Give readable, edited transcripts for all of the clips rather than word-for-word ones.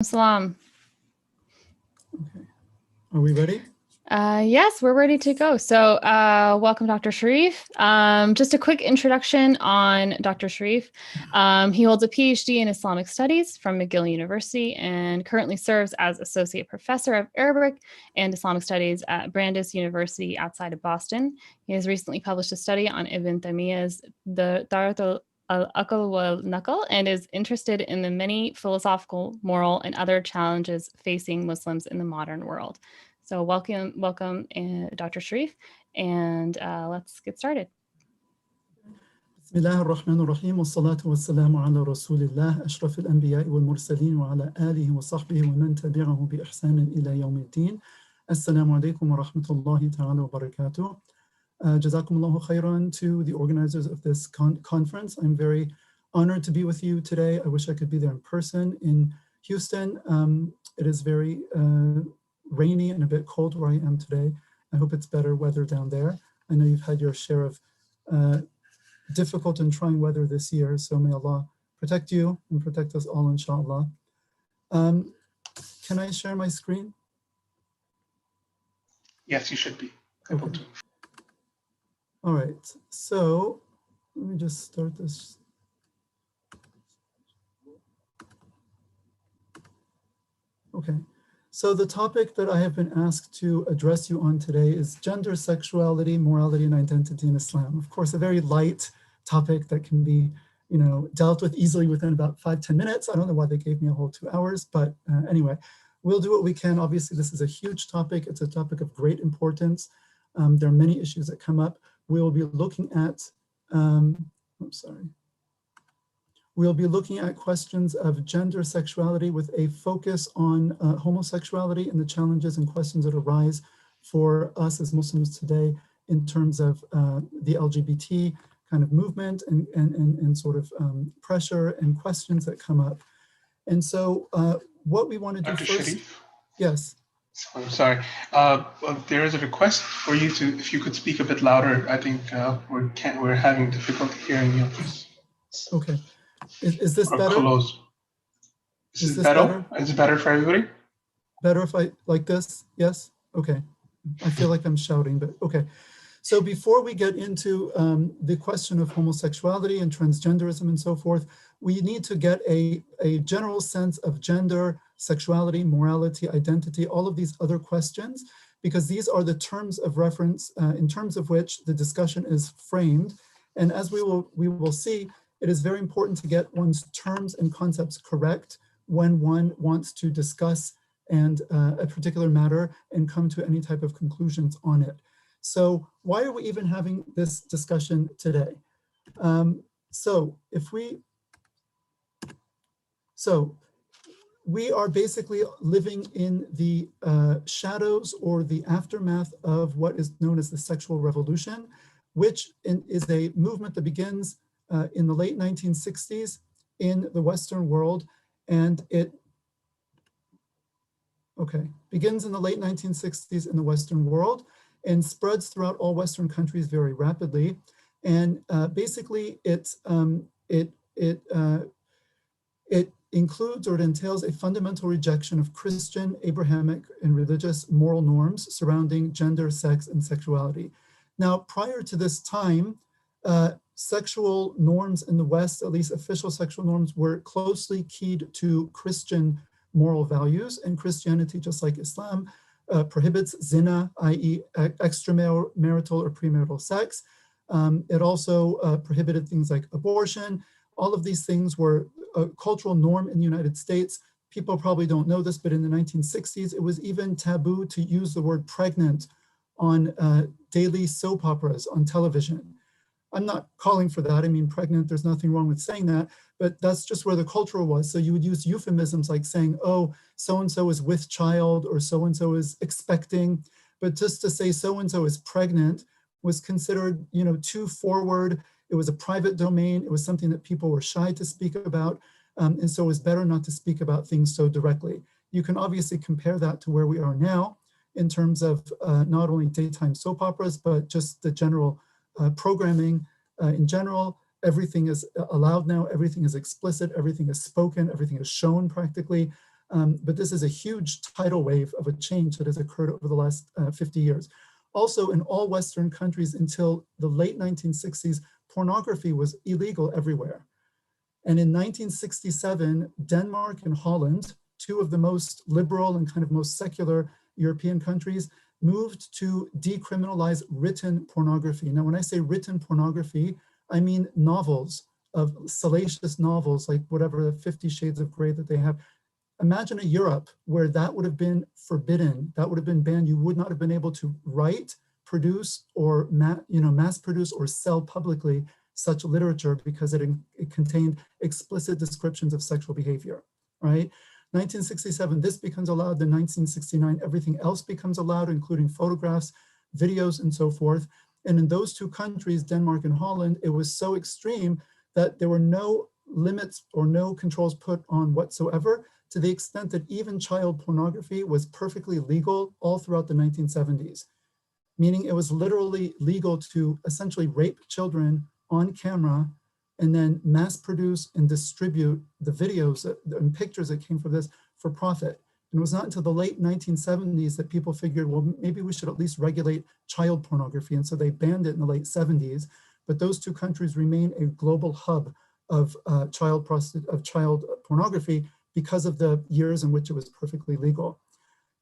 Salam. Okay. Are we ready? Yes, we're ready to go. So welcome, Dr. Sharif. Just a quick introduction on Dr. Sharif. He holds a PhD in Islamic Studies from McGill University and currently serves as Associate Professor of Arabic and Islamic Studies at Brandeis University outside of Boston. He has recently published a study on Ibn Taymiyyah's the Daratul al-Aql wal-Naql and is interested in the many philosophical, moral, and other challenges facing Muslims in the modern world. So welcome, Dr. Sharif, and let's get started. بسم الله الرحمن الرحيم والصلاة والسلام على رسول الله أشرف الأنبياء والمرسلين وعلى آله وصحبه ومن تبعه بإحسان إلى يوم الدين. السلام عليكم ورحمة الله تعالى وبركاته. جزاكم الله خيرا to the organizers of this conference. I'm very honored to be with you today. I wish I could be there in person in Houston. It is very rainy and a bit cold where I am today. I hope it's better weather down there. I know you've had your share of difficult and trying weather this year, so may Allah protect you and protect us all, inshallah. Can I share my screen? Yes, you should be able to. All right, so let me just start this. Okay. So the topic that I have been asked to address you on today is gender, sexuality, morality, and identity in Islam. Of course, a very light topic that can be, dealt with easily within about 5-10 minutes. I don't know why they gave me a whole 2 hours, but anyway, we'll do what we can. Obviously, this is a huge topic. It's a topic of great importance. There are many issues that come up. We'll be looking at, We'll be looking at questions of gender, sexuality with a focus on homosexuality and the challenges and questions that arise for us as Muslims today in terms of the LGBT kind of movement and sort of pressure and questions that come up. And so what we want to do Dr. first. Sharif? Yes. I'm sorry. There is a request for you to, if you could speak a bit louder. I think we're having difficulty hearing you. Okay. Is this better? Close. Is it better? Is it better for everybody? Better if I like this? Yes? Okay. I feel like I'm shouting, but okay. So before we get into the question of homosexuality and transgenderism and so forth, we need to get a general sense of gender, sexuality, morality, identity, all of these other questions, because these are the terms of reference in terms of which the discussion is framed. And as we will see, it is very important to get one's terms and concepts correct when one wants to discuss a particular matter and come to any type of conclusions on it. So why are we even having this discussion today? We are basically living in the shadows or the aftermath of what is known as the sexual revolution, which is a movement that begins in the late 1960s in the Western world, and it begins in the late 1960s in the Western world and spreads throughout all Western countries very rapidly. And basically, it includes or it entails a fundamental rejection of Christian, Abrahamic, and religious moral norms surrounding gender, sex, and sexuality. Now, prior to this time, sexual norms in the West, at least official sexual norms, were closely keyed to Christian moral values, and Christianity, just like Islam, prohibits zina, i.e. extramarital or premarital sex. It also prohibited things like abortion. All of these things were a cultural norm in the United States. People probably don't know this, but in the 1960s, it was even taboo to use the word pregnant on daily soap operas on television. I'm not calling for that. I mean, pregnant, there's nothing wrong with saying that, but that's just where the culture was. So you would use euphemisms like saying, oh, so-and-so is with child or so-and-so is expecting. But just to say so-and-so is pregnant was considered, too forward. It was a private domain. It was something that people were shy to speak about. And so it was better not to speak about things so directly. You can obviously compare that to where we are now in terms of not only daytime soap operas, but just the general programming in general. Everything is allowed now, everything is explicit, everything is spoken, everything is shown practically. But this is a huge tidal wave of a change that has occurred over the last 50 years. Also, in all Western countries until the late 1960s, pornography was illegal everywhere. And in 1967, Denmark and Holland, two of the most liberal and kind of most secular European countries, moved to decriminalize written pornography. Now, when I say written pornography, I mean novels, of salacious novels, like whatever the 50 Shades of Grey that they have. Imagine a Europe where that would have been forbidden, that would have been banned. You would not have been able to write, produce, or mass produce or sell publicly such literature because it contained explicit descriptions of sexual behavior, right? 1967, this becomes allowed. Then 1969, everything else becomes allowed, including photographs, videos, and so forth. And in those two countries, Denmark and Holland, it was so extreme that there were no limits or no controls put on whatsoever, to the extent that even child pornography was perfectly legal all throughout the 1970s, meaning it was literally legal to essentially rape children on camera and then mass produce and distribute the videos and pictures that came from this for profit. And it was not until the late 1970s that people figured, well, maybe we should at least regulate child pornography. And so they banned it in the late 70s. But those two countries remain a global hub of child pornography because of the years in which it was perfectly legal.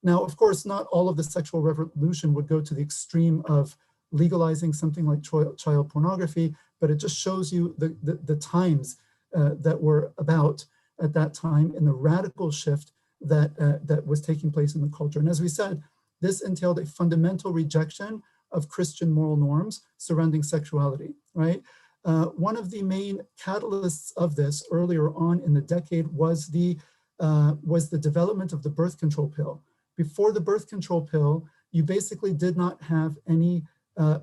Now, of course, not all of the sexual revolution would go to the extreme of legalizing something like child pornography, but it just shows you the times that were about at that time and the radical shift that was taking place in the culture. And as we said, this entailed a fundamental rejection of Christian moral norms surrounding sexuality, right? One of the main catalysts of this earlier on in the decade was the development of the birth control pill. Before the birth control pill, you basically did not have any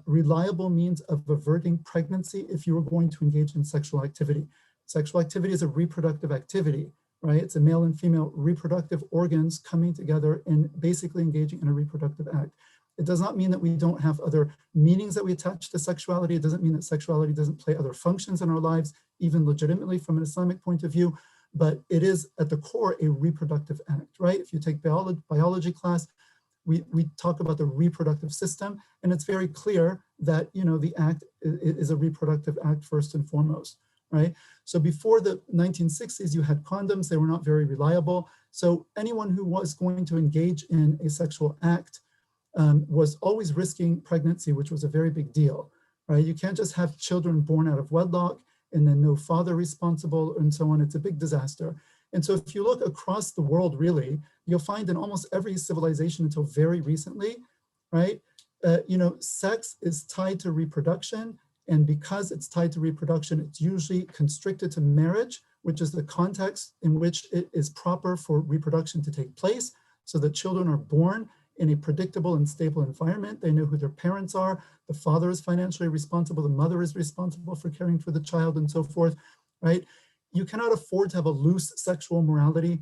reliable means of averting pregnancy if you were going to engage in sexual activity. Sexual activity is a reproductive activity, right? It's a male and female reproductive organs coming together and basically engaging in a reproductive act. It does not mean that we don't have other meanings that we attach to sexuality. It doesn't mean that sexuality doesn't play other functions in our lives, even legitimately from an Islamic point of view, but it is at the core a reproductive act, right? If you take biology class, we talk about the reproductive system, and it's very clear that, you know, the act is a reproductive act first and foremost, right? So before the 1960s, you had condoms. They were not very reliable. So anyone who was going to engage in a sexual act was always risking pregnancy, which was a very big deal, right? You can't just have children born out of wedlock and then no father responsible and so on. It's a big disaster. And so if you look across the world, really, you'll find in almost every civilization until very recently, right? Sex is tied to reproduction. And because it's tied to reproduction, it's usually constricted to marriage, which is the context in which it is proper for reproduction to take place, so that children are born in a predictable and stable environment. They know who their parents are. The father is financially responsible. The mother is responsible for caring for the child and so forth, right? You cannot afford to have a loose sexual morality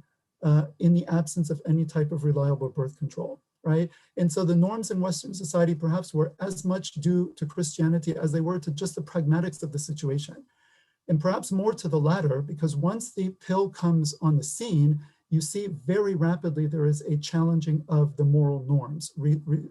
in the absence of any type of reliable birth control, right? And so the norms in Western society perhaps were as much due to Christianity as they were to just the pragmatics of the situation. And perhaps more to the latter, because once the pill comes on the scene, you see very rapidly there is a challenging of the moral norms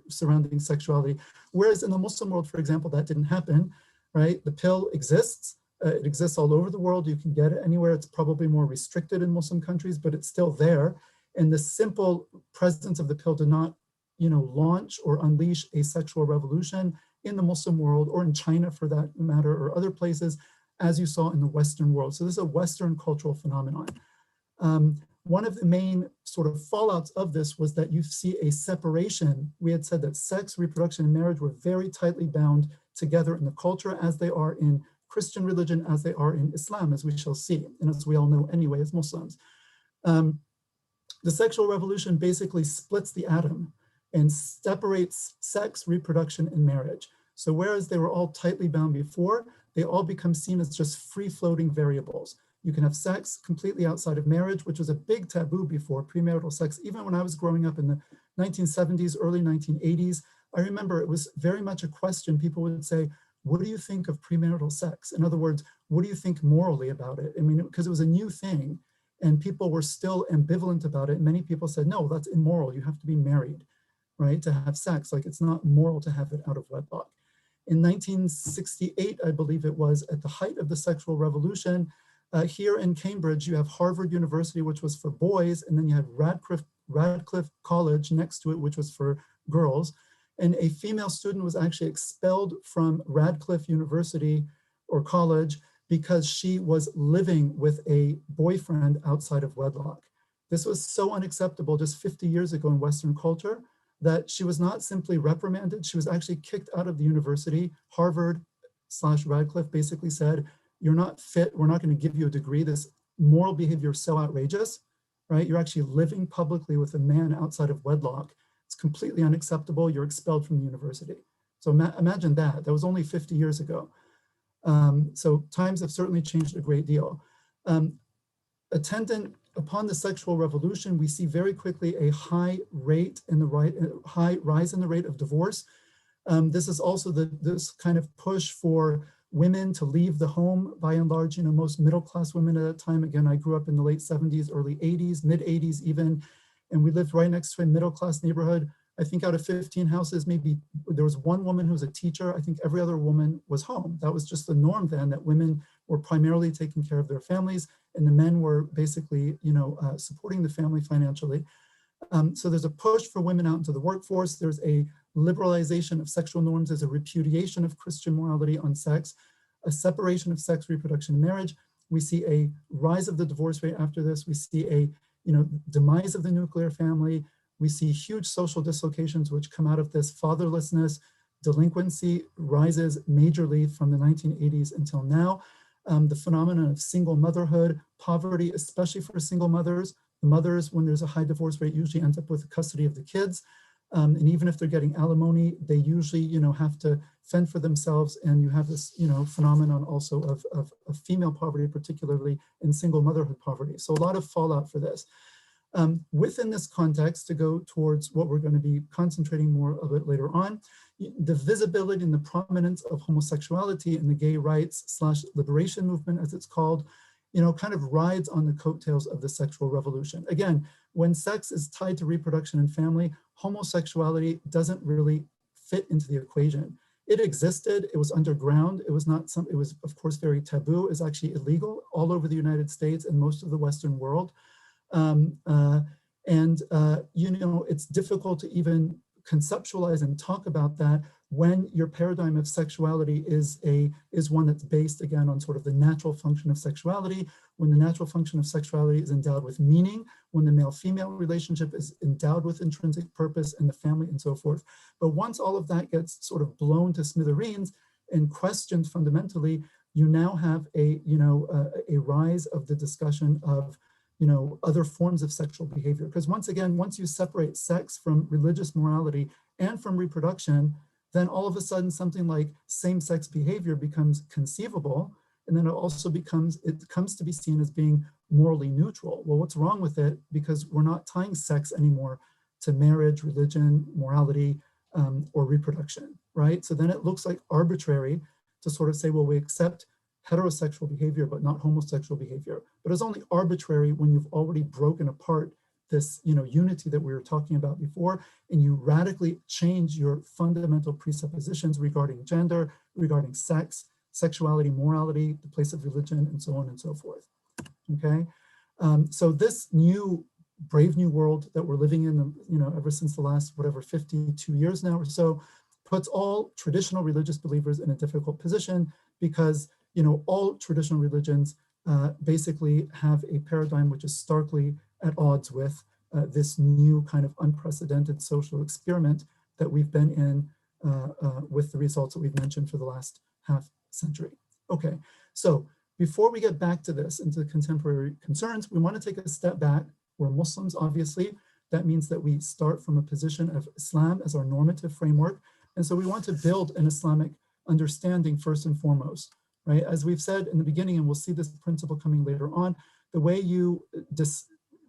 surrounding sexuality. Whereas in the Muslim world, for example, that didn't happen, right? The pill exists. It exists all over the world. You can get it anywhere. It's probably more restricted in Muslim countries, but it's still there. And the simple presence of the pill did not, launch or unleash a sexual revolution in the Muslim world, or in China for that matter, or other places, as you saw in the Western world. So this is a Western cultural phenomenon. One of the main sort of fallouts of this was that you see a separation. We had said that sex, reproduction, and marriage were very tightly bound together in the culture, as they are in Christian religion, as they are in Islam, as we shall see, and as we all know anyway as Muslims. The sexual revolution basically splits the atom and separates sex, reproduction, and marriage. So whereas they were all tightly bound before, they all become seen as just free-floating variables. You can have sex completely outside of marriage, which was a big taboo before, premarital sex. Even when I was growing up in the 1970s, early 1980s, I remember it was very much a question. People would say, what do you think of premarital sex? In other words, what do you think morally about it? I mean, because it was a new thing. And people were still ambivalent about it. Many people said, no, that's immoral. You have to be married, right, to have sex. Like, it's not moral to have it out of wedlock. In 1968, I believe it was, at the height of the sexual revolution, here in Cambridge, you have Harvard University, which was for boys, and then you had Radcliffe College next to it, which was for girls. And a female student was actually expelled from Radcliffe University or college because she was living with a boyfriend outside of wedlock. This was so unacceptable just 50 years ago in Western culture that she was not simply reprimanded, she was actually kicked out of the university. Harvard/Radcliffe basically said, you're not fit, we're not going to give you a degree. This moral behavior is so outrageous, right? You're actually living publicly with a man outside of wedlock. It's completely unacceptable, you're expelled from the university. So imagine that, that was only 50 years ago. So times have certainly changed a great deal. Attendant upon the sexual revolution, we see very quickly a high rise in the rate of divorce. This is also this kind of push for women to leave the home, by and large. You know, most middle-class women at that time, again, I grew up in the late 70s, early 80s, mid 80s even, and we lived right next to a middle-class neighborhood. I think out of 15 houses, maybe there was one woman who was a teacher. I think every other woman was home. That was just the norm then, that women were primarily taking care of their families and the men were basically, you know, supporting the family financially. So there's a push for women out into the workforce. There's a liberalization of sexual norms. There's a repudiation of Christian morality on sex, a separation of sex, reproduction, and marriage. We see a rise of the divorce rate after this. We see a, you know, demise of the nuclear family. We see huge social dislocations which come out of this. Fatherlessness, delinquency rises majorly from the 1980s until now. The phenomenon of single motherhood, poverty, especially for single mothers. The mothers, when there's a high divorce rate, usually end up with the custody of the kids. And even if they're getting alimony, they usually, you know, have to fend for themselves. And you have this, you know, phenomenon also of female poverty, particularly in single motherhood poverty. So a lot of fallout for this. Within this context, to go towards what we're going to be concentrating more a bit later on, the visibility and the prominence of homosexuality in the gay rights / liberation movement, as it's called, you know, kind of rides on the coattails of the sexual revolution. Again, when sex is tied to reproduction and family, homosexuality doesn't really fit into the equation. It existed, it was underground, it was not some, it was of course very taboo, it's actually illegal all over the United States and most of the Western world. You know, it's difficult to even conceptualize and talk about that when your paradigm of sexuality is one that's based, again, on sort of the natural function of sexuality, when the natural function of sexuality is endowed with meaning, when the male-female relationship is endowed with intrinsic purpose and the family and so forth. But once all of that gets sort of blown to smithereens and questioned fundamentally, you now have a rise of the discussion of, you know, other forms of sexual behavior. Because once again, once you separate sex from religious morality and from reproduction, then all of a sudden something like same-sex behavior becomes conceivable. And then it comes to be seen as being morally neutral. Well, what's wrong with it? Because we're not tying sex anymore to marriage, religion, morality, or reproduction, right? So then it looks like arbitrary to sort of say, well, we accept heterosexual behavior, but not homosexual behavior. But it's only arbitrary when you've already broken apart this, you know, unity that we were talking about before, and you radically change your fundamental presuppositions regarding gender, regarding sex, sexuality, morality, the place of religion, and so on and so forth. Okay, so this new brave new world that we're living in, you know, ever since the last 52 years now or so, puts all traditional religious believers in a difficult position because, you know, all traditional religions basically have a paradigm which is starkly at odds with this new kind of unprecedented social experiment that we've been in with the results that we've mentioned for the last half century. Okay, so before we get back to this, into contemporary concerns, we want to take a step back. We're Muslims, obviously. That means that we start from a position of Islam as our normative framework. And so we want to build an Islamic understanding first and foremost, right? As we've said in the beginning, and we'll see this principle coming later on, the way you,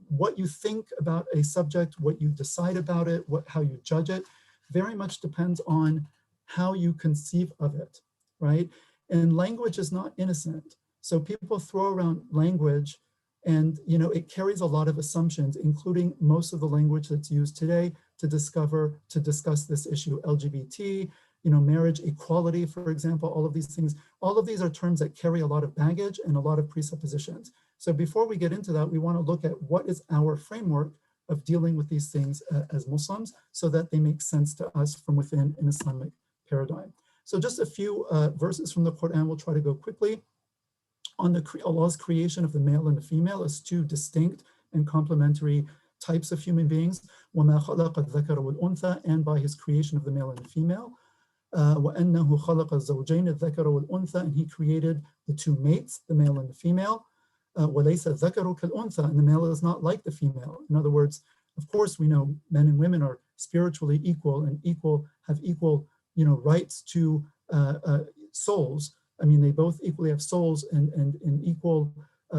what you think about a subject, what you decide about it, how you judge it, very much depends on how you conceive of it, right? And language is not innocent. So people throw around language And, you know, it carries a lot of assumptions, including most of the language that's used today to discuss this issue, LGBT, you know, marriage equality, for example, all of these things. All of these are terms that carry a lot of baggage and a lot of presuppositions. So before we get into that, we want to look at what is our framework of dealing with these things as Muslims so that they make sense to us from within an Islamic paradigm. So just a few verses from the Quran, we'll try to go quickly. On Allah's creation of the male and the female as two distinct and complementary types of human beings, وَمَا خَلَقَ الذَّكَرَ وَالْأُنثَى, and by his creation of the male and the female. وَأَنَّهُ خَلَقَ الزَّوْجَيْنِ الذَّكَرَ وَالْأُنثَى, and he created the two mates, the male and the female. وَلَيْسَ الذَّكَرُ كَالْأُنثَى, and the male is not like the female. In other words, of course, we know men and women are spiritually equal and have equal, you know, rights to souls. I mean, they both equally have souls and equal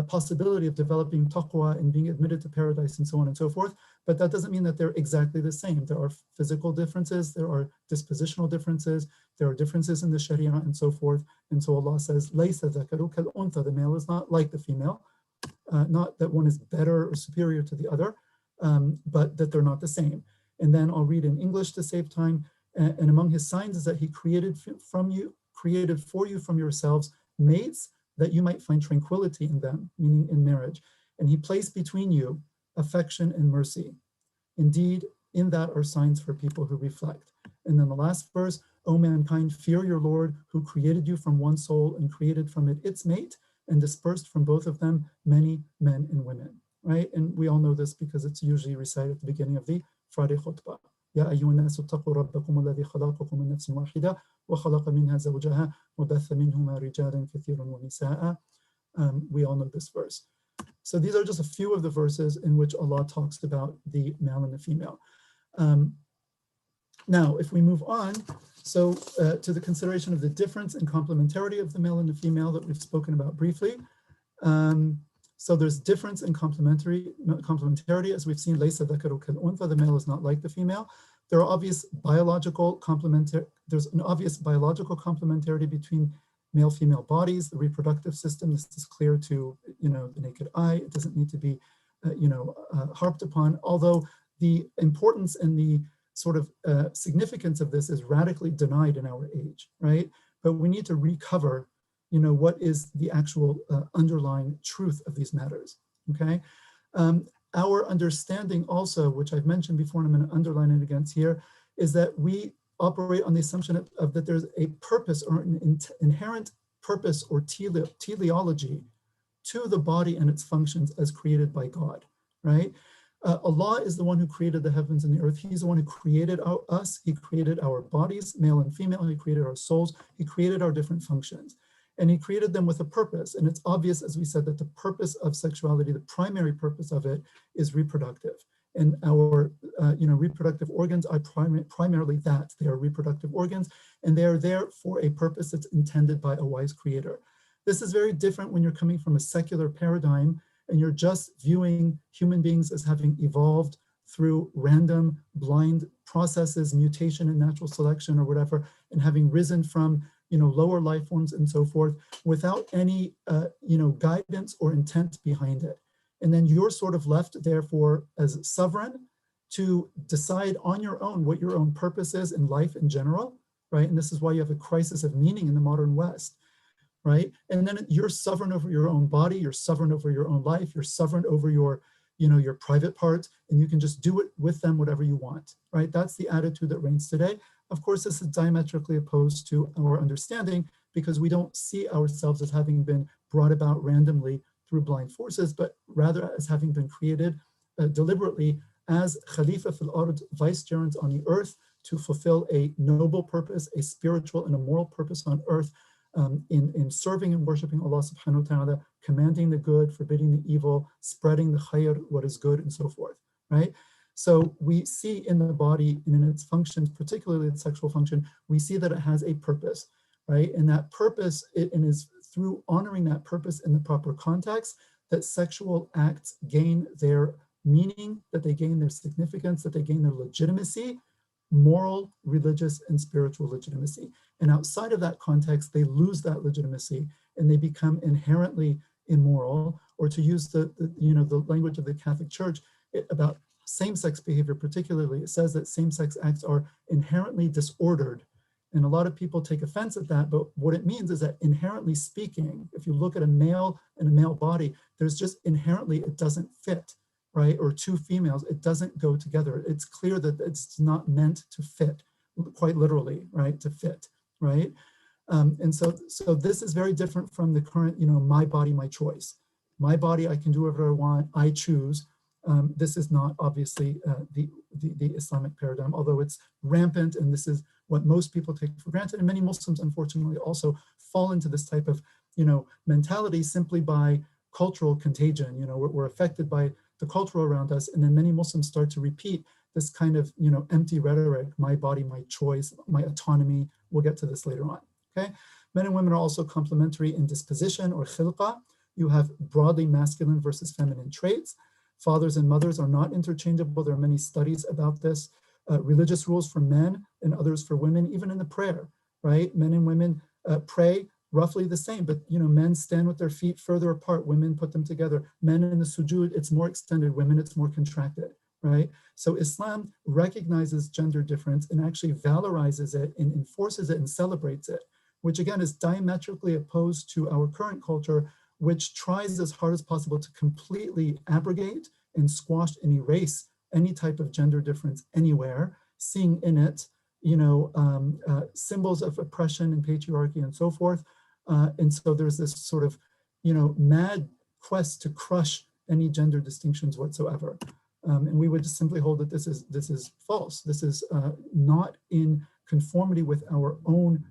possibility of developing taqwa and being admitted to paradise and so on and so forth. But that doesn't mean that they're exactly the same. There are physical differences, there are dispositional differences, there are differences in the Sharia and so forth. And so Allah says, "Laysa dhakaru kal untha," the male is not like the female. Not that one is better or superior to the other, but that they're not the same. And then I'll read in English to save time. And among his signs is that he created for you from yourselves mates that you might find tranquility in them, meaning in marriage. And he placed between you affection and mercy. Indeed, in that are signs for people who reflect. And then the last verse, O mankind, fear your Lord, who created you from one soul and created from it its mate, and dispersed from both of them many men and women, right? And we all know this because it's usually recited at the beginning of the Friday khutbah. يا أيها الناس اتقوا ربكم الذي خلقكم من نفس واحدة وخلق منها زوجها وبث منهما رجالا كثيرا ونساء. We all know this verse. So these are just a few of the verses in which Allah talks about the male and the female. Now, if we move on, so to the consideration of the difference and complementarity of the male and the female that we've spoken about briefly. So there's difference in complementarity, as we've seen, laysa dhakaru kal untha, the male is not like the female. There's an obvious biological complementarity between male-female bodies, the reproductive system. This is clear to, you know, the naked eye. It doesn't need to be, harped upon, although the importance and the sort of significance of this is radically denied in our age, right? But we need to recover, you know, what is the actual underlying truth of these matters, okay? Our understanding also, which I've mentioned before, and I'm going to underline it again here, is that we operate on the assumption of that there's a purpose or an inherent purpose or teleology to the body and its functions as created by God, right? Allah is the one who created the heavens and the earth. He's the one who created us. He created our bodies, male and female. He created our souls. He created our different functions. And he created them with a purpose. And it's obvious, as we said, that the purpose of sexuality, the primary purpose of it, is reproductive. And our reproductive organs are primarily that. They are reproductive organs, and they are there for a purpose that's intended by a wise creator. This is very different when you're coming from a secular paradigm and you're just viewing human beings as having evolved through random, blind processes, mutation and natural selection or whatever, and having risen from lower life forms and so forth without any guidance or intent behind it. And then you're sort of left therefore as sovereign to decide on your own what your own purpose is in life in general, right? And this is why you have a crisis of meaning in the modern West, right? And then you're sovereign over your own body, you're sovereign over your own life, you're sovereign over your private parts, and you can just do it with them whatever you want, right? That's the attitude that reigns today. Of course, this is diametrically opposed to our understanding because we don't see ourselves as having been brought about randomly through blind forces, but rather as having been created deliberately as Khalifa fil Ard, vicegerents on the earth, to fulfill a noble purpose, a spiritual and a moral purpose on earth, in serving and worshiping Allah subhanahu wa ta'ala, commanding the good, forbidding the evil, spreading the khair, what is good, and so forth, right? So we see in the body and in its functions, particularly its sexual function, we see that it has a purpose, right? And that purpose, and is through honoring that purpose in the proper context, that sexual acts gain their meaning, that they gain their significance, that they gain their legitimacy, moral, religious, and spiritual legitimacy. And outside of that context, they lose that legitimacy and they become inherently immoral, or to use the language of the Catholic Church about same-sex behavior particularly, it says that same-sex acts are inherently disordered. And a lot of people take offense at that, but what it means is that inherently speaking, if you look at a male and a male body, there's just inherently, it doesn't fit, right? Or two females, it doesn't go together. It's clear that it's not meant to fit, quite literally, right? To fit, right? And so this is very different from the current, my body, my choice. My body, I can do whatever I want, I choose. This is not obviously the Islamic paradigm, although it's rampant, and this is what most people take for granted. And many Muslims, unfortunately, also fall into this type of, mentality simply by cultural contagion. We're affected by the culture around us, and then many Muslims start to repeat this kind of, empty rhetoric: my body, my choice, my autonomy. We'll get to this later on. Okay, men and women are also complementary in disposition, or khilqa. You have broadly masculine versus feminine traits. Fathers and mothers are not interchangeable. There are many studies about this. Religious rules for men and others for women, even in the prayer, right? Men and women pray roughly the same, but men stand with their feet further apart. Women put them together. Men in the sujood, it's more extended. Women, it's more contracted, right? So Islam recognizes gender difference and actually valorizes it and enforces it and celebrates it, which again is diametrically opposed to our current culture, which tries as hard as possible to completely abrogate and squash and erase any type of gender difference anywhere, seeing in it, symbols of oppression and patriarchy and so forth. And so there's this sort of, mad quest to crush any gender distinctions whatsoever. And we would just simply hold that this is false. This is not in conformity with our own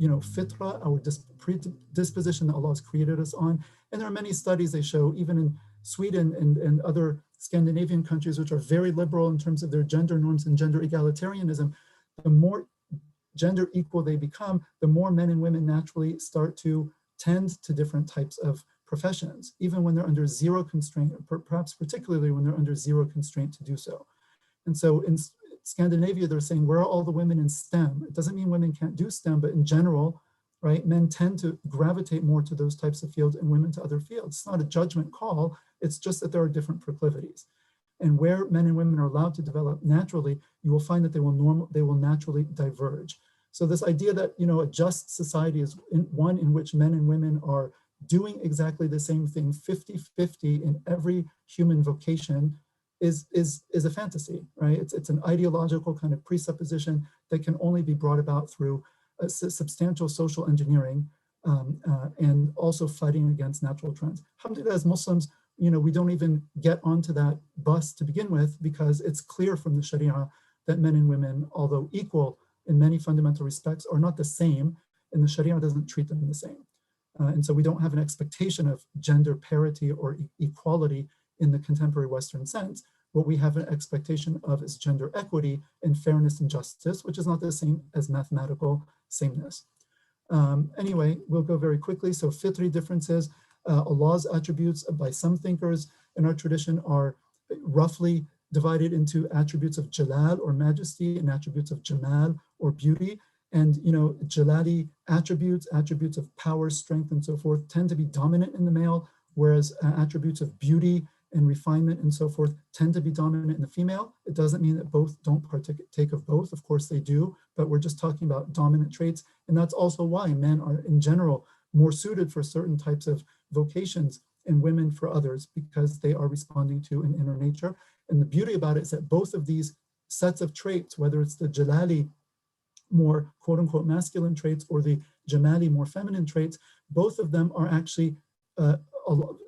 fitra, our predisposition that Allah has created us on. And there are many studies they show, even in Sweden and other Scandinavian countries, which are very liberal in terms of their gender norms and gender egalitarianism, the more gender equal they become, the more men and women naturally start to tend to different types of professions, even when they're under zero constraint, or perhaps particularly when they're under zero constraint to do so. And so in Scandinavia, they're saying, where are all the women in STEM? It doesn't mean women can't do STEM, but in general, right, men tend to gravitate more to those types of fields and women to other fields. It's not a judgment call. It's just that there are different proclivities. And where men and women are allowed to develop naturally, you will find that they will naturally diverge. So this idea that, a just society is one in which men and women are doing exactly the same thing 50-50 in every human vocation is a fantasy, right? It's an ideological kind of presupposition that can only be brought about through a substantial social engineering and also fighting against natural trends. Alhamdulillah, as Muslims, we don't even get onto that bus to begin with, because it's clear from the Sharia that men and women, although equal in many fundamental respects, are not the same, and the Sharia doesn't treat them the same. And so we don't have an expectation of gender parity or equality in the contemporary Western sense. What we have an expectation of is gender equity and fairness and justice, which is not the same as mathematical sameness. Anyway, we'll go very quickly. So fitri differences, Allah's attributes by some thinkers in our tradition are roughly divided into attributes of jalal or majesty and attributes of jamal or beauty. And jalali attributes of power, strength, and so forth tend to be dominant in the male, whereas attributes of beauty and refinement and so forth tend to be dominant in the female. It doesn't mean that both don't partake of both. Of course they do, but we're just talking about dominant traits. And that's also why men are in general more suited for certain types of vocations and women for others, because they are responding to an inner nature. And the beauty about it is that both of these sets of traits, whether it's the jalali, more quote unquote masculine traits, or the jamali, more feminine traits, both of them are actually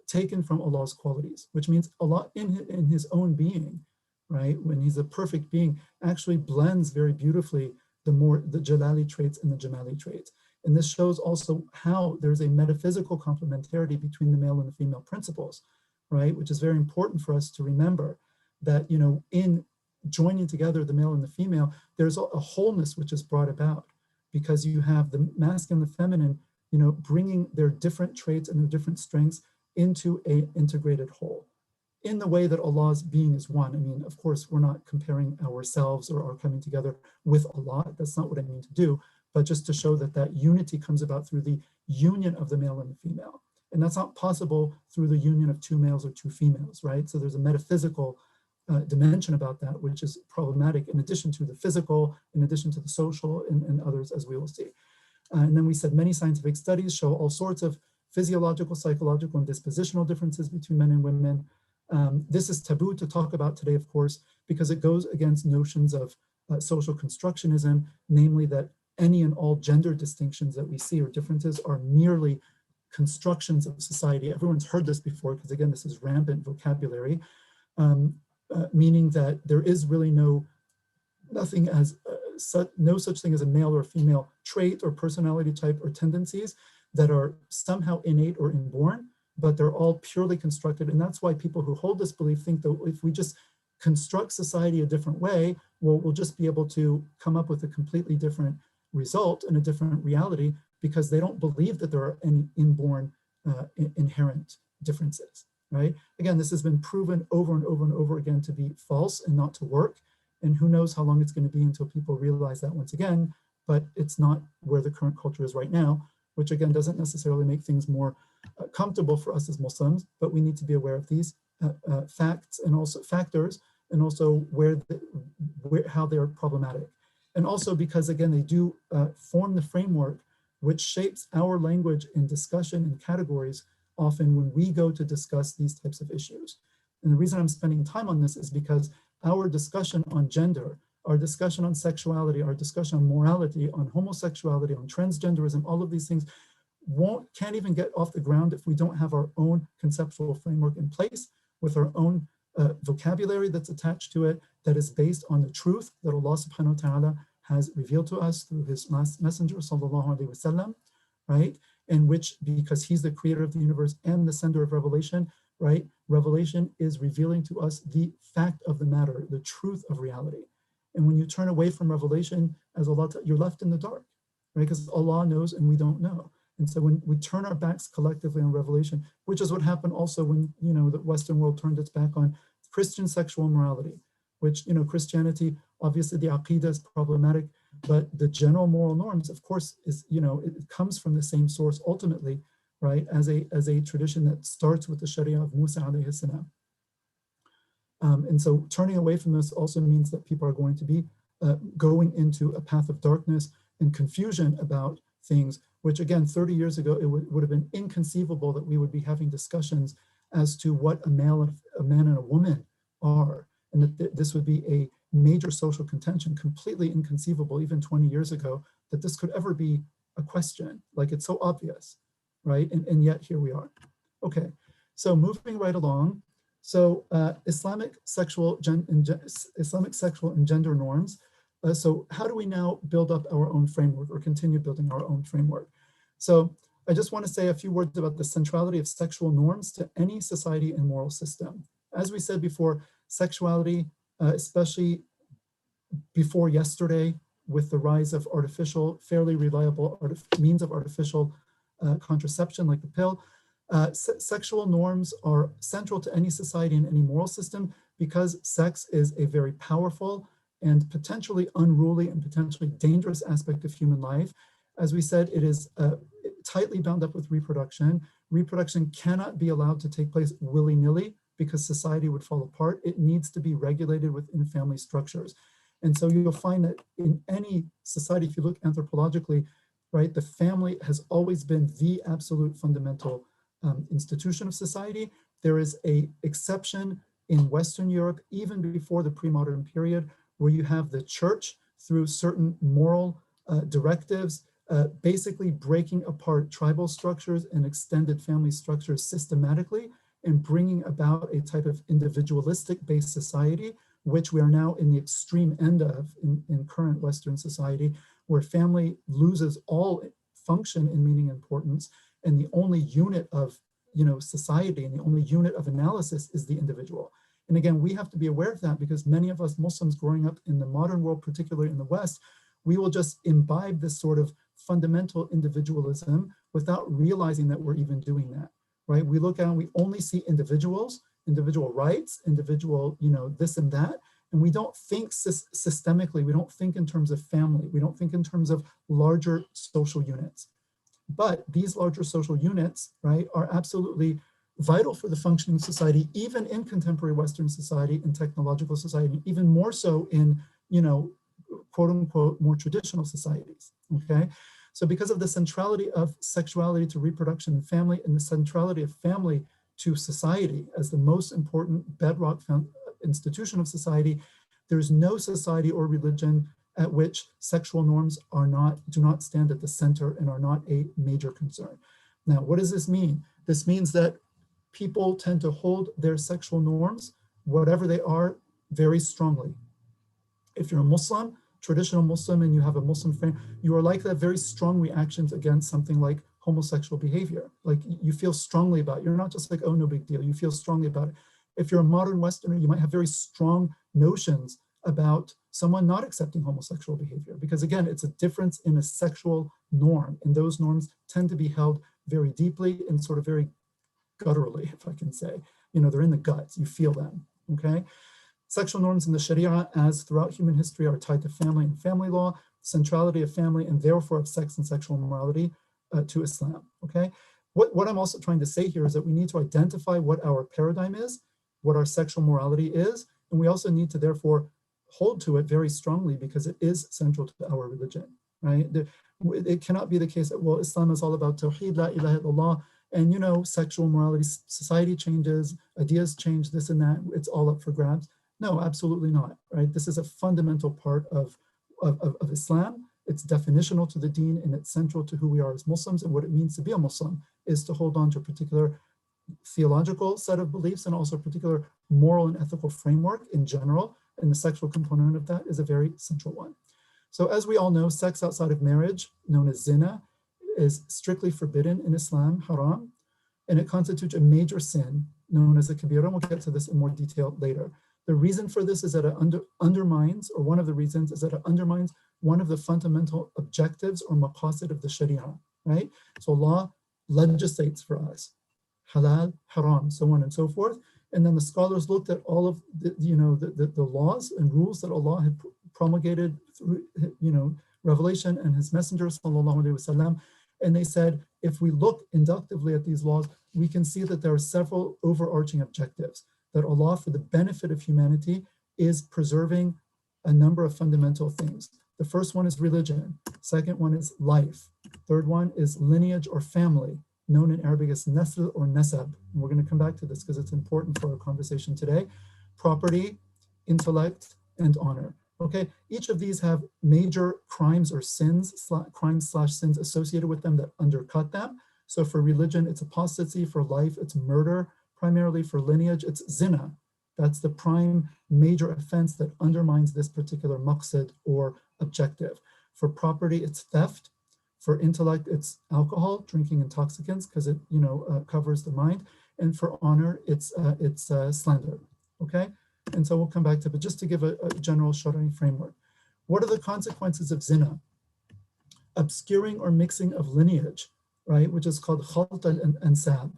taken from Allah's qualities, which means Allah in his own being, right, when he's a perfect being, actually blends very beautifully the jalali traits and the jamali traits. And this shows also how there's a metaphysical complementarity between the male and the female principles, right, which is very important for us to remember that, in joining together the male and the female, there's a wholeness which is brought about, because you have the masculine and the feminine, bringing their different traits and their different strengths into an integrated whole, in the way that Allah's being is one. I mean, of course, we're not comparing ourselves or our coming together with Allah. That's not what I mean to do, but just to show that that unity comes about through the union of the male and the female. And that's not possible through the union of two males or two females, right? So there's a metaphysical dimension about that, which is problematic in addition to the physical, in addition to the social, and others, as we will see. And then we said many scientific studies show all sorts of physiological, psychological, and dispositional differences between men and women. This is taboo to talk about today, of course, because it goes against notions of social constructionism, namely that any and all gender distinctions that we see or differences are merely constructions of society. Everyone's heard this before, because again, this is rampant vocabulary, meaning that there is really no such thing as a male or a female trait or personality type or tendencies that are somehow innate or inborn, but they're all purely constructed. And that's why people who hold this belief think that if we just construct society a different way, we'll just be able to come up with a completely different result and a different reality, because they don't believe that there are any inborn inherent differences, right? Again, this has been proven over and over and over again to be false and not to work. And who knows how long it's going to be until people realize that once again, but it's not where the current culture is right now, which again doesn't necessarily make things more comfortable for us as Muslims, but we need to be aware of these facts and also factors, and also how they're problematic. And also because again, they do form the framework which shapes our language and discussion and categories often when we go to discuss these types of issues. And the reason I'm spending time on this is because our discussion on gender, our discussion on sexuality, our discussion on morality, on homosexuality, on transgenderism, all of these things can't even get off the ground if we don't have our own conceptual framework in place with our own vocabulary that's attached to it, that is based on the truth that Allah subhanahu wa ta'ala has revealed to us through his last messenger, sallallahu alaihi wasallam, right? And which, because he's the creator of the universe and the sender of revelation, right? Revelation is revealing to us the fact of the matter, the truth of reality. And when you turn away from revelation, as Allah, you're left in the dark, right? Because Allah knows and we don't know. And so when we turn our backs collectively on revelation, which is what happened also when, the Western world turned its back on Christian sexual morality, which, Christianity, obviously the aqidah is problematic, but the general moral norms, of course, is, it comes from the same source ultimately, right? As a tradition that starts with the Sharia of Musa alayhi salam. And so turning away from this also means that people are going to be going into a path of darkness and confusion about things, which again, 30 years ago, it would have been inconceivable that we would be having discussions as to what a man and a woman are, and that this would be a major social contention, completely inconceivable even 20 years ago, that this could ever be a question. Like, it's so obvious, right? And yet here we are. Okay, so moving right along. So Islamic sexual and gender norms. So how do we now build up our own framework or continue building our own framework? So I just want to say a few words about the centrality of sexual norms to any society and moral system. As we said before, sexuality, especially before yesterday, with the rise of fairly reliable means of artificial contraception like the pill, sexual norms are central to any society and any moral system because sex is a very powerful and potentially unruly and potentially dangerous aspect of human life. As we said, it is tightly bound up with reproduction. Reproduction cannot be allowed to take place willy-nilly because society would fall apart. It needs to be regulated within family structures. And so you'll find that in any society, if you look anthropologically, right, the family has always been the absolute fundamental institution of society. There is an exception in Western Europe, even before the pre-modern period, where you have the church through certain moral directives, basically breaking apart tribal structures and extended family structures systematically and bringing about a type of individualistic based society, which we are now in the extreme end of in current Western society, where family loses all function in meaning and importance, and the only unit of society and the only unit of analysis is the individual. And again, we have to be aware of that because many of us Muslims growing up in the modern world, particularly in the West, we will just imbibe this sort of fundamental individualism without realizing that we're even doing that, right? We look at and we only see individuals, individual rights, individual, this and that, and we don't think systemically. We don't think in terms of family. We don't think in terms of larger social units. But these larger social units, right, are absolutely vital for the functioning society, even in contemporary Western society and technological society, even more so in, you know, quote unquote, more traditional societies, okay? So because of the centrality of sexuality to reproduction and family, and the centrality of family to society as the most important bedrock institution of society, there's no society or religion at which sexual norms do not stand at the center and are not a major concern. Now, what does this mean? This means that people tend to hold their sexual norms, whatever they are, very strongly. If you're a Muslim, traditional Muslim, and you have a Muslim friend, you are likely to have very strong reactions against something like homosexual behavior. Like, you feel strongly about it. You're not just like, oh, no big deal. You feel strongly about it. If you're a modern Westerner, you might have very strong notions about someone not accepting homosexual behavior, because again, it's a difference in a sexual norm, and those norms tend to be held very deeply and sort of very gutturally, if I can say. You know, they're in the guts, you feel them, okay? Sexual norms in the Sharia, as throughout human history, are tied to family and family law, centrality of family, and therefore of sex and sexual morality to Islam, okay? What I'm also trying to say here is that we need to identify what our paradigm is, what our sexual morality is, and we also need to therefore hold to it very strongly, because it is central to our religion, right? It cannot be the case that, well, Islam is all about tawheed, la ilaha illallah, and, you know, sexual morality, society changes, ideas change, this and that, it's all up for grabs. No, absolutely not, right? This is a fundamental part of Islam. It's definitional to the deen, and it's central to who we are as Muslims, and what it means to be a Muslim is to hold on to a particular theological set of beliefs and also a particular moral and ethical framework in general, and the sexual component of that is a very central one. So as we all know, sex outside of marriage, known as zina, is strictly forbidden in Islam, haram, and it constitutes a major sin known as the kabira, and we'll get to this in more detail later. The reason for this is that it undermines, or one of the reasons is that it undermines one of the fundamental objectives or maqasid of the Sharia, right? So Allah legislates for us, halal, haram, so on and so forth. And then the scholars looked at all of the, you know, the laws and rules that Allah had promulgated through, you know, revelation and his messenger, sallallahu alaihi wasallam. And they said, if we look inductively at these laws, we can see that there are several overarching objectives, that Allah, for the benefit of humanity, is preserving a number of fundamental things. The first one is religion. Second one is life. Third one is lineage or family, known in Arabic as nasl or nasab. And we're going to come back to this because it's important for our conversation today. Property, intellect, and honor. Okay, each of these have major crimes or sins, crimes/sins associated with them that undercut them. So for religion, it's apostasy. For life, it's murder. Primarily for lineage, it's zina. That's the prime major offense that undermines this particular maqsad or objective. For property, it's theft. For intellect, it's alcohol, drinking intoxicants, because it, you know, covers the mind. And for honor, it's slander. Okay, and so we'll come back to it, but just to give a general Shari'i framework. What are the consequences of zina? Obscuring or mixing of lineage, right, which is called khalt al-ansab.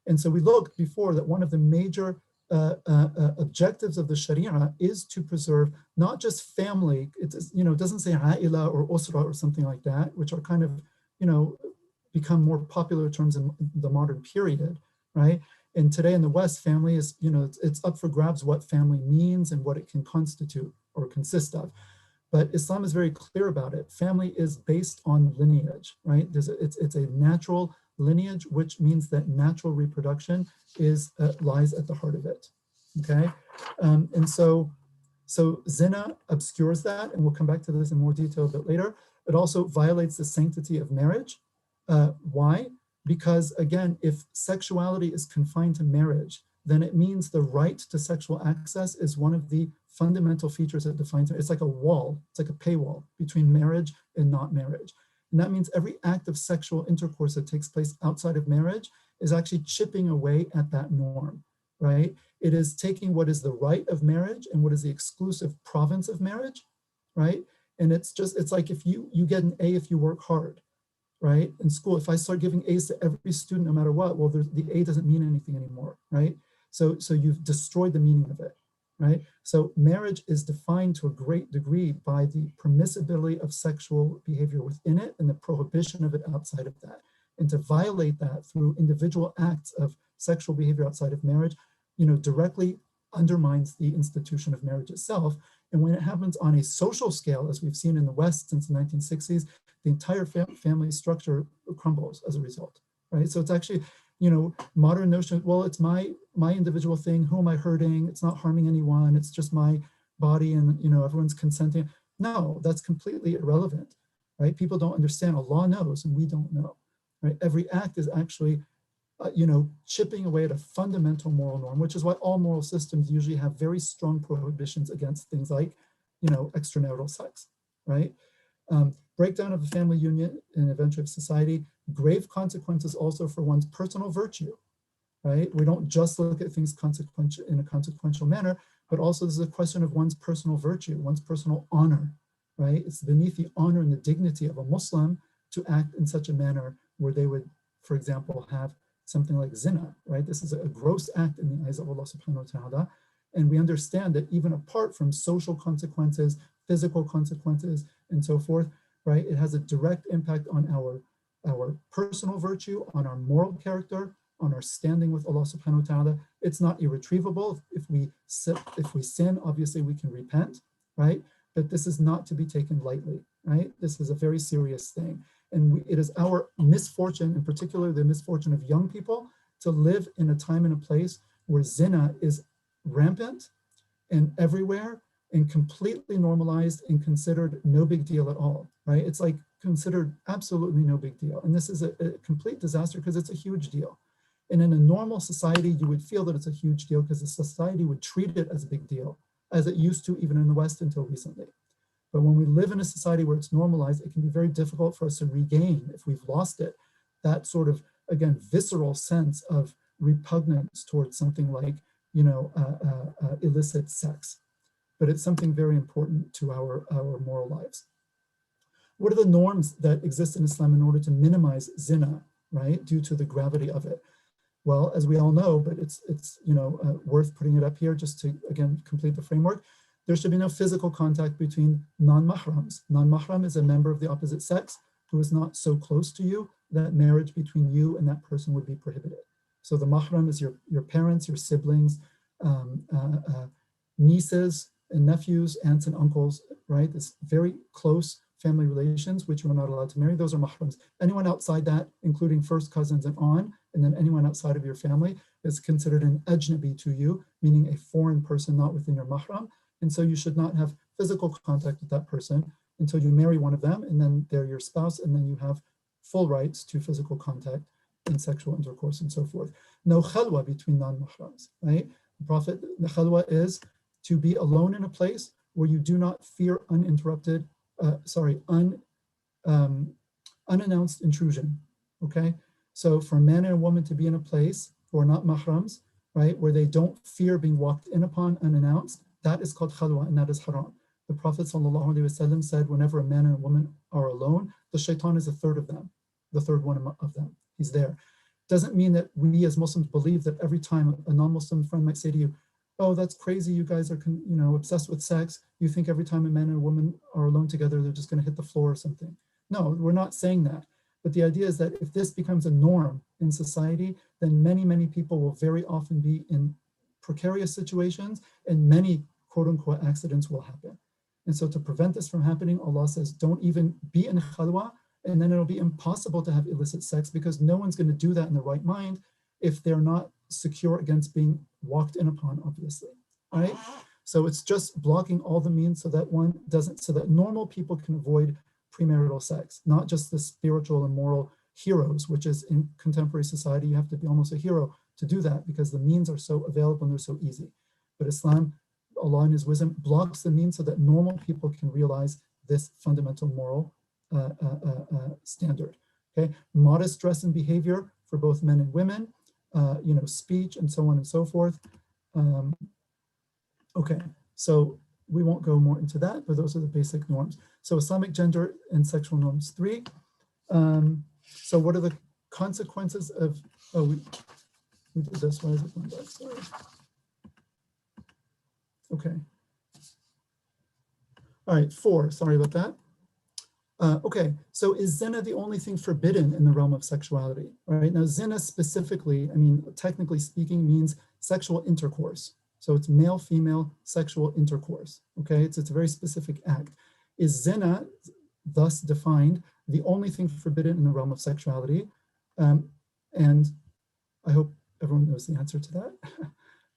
And so we looked before that one of the major objectives of the Sharia is to preserve not just family. It's, you know, it doesn't say a'ila or usra or something like that, which are kind of, you know, become more popular terms in the modern period, right? And today in the West, family is, you know, it's up for grabs what family means and what it can constitute or consist of. But Islam is very clear about it. Family is based on lineage, right? It's a natural lineage, which means that natural reproduction is lies at the heart of it. Okay, and so zina obscures that, and we'll come back to this in more detail a bit later. It also violates the sanctity of marriage. Why? Because again, if sexuality is confined to marriage, then it means the right to sexual access is one of the fundamental features that defines it. It's like a wall, it's like a paywall between marriage and not marriage. And that means every act of sexual intercourse that takes place outside of marriage is actually chipping away at that norm, right? It is taking what is the right of marriage and what is the exclusive province of marriage, right? And it's like if you get an A if you work hard, right? In school, if I start giving A's to every student, no matter what, well, the A doesn't mean anything anymore, right? So you've destroyed the meaning of it. right? So marriage is defined to a great degree by the permissibility of sexual behavior within it and the prohibition of it outside of that. And to violate that through individual acts of sexual behavior outside of marriage, directly undermines the institution of marriage itself. And when it happens on a social scale, as we've seen in the West since the 1960s, the entire family structure crumbles as a result, right? So it's actually, modern notion, well, it's my individual thing, who am I hurting? It's not harming anyone, it's just my body and, everyone's consenting. No, that's completely irrelevant, right? People don't understand, Allah knows and we don't know, right? Every act is actually, chipping away at a fundamental moral norm, which is why all moral systems usually have very strong prohibitions against things like, extramarital sex, right? Breakdown of the family union and eventually of society, grave consequences also for one's personal virtue, right? We don't just look at things in a consequential manner, but also this is a question of one's personal virtue, one's personal honor, right? It's beneath the honor and the dignity of a Muslim to act in such a manner where they would, for example, have something like zina, right? This is a gross act in the eyes of Allah subhanahu wa ta'ala. And we understand that even apart from social consequences, physical consequences, and so forth, right? It has a direct impact on our personal virtue, on our moral character, on our standing with Allah subhanahu wa ta'ala. It's not irretrievable. If we sin, obviously we can repent, right? But this is not to be taken lightly, right? This is a very serious thing. And it is our misfortune, in particular the misfortune of young people, to live in a time and a place where zina is rampant and everywhere and completely normalized and considered no big deal at all, right? It's like considered absolutely no big deal. And this is a complete disaster because it's a huge deal. And in a normal society, you would feel that it's a huge deal because the society would treat it as a big deal, as it used to even in the West until recently. But when we live in a society where it's normalized, it can be very difficult for us to regain, if we've lost it, that sort of, again, visceral sense of repugnance towards something like, illicit sex. But it's something very important to our moral lives. What are the norms that exist in Islam in order to minimize zina, right, due to the gravity of it? Well, as we all know, but it's worth putting it up here just to, again, complete the framework. There should be no physical contact between non-mahrams. Non-mahram is a member of the opposite sex who is not so close to you that marriage between you and that person would be prohibited. So the mahram is your parents, your siblings, nieces and nephews, aunts and uncles, right? This very close family relations, which you are not allowed to marry. Those are mahrams. Anyone outside that, including first cousins and on, and then anyone outside of your family is considered an ajnabi to you, meaning a foreign person not within your mahram. And so you should not have physical contact with that person until you marry one of them, and then they're your spouse, and then you have full rights to physical contact and sexual intercourse and so forth. No khalwa between non-mahrams, right? The Prophet, the khalwa is to be alone in a place where you do not fear unannounced intrusion, okay? So for a man and a woman to be in a place who are not mahrams, right, where they don't fear being walked in upon unannounced, that is called khalwa, and that is haram. The Prophet ﷺ said, whenever a man and a woman are alone, the shaitan is a third of them, the third one of them. He's there. Doesn't mean that we as Muslims believe that every time a non-Muslim friend might say to you, oh, that's crazy, you guys are obsessed with sex. You think every time a man and a woman are alone together, they're just gonna hit the floor or something. No, we're not saying that. But the idea is that if this becomes a norm in society, then many, many people will very often be in precarious situations and many quote unquote accidents will happen. And so to prevent this from happening, Allah says, don't even be in khalwa, and then it'll be impossible to have illicit sex because no one's going to do that in the right mind if they're not secure against being walked in upon, obviously, right? So it's just blocking all the means so that normal people can avoid premarital sex, not just the spiritual and moral heroes, which is in contemporary society, you have to be almost a hero to do that because the means are so available and they're so easy. But Islam, Allah in His wisdom, blocks the means so that normal people can realize this fundamental moral standard. Okay, modest dress and behavior for both men and women, speech and so on and so forth. Okay, so we won't go more into that, but those are the basic norms. So Islamic gender and sexual norms 3. So what are the consequences of? Oh, we did this. Why is it going back? Sorry. Okay. All right, 4, sorry about that. Okay, so is zina the only thing forbidden in the realm of sexuality? All right, now zina specifically, I mean, technically speaking, means sexual intercourse. So it's male-female sexual intercourse, okay? It's a very specific act. Is zina, thus defined, the only thing forbidden in the realm of sexuality? And I hope everyone knows the answer to that,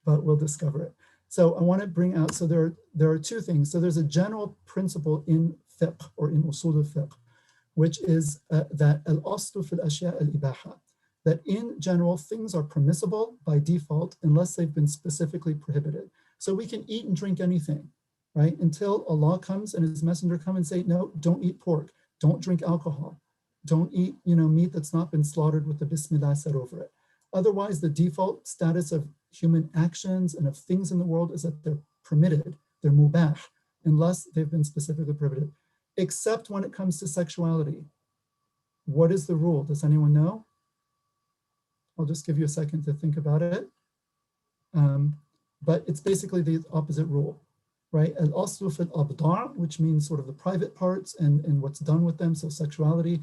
but we'll discover it. So I want to bring out, so there are 2 things. So there's a general principle in fiqh or in usul al-fiqh, which is that al-aslu fil ashya al-ibaha, that in general things are permissible by default unless they've been specifically prohibited. So we can eat and drink anything, right? Until Allah comes and his messenger come and say, no, don't eat pork, don't drink alcohol, don't eat, meat that's not been slaughtered with the Bismillah said over it. Otherwise, the default status of human actions and of things in the world is that they're permitted, they're mubah, unless they've been specifically prohibited, except when it comes to sexuality. What is the rule? Does anyone know? I'll just give you a second to think about it. But it's basically the opposite rule, right? Al-aslu fil abda', which means sort of the private parts and what's done with them, so sexuality,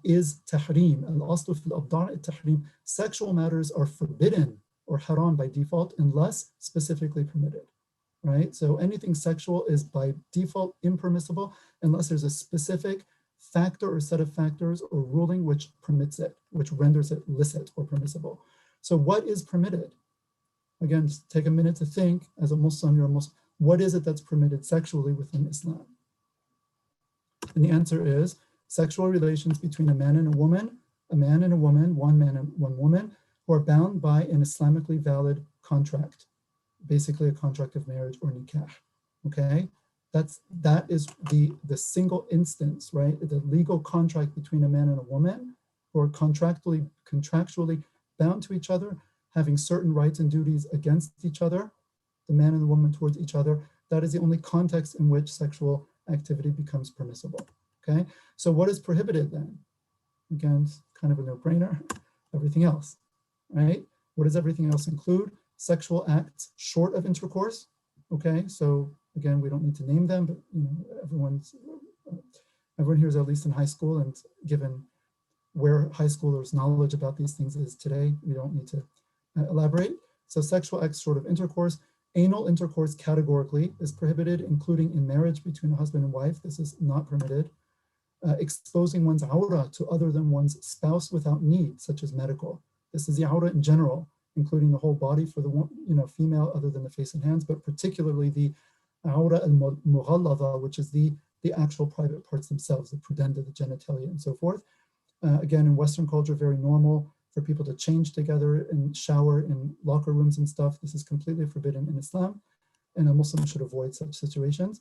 is tahrim. Al-aslu fil abda' tahrim. Sexual matters are forbidden or haram by default unless specifically permitted, right? So anything sexual is by default impermissible unless there's a specific factor or set of factors or ruling which permits it, which renders it licit or permissible. So what is permitted? Again, just take a minute to think, as a Muslim, you're a Muslim, what is it that's permitted sexually within Islam? And the answer is sexual relations between a man and a woman, one man and one woman, who are bound by an Islamically valid contract, basically a contract of marriage or nikah, okay? That is the single instance, right? The legal contract between a man and a woman who are contractually bound to each other, having certain rights and duties against each other, the man and the woman towards each other. That is the only context in which sexual activity becomes permissible, okay? So what is prohibited then? Again, it's kind of a no-brainer, everything else, right? What does everything else include? Sexual acts short of intercourse, okay? So again, we don't need to name them, but everyone here is at least in high school, and given where high schoolers' knowledge about these things is today, we don't need to elaborate. So sexual acts short of intercourse. Anal intercourse categorically is prohibited, including in marriage between a husband and wife. This is not permitted. Exposing one's awra to other than one's spouse without need, such as medical. This is the awra in general, including the whole body for the female other than the face and hands, but particularly the awra al-mughallada, which is the actual private parts themselves, the pudenda, the genitalia, and so forth. Again, in Western culture, very normal for people to change together and shower in locker rooms and stuff. This is completely forbidden in Islam, and a Muslim should avoid such situations.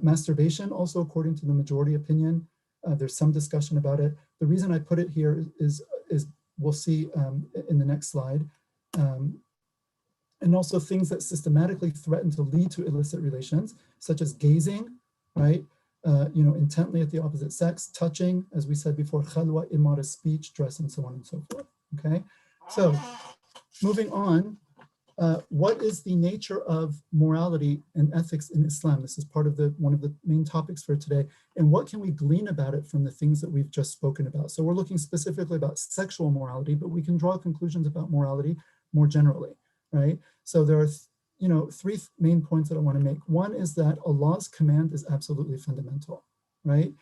Masturbation, also according to the majority opinion, there's some discussion about it. The reason I put it here is we'll see in the next slide. And also things that systematically threaten to lead to illicit relations, such as gazing, right? Intently at the opposite sex, touching, as we said before, khalwa, immodest speech, dress, and so on and so forth, okay? So moving on, what is the nature of morality and ethics in Islam? This is part of one of the main topics for today. And what can we glean about it from the things that we've just spoken about? So we're looking specifically about sexual morality, but we can draw conclusions about morality more generally, right? So there are 3 main points that I want to make. One is that Allah's command is absolutely fundamental, right?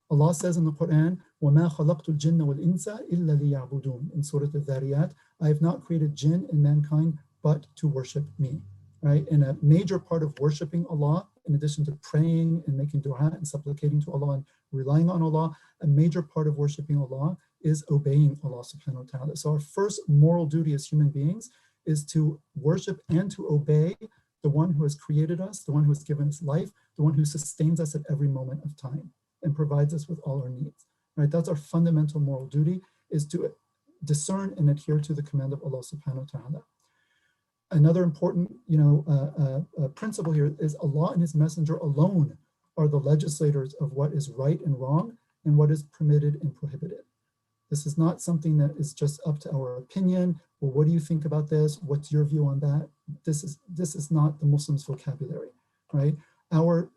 Allah says in the Quran, وَمَا خَلَقْتُ الْجِنَّ وَالْإِنسَ إِلَّا لِيَعْبُدُونَ. In Surah Al-Dhariyat, I have not created jinn and mankind but to worship me, right? And a major part of worshiping Allah, in addition to praying and making dua and supplicating to Allah and relying on Allah, a major part of worshiping Allah is obeying Allah subhanahu wa ta'ala. So our first moral duty as human beings is to worship and to obey the one who has created us, the one who has given us life, the one who sustains us at every moment of time and provides us with all our needs, right? That's our fundamental moral duty, is to discern and adhere to the command of Allah subhanahu wa ta'ala. Another important, principle here is Allah and his messenger alone are the legislators of what is right and wrong and what is permitted and prohibited. This is not something that is just up to our opinion well, what do you think about this? What's your view on that? This is not the Muslim's vocabulary, right? Our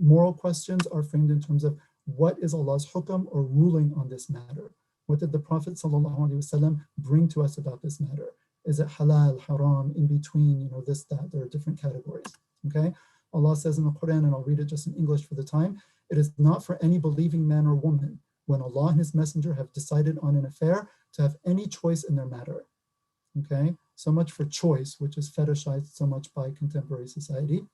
moral questions are framed in terms of what is Allah's hukam or ruling on this matter? What did the Prophet ﷺ bring to us about this matter? Is it halal, haram, in between, this, that? There are different categories, okay? Allah says in the Quran, and I'll read it just in English for the time, it is not for any believing man or woman when Allah and His Messenger have decided on an affair to have any choice in their matter, okay? So much for choice, which is fetishized so much by contemporary society.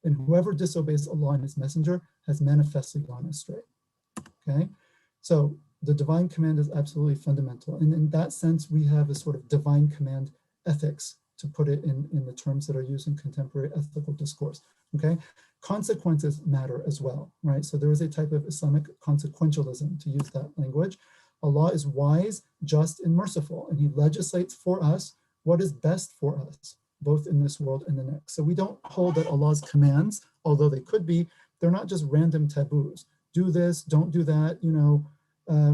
And whoever disobeys Allah and His Messenger has manifestly gone astray, okay? So the divine command is absolutely fundamental. And in that sense, we have a sort of divine command ethics, to put it in the terms that are used in contemporary ethical discourse, okay? Consequences matter as well, right? So there is a type of Islamic consequentialism, to use that language. Allah is wise, just, and merciful, and He legislates for us what is best for us, both in this world and the next. So we don't hold that Allah's commands, although they could be, they're not just random taboos. Do this, don't do that,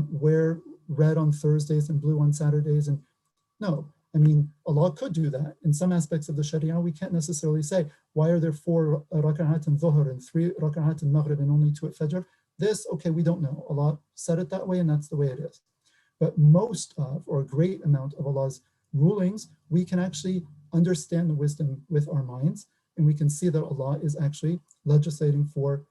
wear red on Thursdays and blue on Saturdays. And no, I mean, Allah could do that. In some aspects of the Sharia, we can't necessarily say, why are there 4 rak'at in Dhuhr and 3 rak'at in Maghrib and only 2 at Fajr? This, okay, we don't know. Allah said it that way, and that's the way it is. But most of, or a great amount of Allah's rulings, we can actually understand the wisdom with our minds, and we can see that Allah is actually legislating for,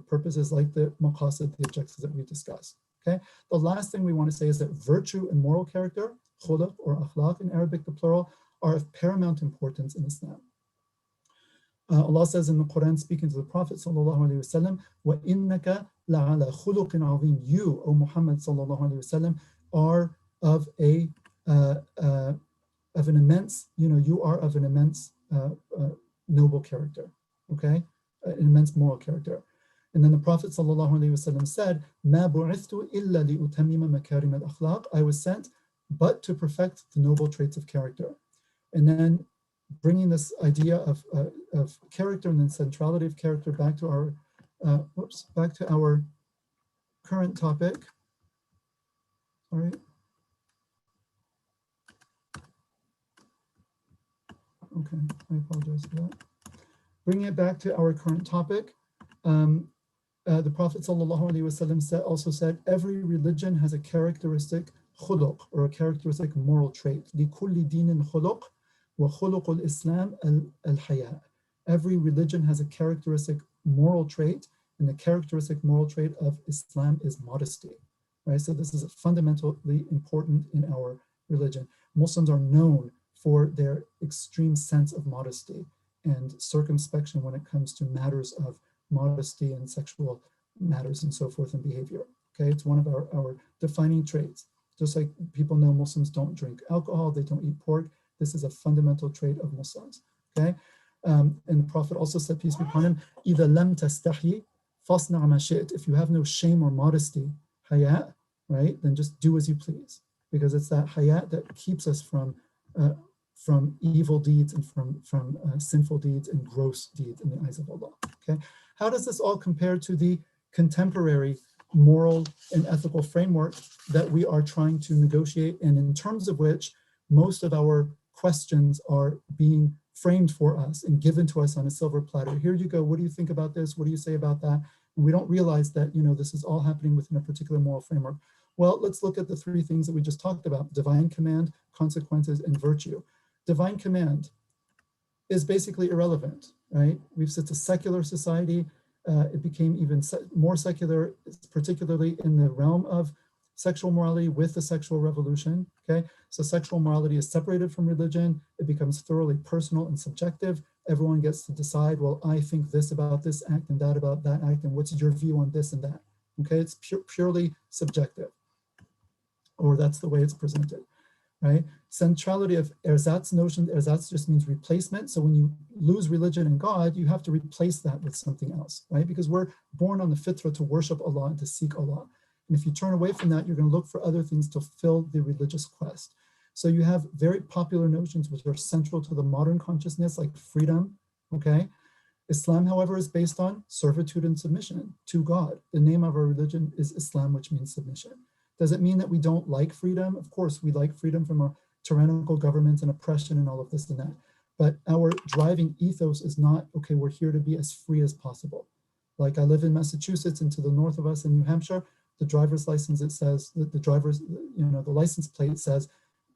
purposes like the maqasid, the objectives that we discussed. Okay. The last thing we want to say is that virtue and moral character, khuluq or akhlaq in Arabic, the plural, are of paramount importance in Islam. Allah says in the Quran, speaking to the Prophet sallallahu alaihi wasallam, وَإِنَّكَ لَعَلَى خُلُقٍ عَظِيمٍ. You, O Muhammad sallallahu alaihi wasallam, are of an immense, you are of an immense noble character, okay, an immense moral character. And then the Prophet ﷺ said, مَا بُعِثْتُ إِلَّا لِأُتَمِّمَ مَكَارِمَ الْأَخْلَاقِ. I was sent but to perfect the noble traits of character. And then bringing this idea of character and then centrality of character back to our current topic. Sorry. Okay, I apologize for that. Bringing it back to our current topic. The Prophet ﷺ also said, every religion has a characteristic khuluq, or a characteristic moral trait. لِكُلِّ دِينٍ خُلُقٍ وَخُلُقُ الْإِسْلَامِ الْحَيَاءُ. Every religion has a characteristic moral trait, and the characteristic moral trait of Islam is modesty. Right? So this is fundamentally important in our religion. Muslims are known for their extreme sense of modesty and circumspection when it comes to matters of modesty and sexual matters and so forth and behavior. Okay, it's one of our defining traits. Just like people know Muslims don't drink alcohol, they don't eat pork. This is a fundamental trait of Muslims. Okay, and the Prophet also said, peace be upon him, إِذَا لَمْ تَسْتَحْيِ فَاصْنَعْ مَا شِئْتَ. If you have no shame or modesty, hayat, right, then just do as you please, because it's that hayat that keeps us from evil deeds and from sinful deeds and gross deeds in the eyes of Allah. Okay, how does this all compare to the contemporary moral and ethical framework that we are trying to negotiate, and in terms of which most of our questions are being framed for us and given to us on a silver platter? Here you go. What do you think about this? What do you say about that? And we don't realize that, this is all happening within a particular moral framework. Well, let's look at the 3 things that we just talked about: divine command, consequences, and virtue. Divine command is basically irrelevant, right? It's a secular society. It became even more secular, particularly in the realm of sexual morality with the sexual revolution, okay? So sexual morality is separated from religion. It becomes thoroughly personal and subjective. Everyone gets to decide, well, I think this about this act and that about that act, and what's your view on this and that, okay? It's purely subjective, or that's the way it's presented. Right? Centrality of erzatz notion. Erzatz just means replacement. So when you lose religion and God, you have to replace that with something else, right? Because we're born on the fitra to worship Allah and to seek Allah. And if you turn away from that, you're going to look for other things to fill the religious quest. So you have very popular notions which are central to the modern consciousness, like freedom, okay? Islam, however, is based on servitude and submission to God. The name of our religion is Islam, which means submission. Does it mean that we don't like freedom? Of course, we like freedom from a tyrannical governments and oppression and all of this and that. But our driving ethos is not, okay, we're here to be as free as possible. Like I live in Massachusetts, and to the north of us in New Hampshire, the driver's license, it says, the driver's, the license plate says,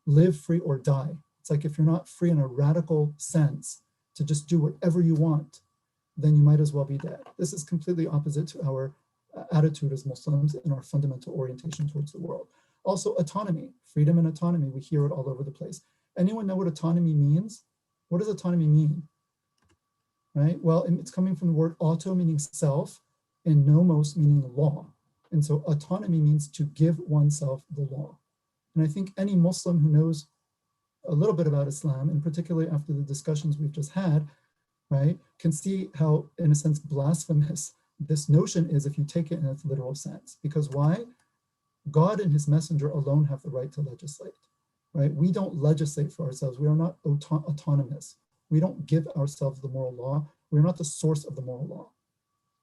live free or die. It's like if you're not free in a radical sense to just do whatever you want, then you might as well be dead. This is completely opposite to our attitude as Muslims and our fundamental orientation towards the world. Also, autonomy, freedom and autonomy, we hear it all over the place. Anyone know what autonomy means? What does autonomy mean? Right? Well, it's coming from the word auto, meaning self, and nomos, meaning law. And so autonomy means to give oneself the law. And I think any Muslim who knows a little bit about Islam, and particularly after the discussions we've just had, right, can see how, in a sense, blasphemous this notion is if you take it in its literal sense. Because why? God and his messenger alone have the right to legislate, right? We don't legislate for ourselves. We are not autonomous. We don't give ourselves the moral law. We're not the source of the moral law,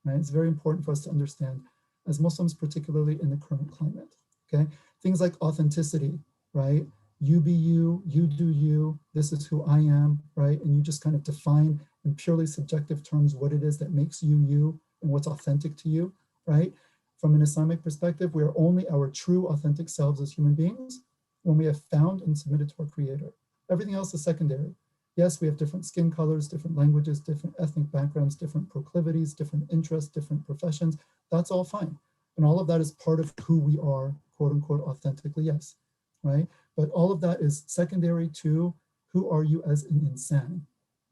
right? It's very important for us to understand as Muslims, particularly in the current climate, okay? Things like authenticity, right? You be you, you do you, this is who I am, right? And you just kind of define in purely subjective terms what it is that makes you you and what's authentic to you, right? From an Islamic perspective, we are only our true authentic selves as human beings when we have found and submitted to our Creator. Everything else is secondary. Yes, we have different skin colors, different languages, different ethnic backgrounds, different proclivities, different interests, different professions. That's all fine. And all of that is part of who we are, quote unquote, authentically, yes, right? But all of that is secondary to who are you as an insan,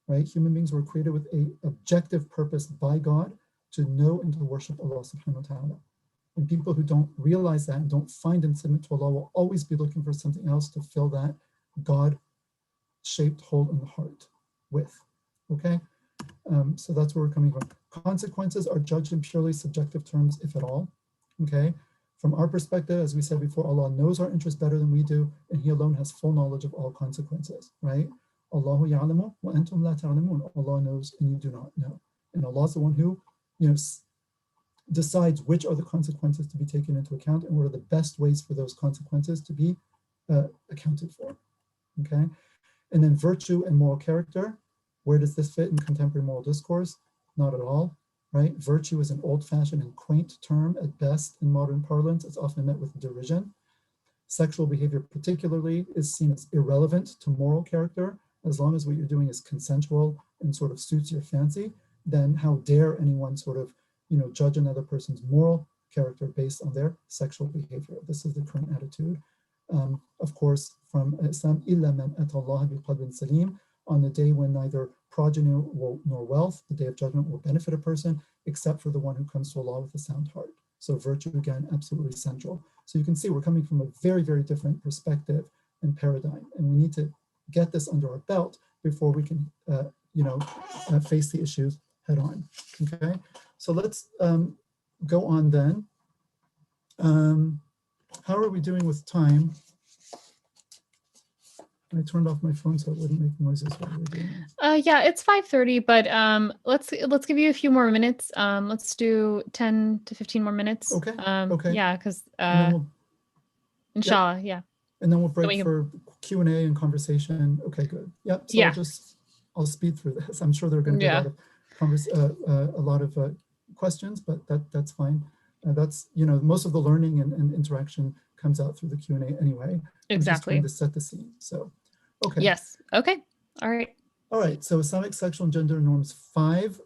right? Human beings were created with an objective purpose by God to know and to worship Allah subhanahu wa ta'ala. And people who don't realize that and don't find and submit to Allah will always be looking for something else to fill that God-shaped hole in the heart with, okay? So that's where we're coming from. Consequences are judged in purely subjective terms, if at all, okay? From our perspective, as we said before, Allah knows our interests better than we do, and he alone has full knowledge of all consequences, right? Allahu ya'lamu wa antum la ta'lamun. Allah knows and you do not know. And Allah is the one who, decides which are the consequences to be taken into account and what are the best ways for those consequences to be accounted for, okay? And then virtue and moral character, where does this fit in contemporary moral discourse? Not at all, right? Virtue is an old-fashioned and quaint term at best in modern parlance. It's often met with derision. Sexual behavior particularly is seen as irrelevant to moral character. As long as what you're doing is consensual and sort of suits your fancy, then how dare anyone sort of judge another person's moral character based on their sexual behavior. This is the current attitude. Of course, from Islam, إِلَّا مَنْ أَتَى اللَّهَ بِقَلْبٍ سَلِيمٍ, on the day when neither progeny nor wealth, the day of judgment, will benefit a person, except for the one who comes to Allah with a sound heart. So virtue, again, absolutely central. So you can see we're coming from a very, very different perspective and paradigm, and we need to get this under our belt before we can, face the issues head on, okay? So let's go on then. How are we doing with time? I turned off my phone so it wouldn't make noises while we're doing it. Yeah, it's 5:30, but let's give you a few more minutes. Let's do 10 to 15 more minutes. Okay. Okay. Yeah, because Yep. inshallah, yeah. And then we'll break for Q&A and conversation. Okay, good. Yep. So yeah. I'll speed through this. I'm sure there are going to be a lot of questions, but that's fine. That's most of the learning and interaction comes out through the Q&A anyway. Exactly. I'm just trying to set the scene. So, okay. Yes. Okay. All right. All right. So Islamic sexual and gender norms 5.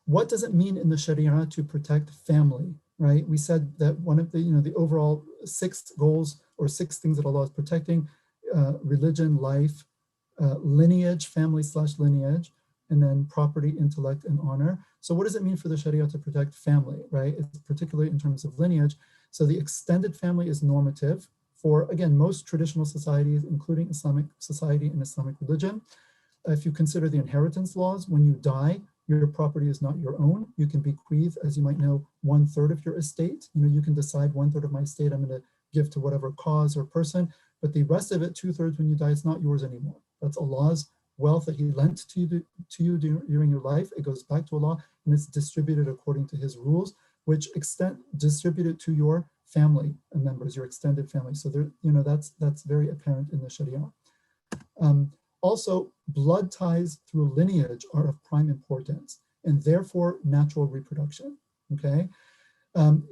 What does it mean in the Sharia to protect family? Right. We said that one of the the overall 6 goals or 6 things that Allah is protecting: religion, life, lineage, family/lineage, and then property, intellect, and honor. So what does it mean for the Sharia to protect family, right? It's particularly in terms of lineage. So the extended family is normative for, again, most traditional societies, including Islamic society and Islamic religion. If you consider the inheritance laws, when you die, your property is not your own. You can bequeath, as you might know, 1/3 of your estate. You can decide 1/3 of my estate I'm going to give to whatever cause or person, but the rest of it, 2/3 when you die, it's not yours anymore. That's Allah's wealth that he lent to you during your life. It goes back to Allah and it's distributed according to his rules, which extend distributed to your family members, your extended family. So there, that's very apparent in the Sharia. Also, blood ties through lineage are of prime importance, and therefore natural reproduction. Okay,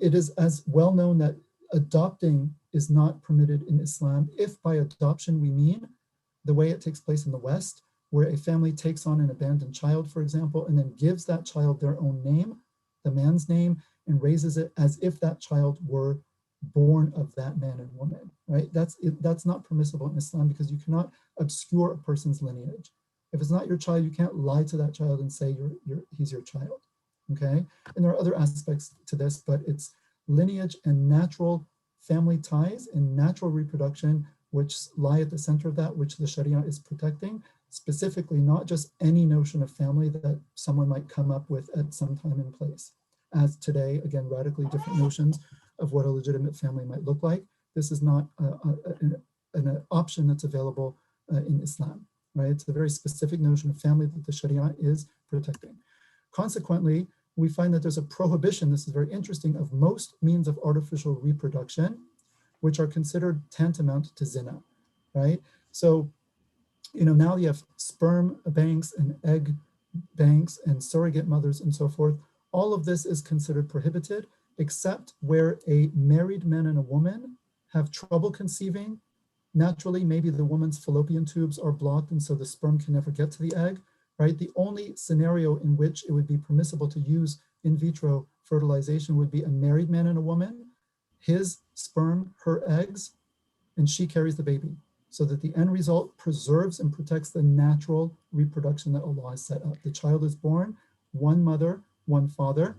it is as well known that adopting is not permitted in Islam if by adoption we mean the way it takes place in the West, where a family takes on an abandoned child, for example, and then gives that child their own name, the man's name, and raises it as if that child were born of that man and woman, right? That's not permissible in Islam, because you cannot obscure a person's lineage. If it's not your child, you can't lie to that child and say he's your child, okay? And there are other aspects to this, but it's lineage and natural family ties and natural reproduction which lie at the center of that, which the Sharia is protecting, specifically not just any notion of family that someone might come up with at some time and place. As today, again, radically different notions of what a legitimate family might look like. This is not an option that's available in Islam, right? It's a very specific notion of family that the Sharia is protecting. Consequently, we find that there's a prohibition, this is very interesting, of most means of artificial reproduction, which are considered tantamount to zina, right? So, now you have sperm banks and egg banks and surrogate mothers and so forth. All of this is considered prohibited, except where a married man and a woman have trouble conceiving. Naturally, maybe the woman's fallopian tubes are blocked and so the sperm can never get to the egg, right? The only scenario in which it would be permissible to use in vitro fertilization would be a married man and a woman, his sperm, her eggs, and she carries the baby, so that the end result preserves and protects the natural reproduction that Allah has set up. The child is born, one mother, one father,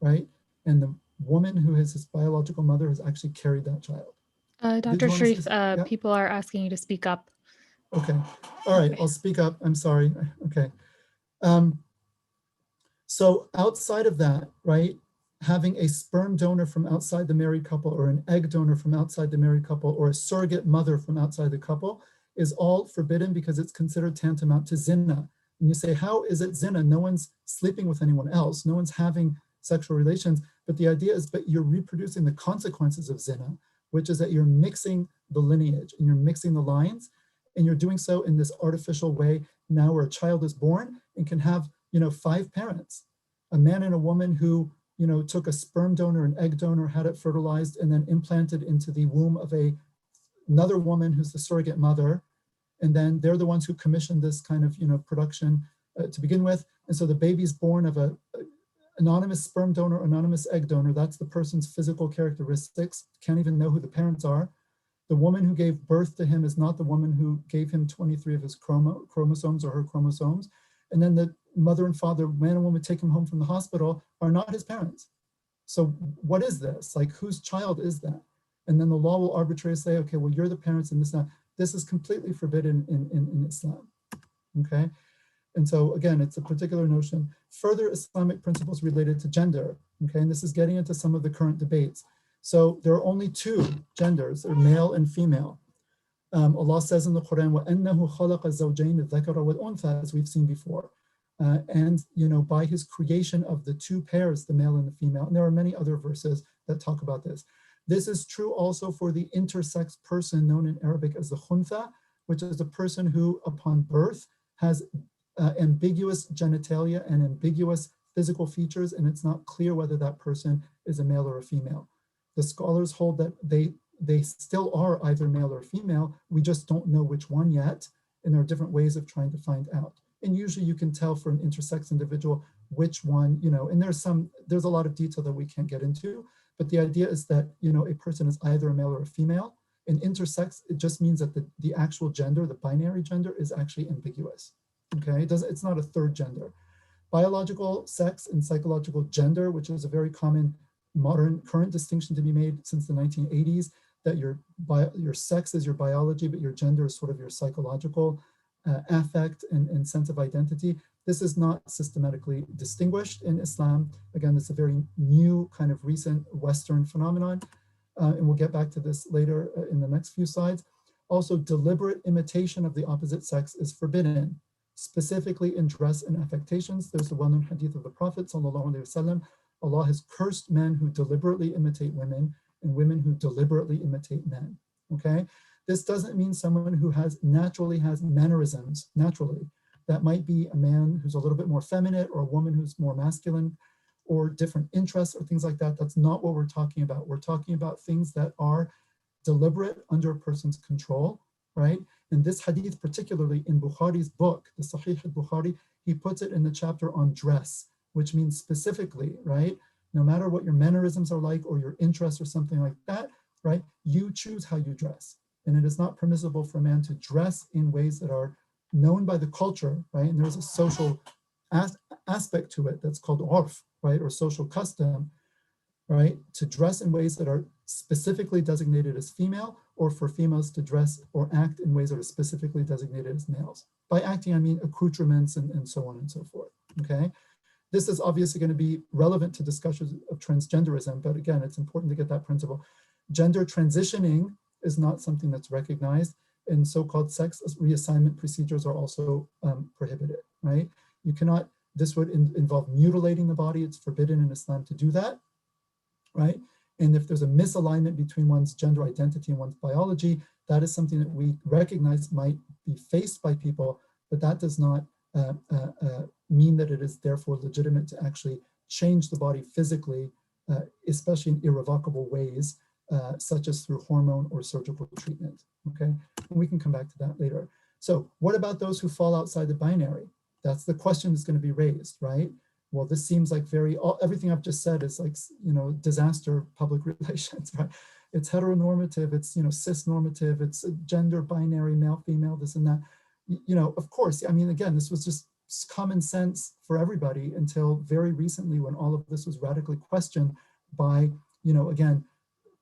right? And the woman who is his biological mother has actually carried that child. Dr. Sharif, Yeah? people are asking you to speak up. Okay, all right, I'll speak up, I'm sorry, okay. So outside of that, right, having a sperm donor from outside the married couple or an egg donor from outside the married couple or a surrogate mother from outside the couple is all forbidden because it's considered tantamount to zina. And you say, how is it zina? No one's sleeping with anyone else. No one's having sexual relations. But the idea is, but you're reproducing the consequences of zina, which is that you're mixing the lineage and you're mixing the lines, and you're doing so in this artificial way now where a child is born and can have 5 parents, a man and a woman who, took a sperm donor, an egg donor, had it fertilized, and then implanted into the womb of another woman who's the surrogate mother. And then they're the ones who commissioned this kind of, production to begin with. And so the baby's born of a anonymous sperm donor, anonymous egg donor. That's the person's physical characteristics. Can't even know who the parents are. The woman who gave birth to him is not the woman who gave him 23 of his chromosomes or her chromosomes. And then the mother and father, man and woman, take him home from the hospital, are not his parents. So what is this? Like, whose child is that? And then the law will arbitrarily say, okay, well, you're the parents and this and that. This is completely forbidden in Islam, okay? And so again, it's a particular notion. Further Islamic principles related to gender, okay? And this is getting into some of the current debates. So there are only 2 genders, they're male and female. Allah says in the Quran, وَأَنَّهُ خَلَقَ الزَّوْجَيْنِ الذَّكَرَ وَالْأُنثَى, as we've seen before. And by his creation of the 2 pairs, the male and the female. And there are many other verses that talk about this. This is true also for the intersex person known in Arabic as the khuntha, which is a person who upon birth has ambiguous genitalia and ambiguous physical features, and it's not clear whether that person is a male or a female. The scholars hold that they still are either male or female. We just don't know which one yet, and there are different ways of trying to find out. And usually you can tell for an intersex individual which one, and there's a lot of detail that we can't get into, but the idea is that, a person is either a male or a female. And intersex, it just means that the actual gender, the binary gender, is actually ambiguous, okay? It's not a third gender. Biological sex and psychological gender, which is a very common modern current distinction to be made since the 1980s, that your sex is your biology, but your gender is sort of your psychological affect and sense of identity. This is not systematically distinguished in Islam. Again, it's a very new kind of recent Western phenomenon, and we'll get back to this later in the next few slides. Also, deliberate imitation of the opposite sex is forbidden, specifically in dress and affectations. There's the well-known hadith of the Prophet, sallallahu alaihi wasallam. Allah has cursed men who deliberately imitate women, and women who deliberately imitate men, okay? This doesn't mean someone who naturally has mannerisms, naturally. That might be a man who's a little bit more feminine or a woman who's more masculine or different interests or things like that. That's not what we're talking about. We're talking about things that are deliberate under a person's control, right? And this hadith, particularly in Bukhari's book, the Sahih al-Bukhari, he puts it in the chapter on dress, which means specifically, right? No matter what your mannerisms are like or your interests or something like that, right? You choose how you dress. And it is not permissible for a man to dress in ways that are known by the culture, right? And there's a social aspect to it that's called urf, right? Or social custom, right? To dress in ways that are specifically designated as female, or for females to dress or act in ways that are specifically designated as males. By acting, I mean accoutrements and so on and so forth, okay? This is obviously going to be relevant to discussions of transgenderism, but again, it's important to get that principle. Gender transitioning is not something that's recognized, and so-called sex reassignment procedures are also prohibited, right? You cannot, this would involve mutilating the body. It's forbidden in Islam to do that, right? And if there's a misalignment between one's gender identity and one's biology, that is something that we recognize might be faced by people, but that does not mean that it is therefore legitimate to actually change the body physically, especially in irrevocable ways, such as through hormone or surgical treatment, okay? And we can come back to that later. So what about those who fall outside the binary? That's the question that's going to be raised, right? Well, this seems like everything I've just said is like, disaster public relations, right? It's heteronormative, it's, cis normative, it's gender binary, male, female, this and that. Of course, I mean, again, this was just common sense for everybody until very recently when all of this was radically questioned by, again,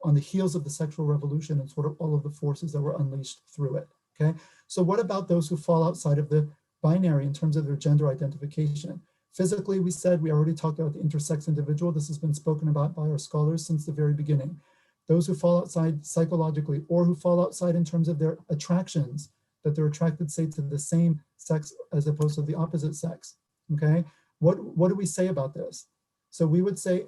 on the heels of the sexual revolution and sort of all of the forces that were unleashed through it, okay? So what about those who fall outside of the binary in terms of their gender identification? Physically, we already talked about the intersex individual. This has been spoken about by our scholars since the very beginning. Those who fall outside psychologically, or who fall outside in terms of their attractions, that they're attracted, say, to the same sex as opposed to the opposite sex, okay? What do we say about this? So we would say,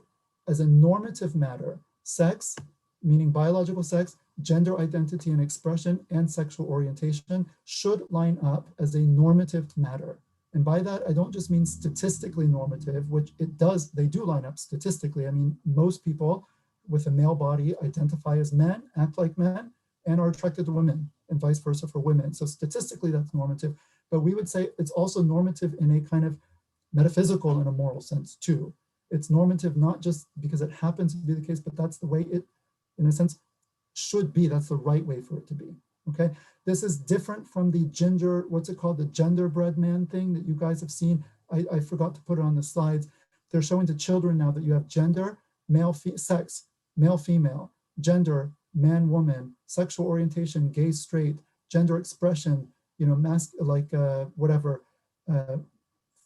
as a normative matter, sex, meaning biological sex, gender identity and expression, and sexual orientation should line up as a normative matter. And by that, I don't just mean statistically normative, which they do line up statistically. I mean, most people with a male body identify as men, act like men, and are attracted to women, and vice versa for women. So statistically, that's normative. But we would say it's also normative in a kind of metaphysical and a moral sense too. It's normative not just because it happens to be the case, but that's the way it, in a sense, should be. That's the right way for it to be, okay? This is different from the what's it called? The genderbread man thing that you guys have seen. I forgot to put it on the slides. They're showing to children now that you have gender, sex, male, female, gender, man, woman, sexual orientation, gay, straight, gender expression,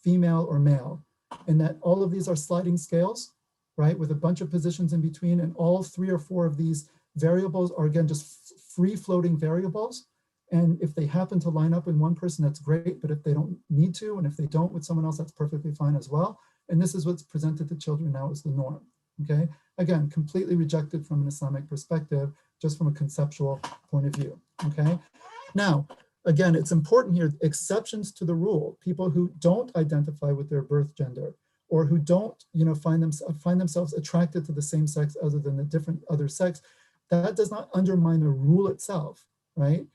female or male. And that all of these are sliding scales, right? With a bunch of positions in between, and all 3 or 4 of these variables are, again, just free floating variables. And if they happen to line up in one person, that's great, but if they don't need to, and if they don't with someone else, that's perfectly fine as well. And this is what's presented to children now as the norm, okay? Again, completely rejected from an Islamic perspective, just from a conceptual point of view, okay? Now, again, it's important here, exceptions to the rule, people who don't identify with their birth gender, or who don't, find themselves attracted to the same sex other than the different other sex, that does not undermine the rule itself, right?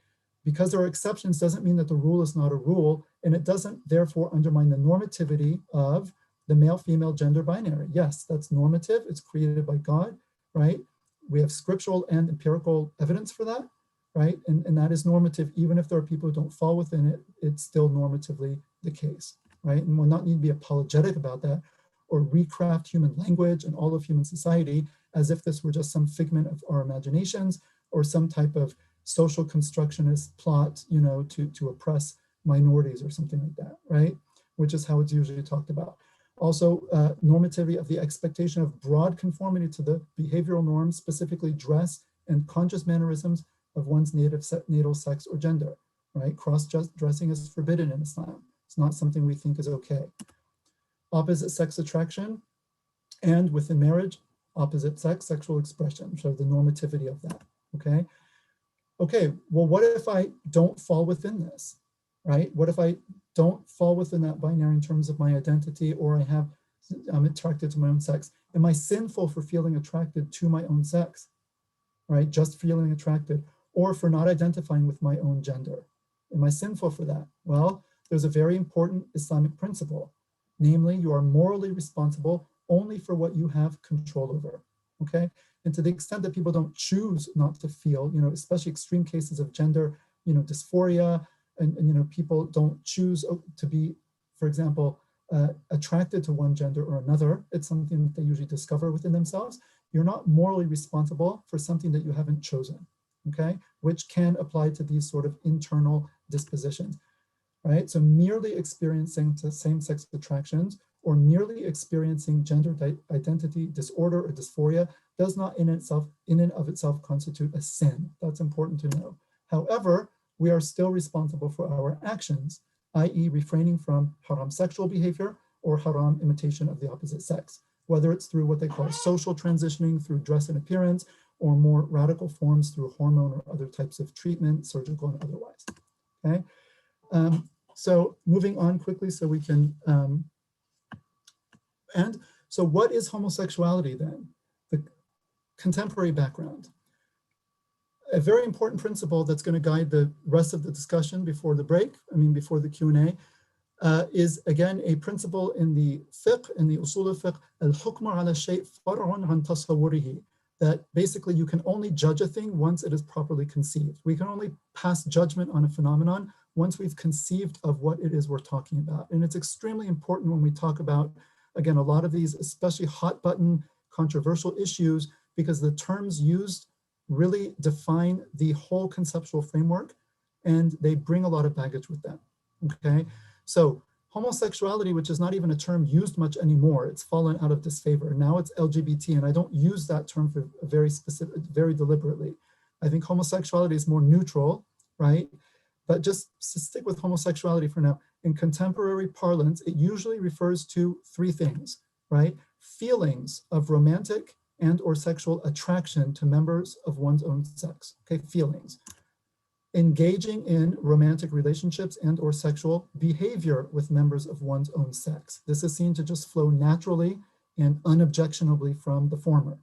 Because there are exceptions doesn't mean that the rule is not a rule, and it doesn't therefore undermine the normativity of the male-female gender binary. Yes, that's normative, it's created by God, right? We have scriptural and empirical evidence for that, right? And that is normative, even if there are people who don't fall within it, it's still normatively the case, right? And we'll not need to be apologetic about that or recraft human language and all of human society as if this were just some figment of our imaginations or some type of social constructionist plot, to oppress minorities or something like that, right? Which is how it's usually talked about. Also, normativity of the expectation of broad conformity to the behavioral norms, specifically dress and conscious mannerisms of one's natal sex or gender, right? Cross-dressing is forbidden in Islam. It's not something we think is okay. Opposite sex attraction and within marriage, opposite sex, sexual expression, so the normativity of that, okay? Okay, well, what if I don't fall within this, right? What if I don't fall within that binary in terms of my identity, or I'm attracted to my own sex? Am I sinful for feeling attracted to my own sex, right? Just feeling attracted, or for not identifying with my own gender? Am I sinful for that? Well, there's a very important Islamic principle, namely, you are morally responsible only for what you have control over, okay? And to the extent that people don't choose not to feel, especially extreme cases of gender, dysphoria, and people don't choose to be, for example, attracted to one gender or another. It's something that they usually discover within themselves. You're not morally responsible for something that you haven't chosen, okay? Which can apply to these sort of internal dispositions, right? So merely experiencing same-sex attractions or merely experiencing gender identity disorder or dysphoria does not in and of itself constitute a sin. That's important to know. However, we are still responsible for our actions, i.e. refraining from haram sexual behavior or haram imitation of the opposite sex, whether it's through what they call social transitioning through dress and appearance, or more radical forms through hormone or other types of treatment, surgical and otherwise, okay? So moving on quickly so we can end. So what is homosexuality then? The contemporary background. A very important principle that's going to guide the rest of the discussion before the break, before the Q&A, is again a principle in the fiqh, in the usul al-fiqh, al-hukmu ala shay' far'un an tasawwurihi, that basically you can only judge a thing once it is properly conceived. We can only pass judgment on a phenomenon once we've conceived of what it is we're talking about. And it's extremely important when we talk about, again, a lot of these, especially hot button controversial issues, because the terms used really define the whole conceptual framework and they bring a lot of baggage with them, okay? So homosexuality, which is not even a term used much anymore, it's fallen out of disfavor. Now it's LGBT, and I don't use that term for very deliberately. I think homosexuality is more neutral, right? But just to stick with homosexuality for now, in contemporary parlance, it usually refers to three things, right? Feelings of romantic and or sexual attraction to members of one's own sex, okay, feelings. Engaging in romantic relationships and or sexual behavior with members of one's own sex. This is seen to just flow naturally and unobjectionably from the former.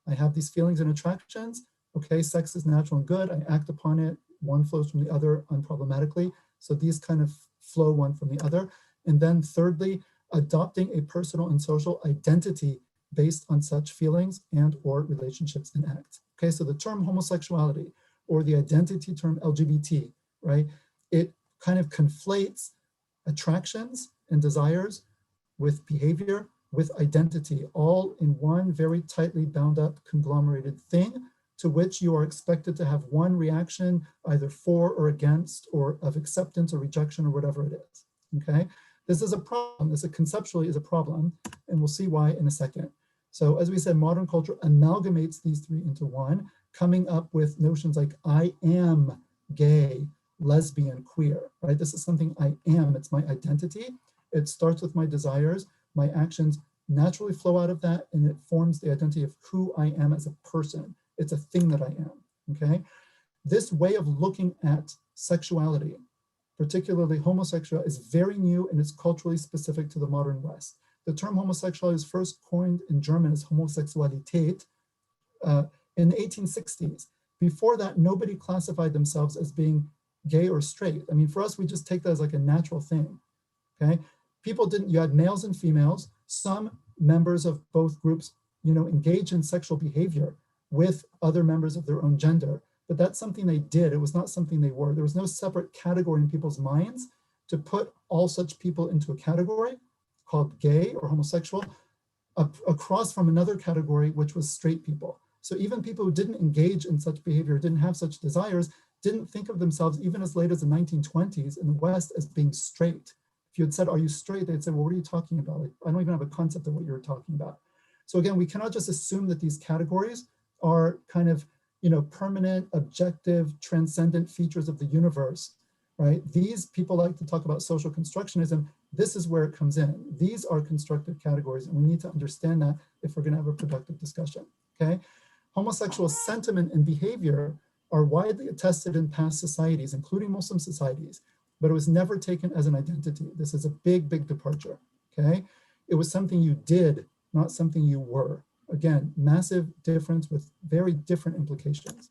I have these feelings and attractions, okay, sex is natural and good, I act upon it, one flows from the other unproblematically, so these kind of flow one from the other. And then thirdly, adopting a personal and social identity based on such feelings and or relationships and acts. Okay, so the term homosexuality or the identity term LGBT, right? It kind of conflates attractions and desires with behavior, with identity, all in one very tightly bound up conglomerated thing to which you are expected to have one reaction either for or against or of acceptance or rejection or whatever it is, okay? This is a problem, this conceptually is a problem, and we'll see why in a second. So as we said, modern culture amalgamates these three into one, coming up with notions like I am gay, lesbian, queer, right? This is something I am, it's my identity. It starts with my desires, my actions naturally flow out of that, and it forms the identity of who I am as a person. It's a thing that I am, okay? This way of looking at sexuality, particularly homosexuality, is very new and it's culturally specific to the modern West. The term homosexuality was first coined in German as Homosexualität in the 1860s. Before that, nobody classified themselves as being gay or straight. I mean, for us, we just take that as like a natural thing, okay? People didn't, you had males and females. Some members of both groups, engage in sexual behavior with other members of their own gender, but that's something they did. It was not something they were. There was no separate category in people's minds to put all such people into a category called gay or homosexual across from another category, which was straight people. So even people who didn't engage in such behavior, didn't have such desires, didn't think of themselves even as late as the 1920s in the West as being straight. If you had said, are you straight? They'd say, well, what are you talking about? Like, I don't even have a concept of what you're talking about. So again, we cannot just assume that these categories are kind of, permanent, objective, transcendent features of the universe, right? These people like to talk about social constructionism. This is where it comes in. These are constructive categories, and we need to understand that if we're going to have a productive discussion, okay? Homosexual sentiment and behavior are widely attested in past societies, including Muslim societies, but it was never taken as an identity. This is a big, big departure, okay? It was something you did, not something you were. Again, massive difference with very different implications.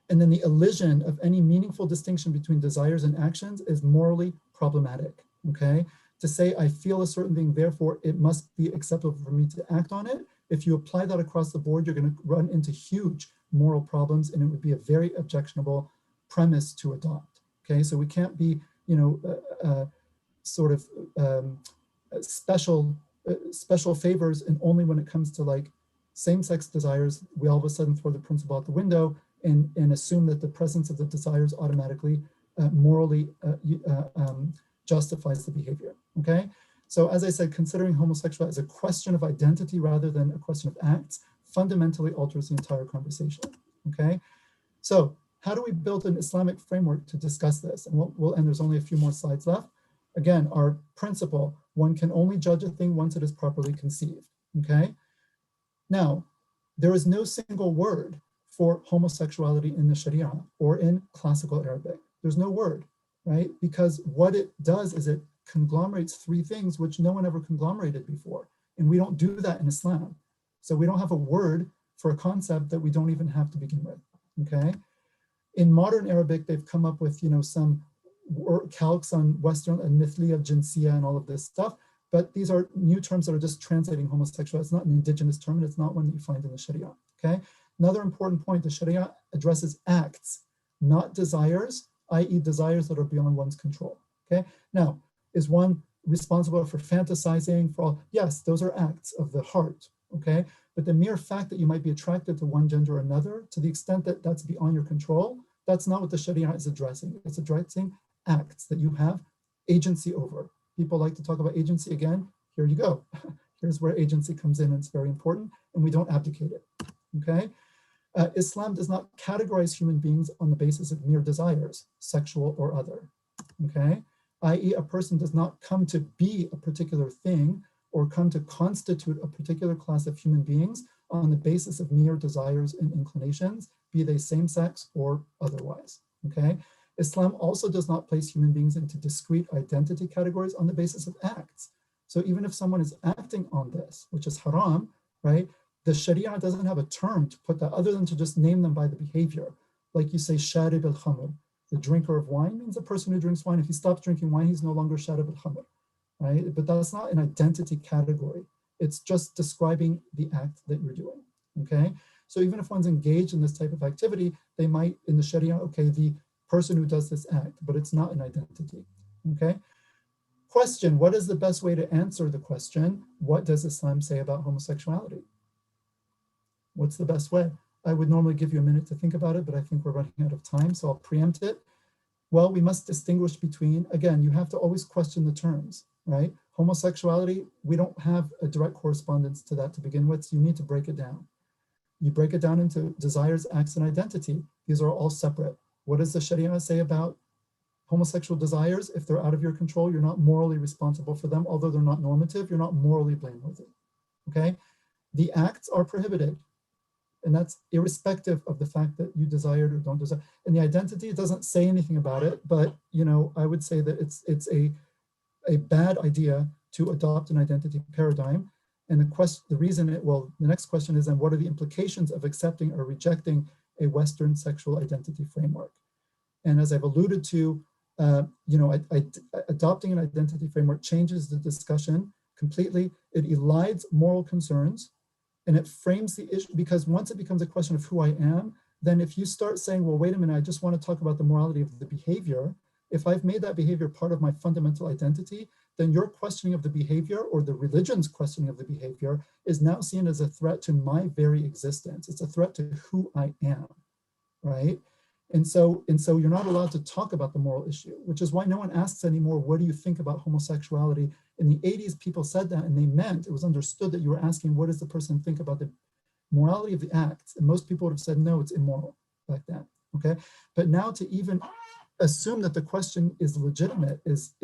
And then the elision of any meaningful distinction between desires and actions is morally problematic, okay? To say I feel a certain thing, therefore it must be acceptable for me to act on it. If you apply that across the board, you're going to run into huge moral problems, and it would be a very objectionable premise to adopt, okay? So we can't be, you know, sort of special favors, and only when it comes to like same-sex desires, we all of a sudden throw the principle out the window and assume that the presence of the desires automatically morally justifies the behavior, okay? So as I said, considering homosexuality as a question of identity rather than a question of acts fundamentally alters the entire conversation, okay? So how do we build an Islamic framework to discuss this? And we'll end, there's only a few more slides left. Again, our principle, one can only judge a thing once it is properly conceived, okay? Now, there is no single word for homosexuality in the Sharia or in classical Arabic. There's no word, right? Because what it does is it conglomerates three things which no one ever conglomerated before. And we don't do that in Islam. So we don't have a word for a concept that we don't even have to begin with, okay? In modern Arabic, they've come up with, you know, some calques on Western and mithliya, jinsiya, and all of this stuff. But these are new terms that are just translating homosexuality. It's not an indigenous term, and it's not one that you find in the Sharia, okay? Another important point, the Sharia addresses acts, not desires, i.e. desires that are beyond one's control, okay? Now, is one responsible for fantasizing, for all? Yes, those are acts of the heart, okay? But the mere fact that you might be attracted to one gender or another, to the extent that that's beyond your control, that's not what the Sharia is addressing. It's addressing acts that you have agency over. People like to talk about agency again. Here you go. Here's where agency comes in, and it's very important, and we don't abdicate it, okay? Islam does not categorize human beings on the basis of mere desires, sexual or other, okay? i.e. a person does not come to be a particular thing or come to constitute a particular class of human beings on the basis of mere desires and inclinations, be they same-sex or otherwise, okay? Islam also does not place human beings into discrete identity categories on the basis of acts. So even if someone is acting on this, which is haram, right? The Sharia doesn't have a term to put that other than to just name them by the behavior. Like you say, Sharif al-Khamr, the drinker of wine means a person who drinks wine. If he stops drinking wine, he's no longer Sharif al-Khamr, right? But that's not an identity category. It's just describing the act that you're doing, okay? So even if one's engaged in this type of activity, they might, in the Sharia, okay, the person who does this act, but it's not an identity, okay? Question, what is the best way to answer the question, what does Islam say about homosexuality? What's the best way? I would normally give you a minute to think about it, but I think we're running out of time, so I'll preempt it. Well, we must distinguish between, again, you have to always question the terms, right? Homosexuality, we don't have a direct correspondence to that to begin with, so you need to break it down. You break it down into desires, acts, and identity. These are all separate. What does the Sharia say about homosexual desires? If they're out of your control, you're not morally responsible for them. Although they're not normative, you're not morally blameworthy, okay? The acts are prohibited. And that's irrespective of the fact that you desired or don't desire. And the identity, it doesn't say anything about it, but you know, I would say that it's a bad idea to adopt an identity paradigm. And the next question is then, what are the implications of accepting or rejecting a Western sexual identity framework? And as I've alluded to, you know, adopting an identity framework changes the discussion completely. It elides moral concerns. And it frames the issue, because once it becomes a question of who I am, then if you start saying, well, wait a minute, I just want to talk about the morality of the behavior. If I've made that behavior part of my fundamental identity, then your questioning of the behavior or the religion's questioning of the behavior is now seen as a threat to my very existence. It's a threat to who I am, right? And so you're not allowed to talk about the moral issue, which is why no one asks anymore, what do you think about homosexuality? In the 80s, people said that, and they meant, it was understood that you were asking, what does the person think about the morality of the act? And most people would have said, no, it's immoral, like that, okay? But now to even assume that the question is legitimate is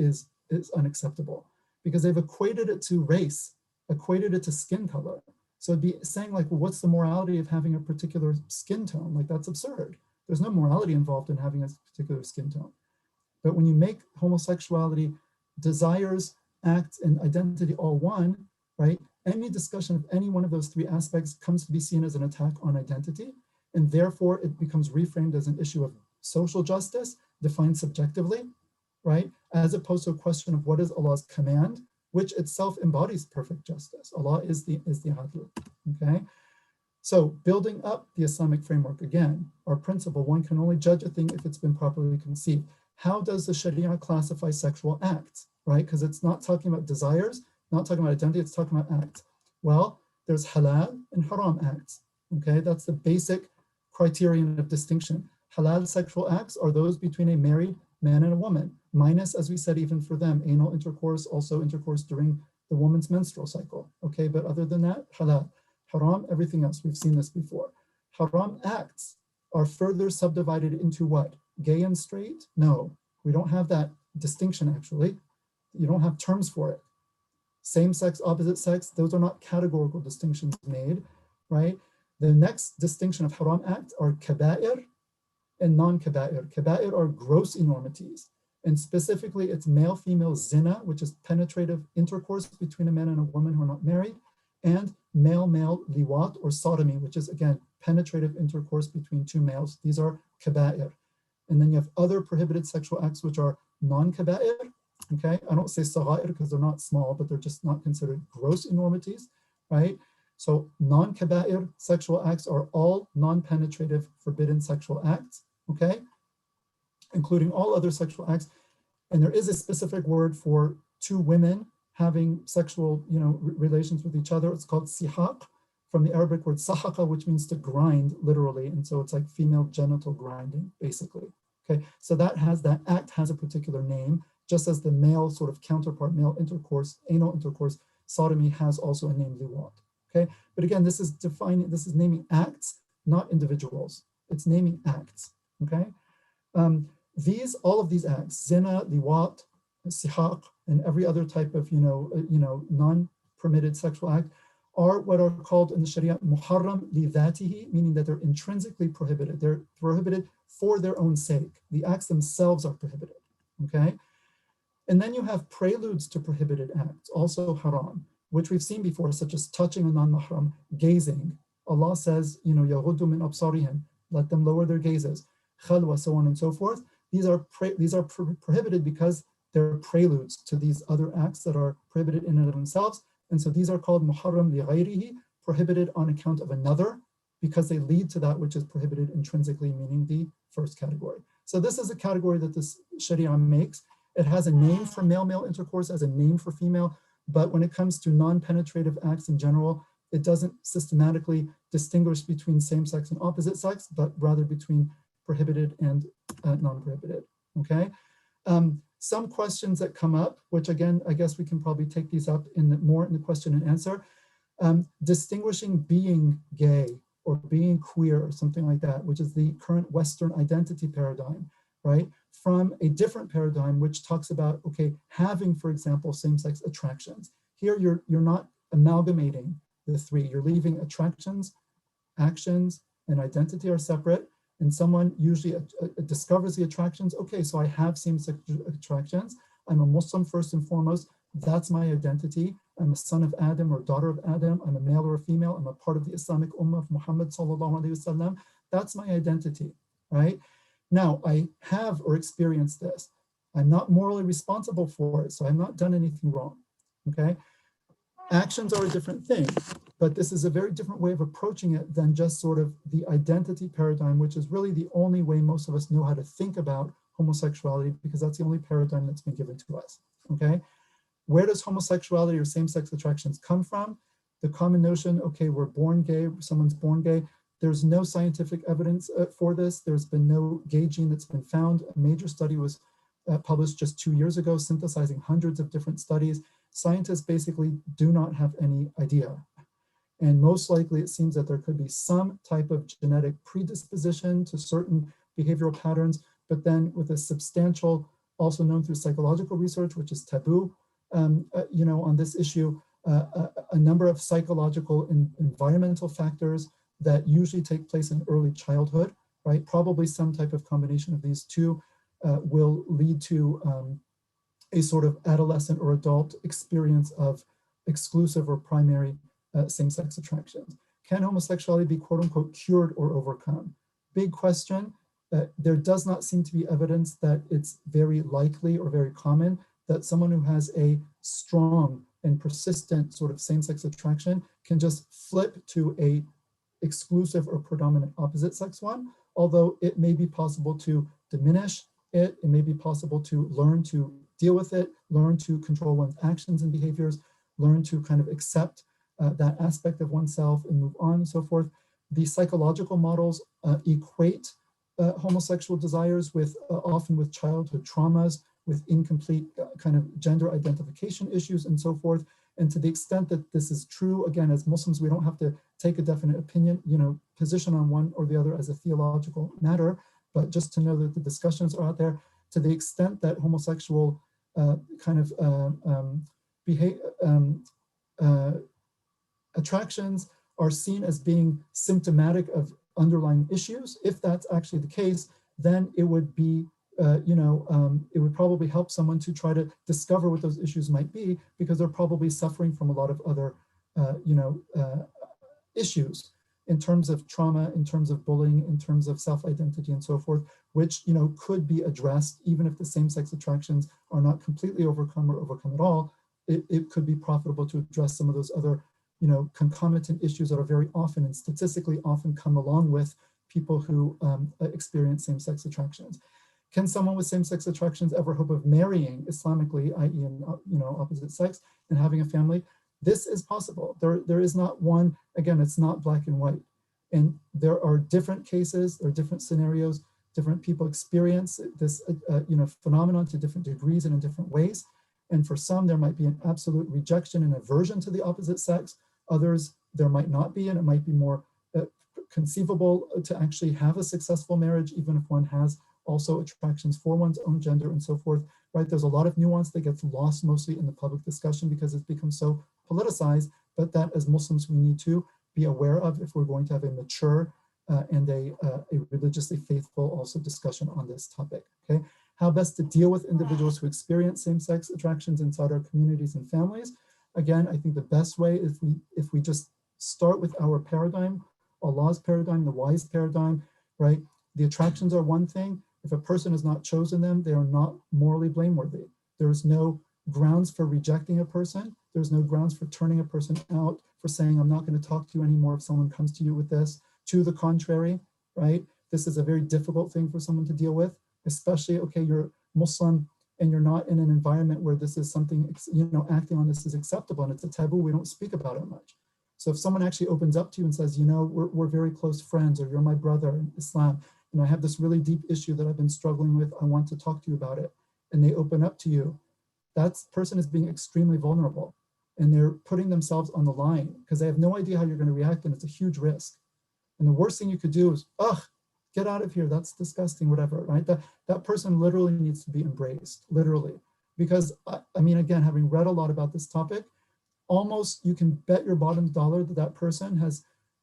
is unacceptable because they've equated it to race, equated it to skin color. So it'd be saying like, well, what's the morality of having a particular skin tone? Like that's absurd. There's no morality involved in having a particular skin tone. But when you make homosexuality, desires, acts, and identity all one, right? Any discussion of any one of those three aspects comes to be seen as an attack on identity. And therefore it becomes reframed as an issue of social justice defined subjectively, right? As opposed to a question of what is Allah's command, which itself embodies perfect justice. Allah is the adl, okay? So building up the Islamic framework, again, our principle, one can only judge a thing if it's been properly conceived. How does the Sharia classify sexual acts, right? Because it's not talking about desires, not talking about identity, it's talking about acts. Well, there's halal and haram acts, okay? That's the basic criterion of distinction. Halal sexual acts are those between a married man and a woman, minus, as we said, even for them, anal intercourse, also intercourse during the woman's menstrual cycle, okay? But other than that, halal. Haram, everything else, we've seen this before. Haram acts are further subdivided into what? Gay and straight? No, we don't have that distinction actually. You don't have terms for it. Same sex, opposite sex, those are not categorical distinctions made, right? The next distinction of haram acts are kaba'ir and non-kaba'ir. Kaba'ir are gross enormities. And specifically it's male-female zina, which is penetrative intercourse between a man and a woman who are not married, and male-male liwat or sodomy, which is again, penetrative intercourse between two males. These are kaba'ir. And then you have other prohibited sexual acts, which are non-kaba'ir, okay? I don't say sagha'ir because they're not small, but they're just not considered gross enormities, right? So non-kaba'ir sexual acts are all non-penetrative forbidden sexual acts, okay? Including all other sexual acts. And there is a specific word for two women having sexual, relations with each other. It's called sihaq, from the Arabic word sahaqa, which means to grind, literally. And so it's like female genital grinding, basically. Okay, so that act has a particular name, just as the male sort of counterpart, male intercourse, anal intercourse, sodomy has also a name, liwat. Okay, but again, this is naming acts, not individuals. It's naming acts. Okay, all of these acts, zina, liwat, sihaq, and every other type of non-permitted sexual act are what are called in the Sharia muharram li dhatihi, meaning that they're intrinsically prohibited. They're prohibited for their own sake. The acts themselves are prohibited. Okay, and then you have preludes to prohibited acts, also haram, which we've seen before, such as touching a non-mahram, gazing. Allah says, yaghuddu min absarihim, let them lower their gazes, khalwa, so on and so forth. These are prohibited because they're preludes to these other acts that are prohibited in and of themselves. And so these are called muharram li ghayrihi, prohibited on account of another, because they lead to that which is prohibited intrinsically, meaning the first category. So this is a category that this Sharia makes. It has a name for male-male intercourse, as a name for female, but when it comes to non-penetrative acts in general, it doesn't systematically distinguish between same-sex and opposite sex, but rather between prohibited and non-prohibited, okay? Some questions that come up, which again, I guess we can probably take these up more in the question and answer. Distinguishing being gay or being queer or something like that, which is the current Western identity paradigm, right? From a different paradigm, which talks about, okay, having, for example, same-sex attractions. Here, you're not amalgamating the three. You're leaving attractions, actions, and identity are separate. And someone usually discovers the attractions. Okay, so I have same-sex attractions. I'm a Muslim first and foremost. That's my identity. I'm a son of Adam or daughter of Adam. I'm a male or a female. I'm a part of the Islamic Ummah of Muhammad sallallahu alaihi wasallam. That's my identity, right? Now, I have or experienced this. I'm not morally responsible for it, so I've not done anything wrong, okay? Actions are a different thing, but this is a very different way of approaching it than just sort of the identity paradigm, which is really the only way most of us know how to think about homosexuality, because that's the only paradigm that's been given to us, okay? Where does homosexuality or same-sex attractions come from? The common notion, okay, we're born gay, someone's born gay. There's no scientific evidence for this. There's been no gay gene that's been found. A major study was published just 2 years ago, synthesizing hundreds of different studies. Scientists basically do not have any idea. And most likely it seems that there could be some type of genetic predisposition to certain behavioral patterns, but then with a substantial also known through psychological research, which is taboo, on this issue, a number of psychological and environmental factors that usually take place in early childhood, right? Probably some type of combination of these two will lead to a sort of adolescent or adult experience of exclusive or primary same-sex attractions. Can homosexuality be quote unquote cured or overcome? Big question. There does not seem to be evidence that it's very likely or very common that someone who has a strong and persistent sort of same-sex attraction can just flip to a exclusive or predominant opposite sex one, although it may be possible to diminish it. It may be possible to learn to deal with it, learn to control one's actions and behaviors, learn to kind of accept that aspect of oneself and move on and so forth. The psychological models equate homosexual desires with often with childhood traumas, with incomplete kind of gender identification issues and so forth. And to the extent that this is true, again, as Muslims, we don't have to take a definite opinion, position on one or the other as a theological matter, but just to know that the discussions are out there. To the extent that homosexual attractions are seen as being symptomatic of underlying issues, if that's actually the case, then it would be it would probably help someone to try to discover what those issues might be, because they're probably suffering from a lot of other, issues in terms of trauma, in terms of bullying, in terms of self-identity and so forth, which, could be addressed even if the same-sex attractions are not completely overcome or overcome at all. It could be profitable to address some of those other, concomitant issues that are very often and statistically often come along with people who experience same-sex attractions. Can someone with same-sex attractions ever hope of marrying Islamically, i.e. in opposite sex, and having a family? This is possible. There is not one, again, it's not black and white. And there are different cases, there are different scenarios, different people experience this phenomenon to different degrees and in different ways. And for some, there might be an absolute rejection and aversion to the opposite sex. Others, there might not be, and it might be more conceivable to actually have a successful marriage, even if one has also attractions for one's own gender and so forth, right? There's a lot of nuance that gets lost mostly in the public discussion because it's become so politicized, but that as Muslims we need to be aware of if we're going to have a mature and a religiously faithful also discussion on this topic, okay? How best to deal with individuals who experience same-sex attractions inside our communities and families. Again, I think the best way is if we just start with our paradigm, Allah's paradigm, the wise paradigm, right? The attractions are one thing. If a person has not chosen them, they are not morally blameworthy. There is no grounds for rejecting a person. There's no grounds for turning a person out, for saying, I'm not going to talk to you anymore if someone comes to you with this. To the contrary, right? This is a very difficult thing for someone to deal with, especially, okay, you're Muslim and you're not in an environment where this is something, acting on this is acceptable and it's a taboo. We don't speak about it much. So if someone actually opens up to you and says, we're very close friends, or you're my brother in Islam, and I have this really deep issue that I've been struggling with, I want to talk to you about it, and they open up to you, that person is being extremely vulnerable, and they're putting themselves on the line because they have no idea how you're going to react, and it's a huge risk. And the worst thing you could do is, get out of here, that's disgusting, whatever, right? That person literally needs to be embraced, literally. Because, again, having read a lot about this topic, almost you can bet your bottom dollar that person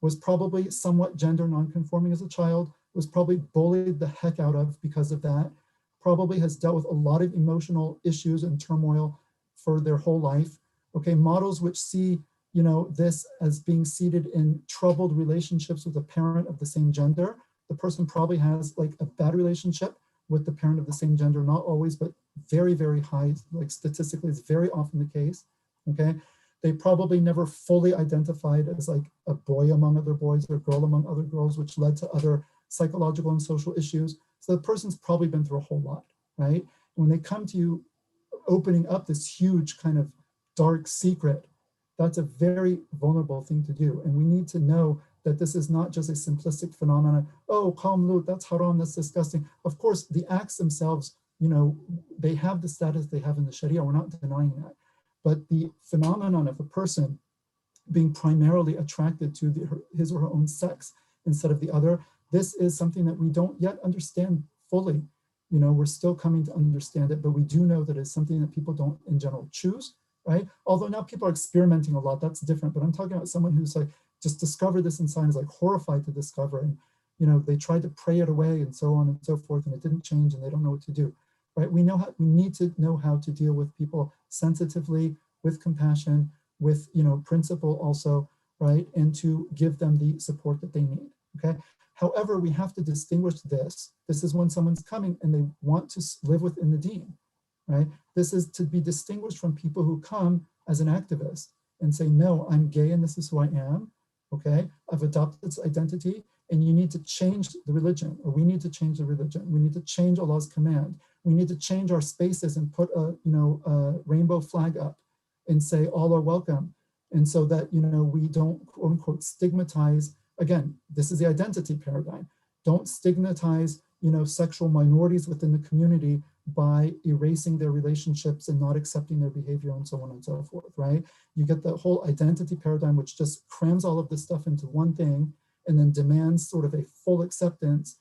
was probably somewhat gender nonconforming as a child, was probably bullied the heck out of because of that, probably has dealt with a lot of emotional issues and turmoil for their whole life. Okay, models which see, this as being seated in troubled relationships with a parent of the same gender. The person probably has like a bad relationship with the parent of the same gender, not always, but very, very high, like statistically, it's very often the case, okay? They probably never fully identified as like a boy among other boys or girl among other girls, which led to other psychological and social issues. So the person's probably been through a whole lot, right? When they come to you opening up this huge kind of dark secret, that's a very vulnerable thing to do. And we need to know that this is not just a simplistic phenomenon. Oh, qawm, that's haram, that's disgusting. Of course, the acts themselves, they have the status they have in the Sharia, we're not denying that. But the phenomenon of a person being primarily attracted to his or her own sex instead of the other, this is something that we don't yet understand fully. You know, we're still coming to understand it, but we do know that it's something that people don't in general choose, right? Although now people are experimenting a lot, that's different. But I'm talking about someone who's like just discovered this in science, like horrified to discover, and you know, they tried to pray it away and so on and so forth, and it didn't change, and they don't know what to do, right? We need to know how to deal with people sensitively, with compassion, with, you know, principle also, right? And to give them the support that they need, okay? However, we have to distinguish this. This is when someone's coming and they want to live within the deen, right? This is to be distinguished from people who come as an activist and say, no, I'm gay and this is who I am, okay? I've adopted this identity, and you need to change the religion, or we need to change the religion. We need to change Allah's command. We need to change our spaces and put a, you know, a rainbow flag up and say all are welcome. And so that, you know, we don't quote unquote stigmatize. Again, this is the identity paradigm. Don't stigmatize, you know, sexual minorities within the community by erasing their relationships and not accepting their behavior and so on and so forth, right? You get the whole identity paradigm, which just crams all of this stuff into one thing and then demands sort of a full acceptance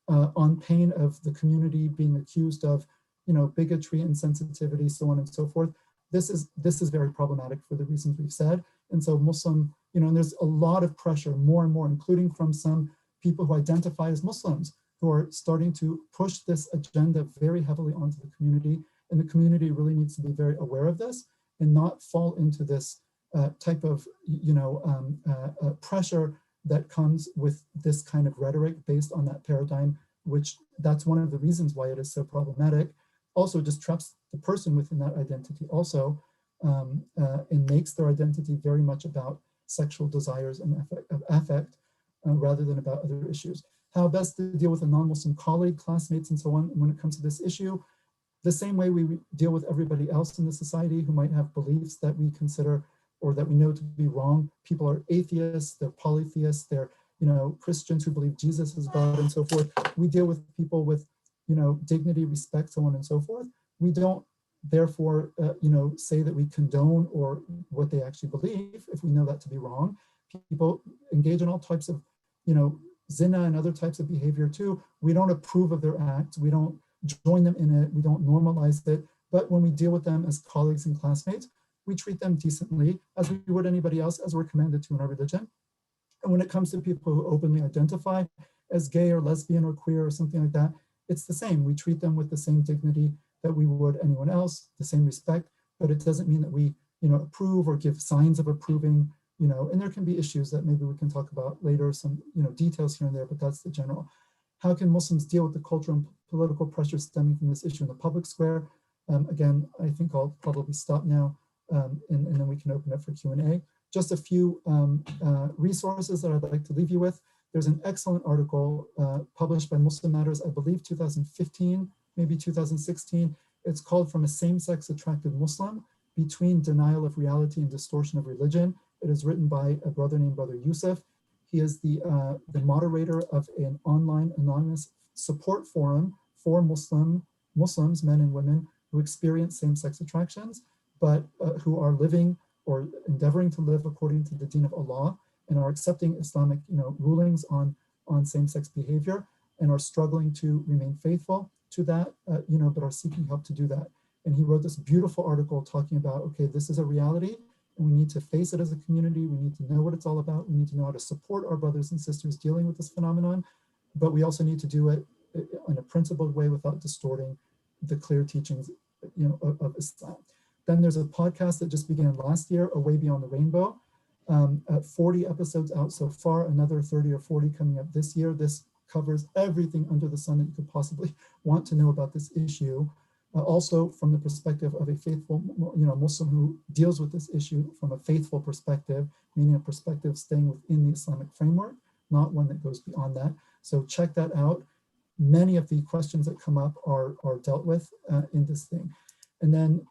on pain of the community being accused of, you know, bigotry, insensitivity, so on and so forth. This is very problematic for the reasons we've said. And so Muslim, you know, and there's a lot of pressure, more and more, including from some people who identify as Muslims, who are starting to push this agenda very heavily onto the community. And the community really needs to be very aware of this and not fall into this type of, you know, pressure that comes with this kind of rhetoric based on that paradigm, which that's one of the reasons why it is so problematic. Also just traps the person within that identity also, and makes their identity very much about sexual desires and affect rather than about other issues. How best to deal with a non-Muslim colleague, classmates, and so on when it comes to this issue. The same way we deal with everybody else in the society who might have beliefs that we consider or that we know to be wrong. People are atheists, they're polytheists, they're, you know, Christians who believe Jesus is God and so forth. We deal with people with, you know, dignity, respect, so on and so forth. We don't therefore, you know, say that we condone or what they actually believe if we know that to be wrong. People engage in all types of, you know, zina and other types of behavior too. We don't approve of their acts. We don't join them in it. We don't normalize it. But when we deal with them as colleagues and classmates, we treat them decently as we would anybody else, as we're commanded to in our religion. And when it comes to people who openly identify as gay or lesbian or queer or something like that, it's the same. We treat them with the same dignity that we would anyone else, the same respect, but it doesn't mean that we, you know, approve or give signs of approving, you know, and there can be issues that maybe we can talk about later, some, you know, details here and there, but that's the general. How can Muslims deal with the cultural and political pressure stemming from this issue in the public square? Again, I think I'll probably stop now, and then we can open it for Q&A. Just a few resources that I'd like to leave you with. There's an excellent article published by Muslim Matters, I believe 2015, maybe 2016. It's called From a Same-Sex Attracted Muslim, Between Denial of Reality and Distortion of Religion. It is written by a brother named Brother Yusuf. He is the moderator of an online anonymous support forum for Muslims, men and women, who experience same-sex attractions, but who are living or endeavoring to live according to the deen of Allah and are accepting Islamic, you know, rulings on same-sex behavior and are struggling to remain faithful to that, you know, but are seeking help to do that. And he wrote this beautiful article talking about, okay, this is a reality and we need to face it as a community. We need to know what it's all about. We need to know how to support our brothers and sisters dealing with this phenomenon, but we also need to do it in a principled way without distorting the clear teachings, you know, of Islam. Then there's a podcast that just began last year, A Way Beyond the Rainbow. 40 episodes out so far, another 30 or 40 coming up this year. This covers everything under the sun that you could possibly want to know about this issue. Also from the perspective of a faithful, you know, Muslim who deals with this issue from a faithful perspective, meaning a perspective staying within the Islamic framework, not one that goes beyond that. So check that out. Many of the questions that come up are dealt with in this thing. And then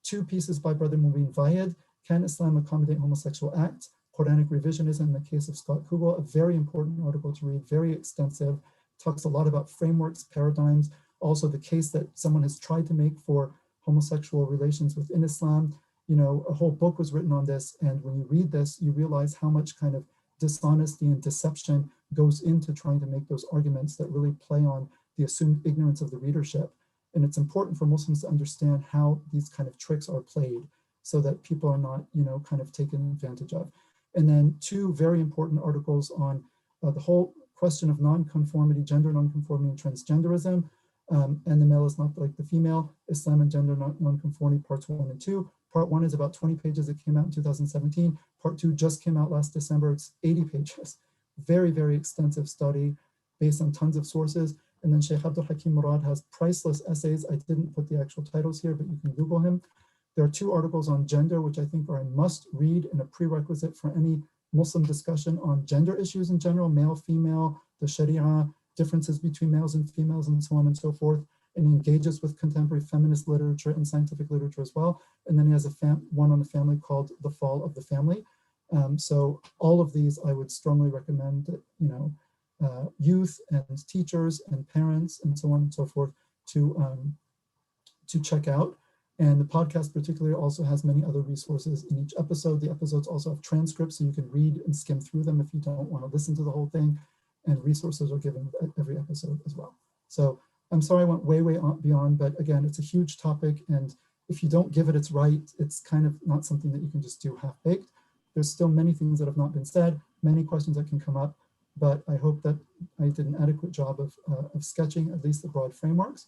2 pieces by Brother Mubin Vayed, Can Islam Accommodate Homosexual Acts? Quranic Revisionism in the case of Scott Kugel, a very important article to read, very extensive, talks a lot about frameworks, paradigms, also the case that someone has tried to make for homosexual relations within Islam. You know, a whole book was written on this, and when you read this, you realize how much kind of dishonesty and deception goes into trying to make those arguments that really play on the assumed ignorance of the readership. And it's important for Muslims to understand how these kind of tricks are played so that people are not, kind of taken advantage of. And then 2 very important articles on the whole question of nonconformity, gender nonconformity and transgenderism, and the male is not like the female, Islam and gender nonconformity, parts 1 and 2. Part 1 is about 20 pages. It came out in 2017. Part 2 just came out last December. It's 80 pages. Very, very extensive study based on tons of sources. And then Sheikh Abdul Hakim Murad has priceless essays. I didn't put the actual titles here, but you can Google him. There are 2 articles on gender, which I think are a must read and a prerequisite for any Muslim discussion on gender issues in general, male, female, the Sharia, differences between males and females, and so on and so forth. And he engages with contemporary feminist literature and scientific literature as well. And then he has one on the family called The Fall of the Family. So all of these I would strongly recommend that, youth and teachers and parents and so on and so forth to check out. And the podcast particularly also has many other resources in each episode. The episodes also have transcripts, so you can read and skim through them if you don't want to listen to the whole thing. And resources are given at every episode as well. So I'm sorry I went way, way beyond, but again, it's a huge topic. And if you don't give it its right, it's kind of not something that you can just do half-baked. There's still many things that have not been said, many questions that can come up, but I hope that I did an adequate job of sketching at least the broad frameworks.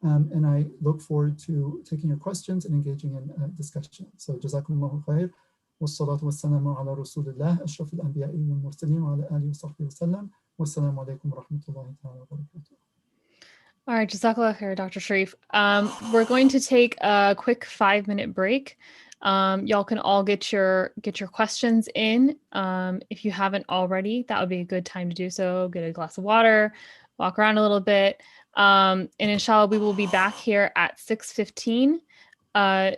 And I look forward to taking your questions and engaging in discussion. So jazakumullahu khair. والصلاة والسلام على رسول الله أشرف الأنبياء والمرسلين وعلى آله وصحبه وسلم والسلام عليكم ورحمة الله تعالى وبركاته. All right, Jazakallah khair, Dr. Sharif. We're going to take a quick 5-minute break. Y'all can all get your questions in. If you haven't already, that would be a good time to do so. Get a glass of water, walk around a little bit. And inshallah, we will be back here at 6:15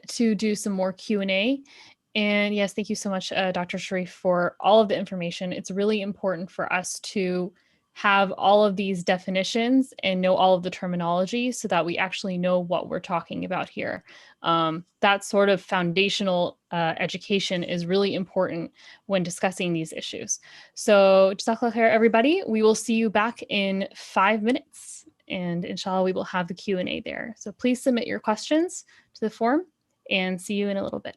to do some more Q&A. And yes, thank you so much, Dr. Sharif, for all of the information. It's really important for us to have all of these definitions and know all of the terminology so that we actually know what we're talking about here. That sort of foundational education is really important when discussing these issues. So jazakallah khair, everybody. We will see you back in 5 minutes. And inshallah, we will have the Q&A there. So please submit your questions to the form and see you in a little bit.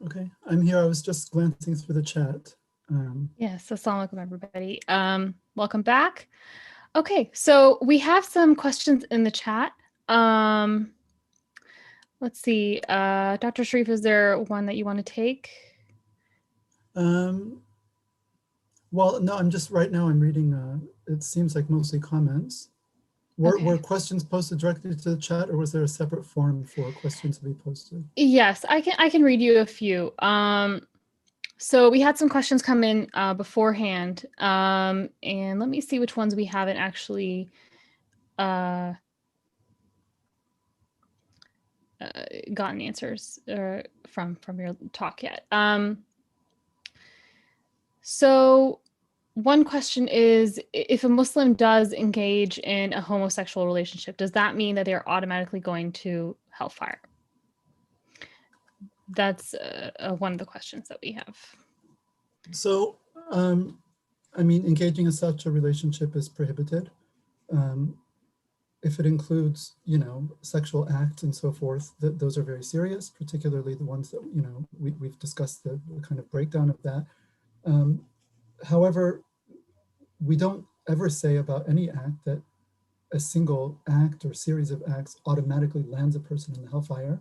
Okay, I'm here. I was just glancing through the chat. Yes, assalamu alaikum, everybody. Welcome back. Okay, so we have some questions in the chat. Let's see, Dr. Sharif, is there one that you want to take? Well, no, I'm just right now I'm reading, it seems like mostly comments. Were questions posted directly to the chat, or was there a separate form for questions to be posted? Yes, I can read you a few. So we had some questions come in beforehand, and let me see which ones we haven't actually gotten answers from your talk yet. So one question is, if a Muslim does engage in a homosexual relationship, does that mean that they're automatically going to hellfire? That's one of the questions that we have. So, I mean, engaging in such a relationship is prohibited. If it includes, you know, sexual acts and so forth, those are very serious, particularly the ones that, you know, we've discussed the kind of breakdown of that. However, we don't ever say about any act that a single act or series of acts automatically lands a person in the hellfire,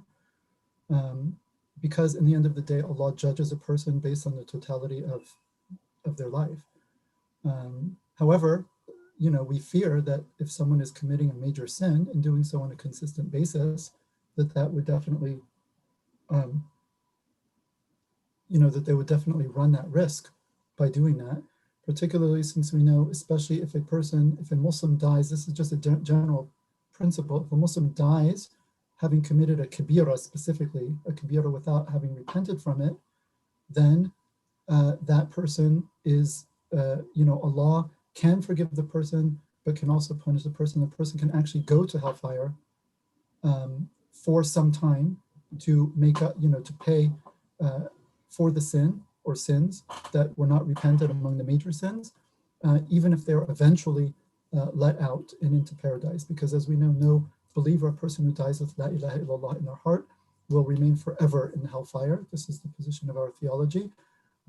because in the end of the day, Allah judges a person based on the totality of their life. However, you know, we fear that if someone is committing a major sin and doing so on a consistent basis, that would definitely, you know, that they would definitely run that risk by doing that, particularly since we know, especially if a Muslim dies, this is just a general principle, if a Muslim dies having committed a kabira, specifically a kabira without having repented from it, then that person is, you know, Allah can forgive the person, but can also punish the person. The person can actually go to hellfire for some time to make up, you know, to pay for the sin or sins that were not repented among the major sins, even if they're eventually let out and into paradise. Because as we know, no believer, a person who dies with La ilaha illallah in their heart, will remain forever in hellfire. This is the position of our theology.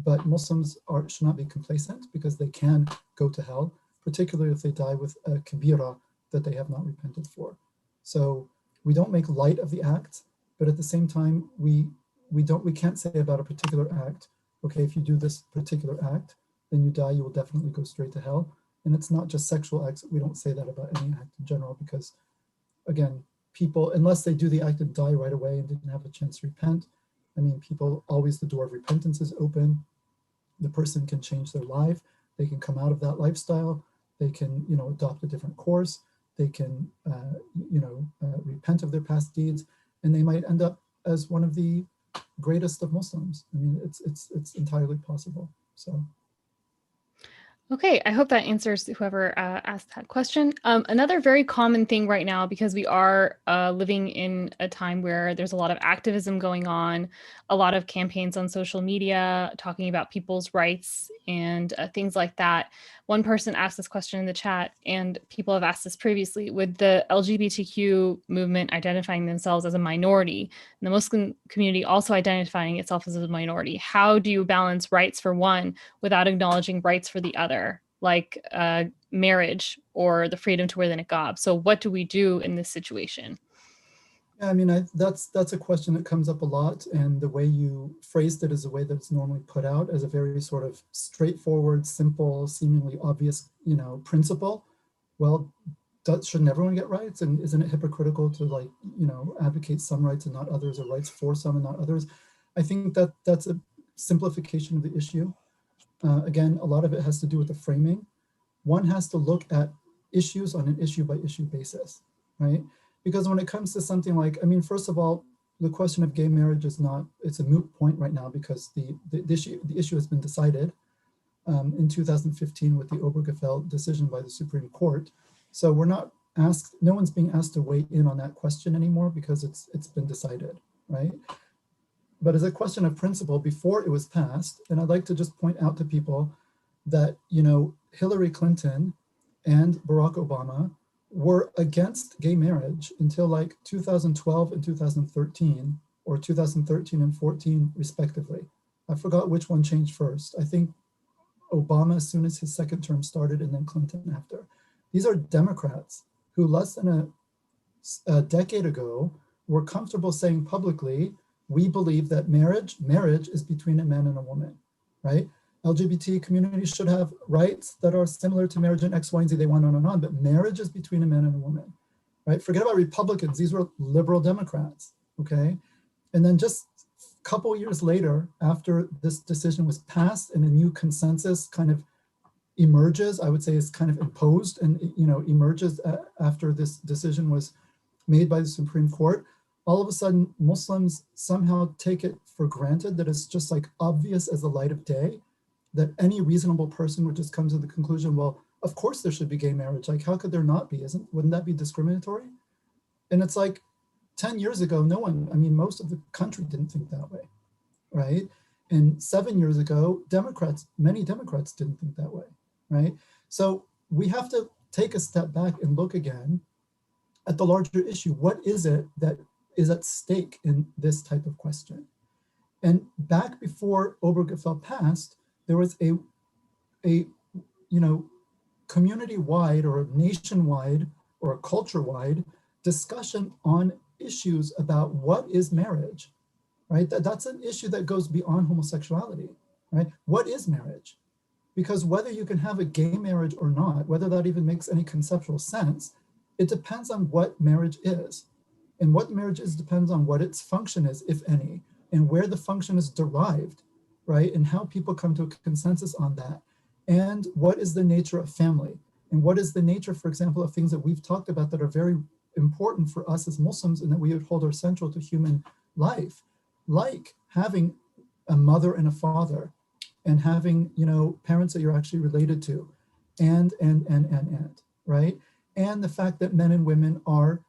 But Muslims should not be complacent, because they can go to hell, particularly if they die with a kabira that they have not repented for. So we don't make light of the act, but at the same time, we can't say about a particular act, okay, if you do this particular act, then you die, you will definitely go straight to hell. And it's not just sexual acts. We don't say that about any act in general, because again, people, unless they do the act and die right away and didn't have a chance to repent, I mean, people, always the door of repentance is open. The person can change their life. They can come out of that lifestyle. They can, you know, adopt a different course. They can, you know, repent of their past deeds, and they might end up as one of the greatest of Muslims. I mean, it's entirely possible. So. Okay, I hope that answers whoever asked that question. Another very common thing right now, because we are living in a time where there's a lot of activism going on, a lot of campaigns on social media talking about people's rights and things like that. One person asked this question in the chat, and people have asked this previously, with the LGBTQ movement identifying themselves as a minority, and the Muslim community also identifying itself as a minority, how do you balance rights for one without acknowledging rights for the other, like marriage or the freedom to wear the niqab? So what do we do in this situation? Yeah, I mean, that's a question that comes up a lot, and the way you phrased it is the way that it's normally put out, as a very sort of straightforward, simple, seemingly obvious, you know, principle. Well, shouldn't everyone get rights? And isn't it hypocritical to, like, you know, advocate some rights and not others, or rights for some and not others? I think that that's a simplification of the issue. Again, a lot of it has to do with the framing. One has to look at issues on an issue by issue basis, right? Because when it comes to something like, I mean, first of all, the question of gay marriage is not, it's a moot point right now, because the issue has been decided in 2015 with the Obergefell decision by the Supreme Court. So we're not asked, no one's being asked to weigh in on that question anymore, because it's been decided, right? But as a question of principle, before it was passed, and I'd like to just point out to people that, you know, Hillary Clinton and Barack Obama were against gay marriage until like 2012 and 2013, or 2013 and 14 respectively. I forgot which one changed first. I think Obama as soon as his second term started, and then Clinton after. These are Democrats who less than a decade ago were comfortable saying publicly, we believe that marriage is between a man and a woman, right? LGBT community should have rights that are similar to marriage in X, Y, and Z. They went on and on, but marriage is between a man and a woman, right? Forget about Republicans. These were liberal Democrats, okay? And then just a couple years later, after this decision was passed and a new consensus kind of emerges, I would say is kind of imposed and, you know, emerges after this decision was made by the Supreme Court, all of a sudden Muslims somehow take it for granted that it's just like obvious as the light of day, that any reasonable person would just come to the conclusion, well, of course there should be gay marriage. Like, how could there not be? Wouldn't that be discriminatory? And it's like 10 years ago, no one, I mean, most of the country didn't think that way, right? And 7 years ago, many Democrats didn't think that way, right? So we have to take a step back and look again at the larger issue. What is it that is at stake in this type of question? And back before Obergefell passed, there was a you know, community-wide or nationwide or a culture-wide discussion on issues about what is marriage, right? That's an issue that goes beyond homosexuality, right? What is marriage? Because whether you can have a gay marriage or not, whether that even makes any conceptual sense, it depends on what marriage is. And what marriage is depends on what its function is, if any, and where the function is derived, right? And how people come to a consensus on that. And what is the nature of family? And what is the nature, for example, of things that we've talked about that are very important for us as Muslims and that we would hold are central to human life, like having a mother and a father, and having, you know, parents that you're actually related to, and, right? And the fact that men and women are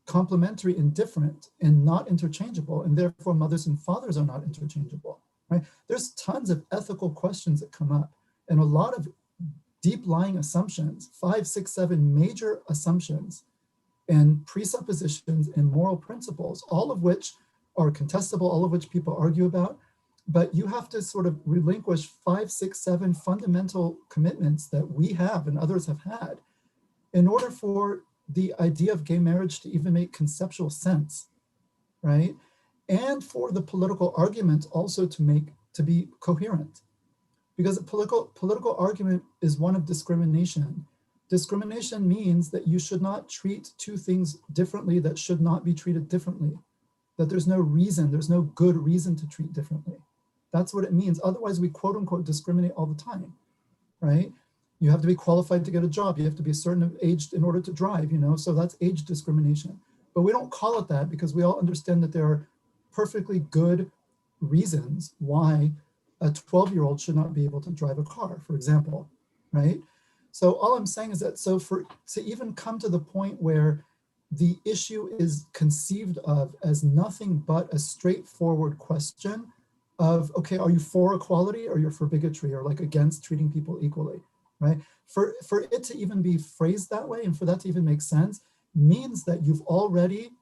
complementary and different and not interchangeable, and therefore mothers and fathers are not interchangeable, right? There's tons of ethical questions that come up and a lot of deep lying assumptions, 5, 6, 7 major assumptions and presuppositions and moral principles, all of which are contestable, all of which people argue about. But you have to sort of relinquish 5, 6, 7 fundamental commitments that we have and others have had in order for the idea of gay marriage to even make conceptual sense, right? And for the political argument also to be coherent. Because a political argument is one of discrimination. Discrimination means that you should not treat two things differently that should not be treated differently. That there's no reason, there's no good reason to treat differently. That's what it means. Otherwise, we quote unquote discriminate all the time, right? You have to be qualified to get a job. You have to be a certain age in order to drive, you know, so that's age discrimination. But we don't call it that because we all understand that there are perfectly good reasons why a 12-year-old should not be able to drive a car, for example, right? So all I'm saying is that to even come to the point where the issue is conceived of as nothing but a straightforward question of, okay, are you for equality or you're for bigotry or like against treating people equally, right? For it to even be phrased that way and for that to even make sense means that you've already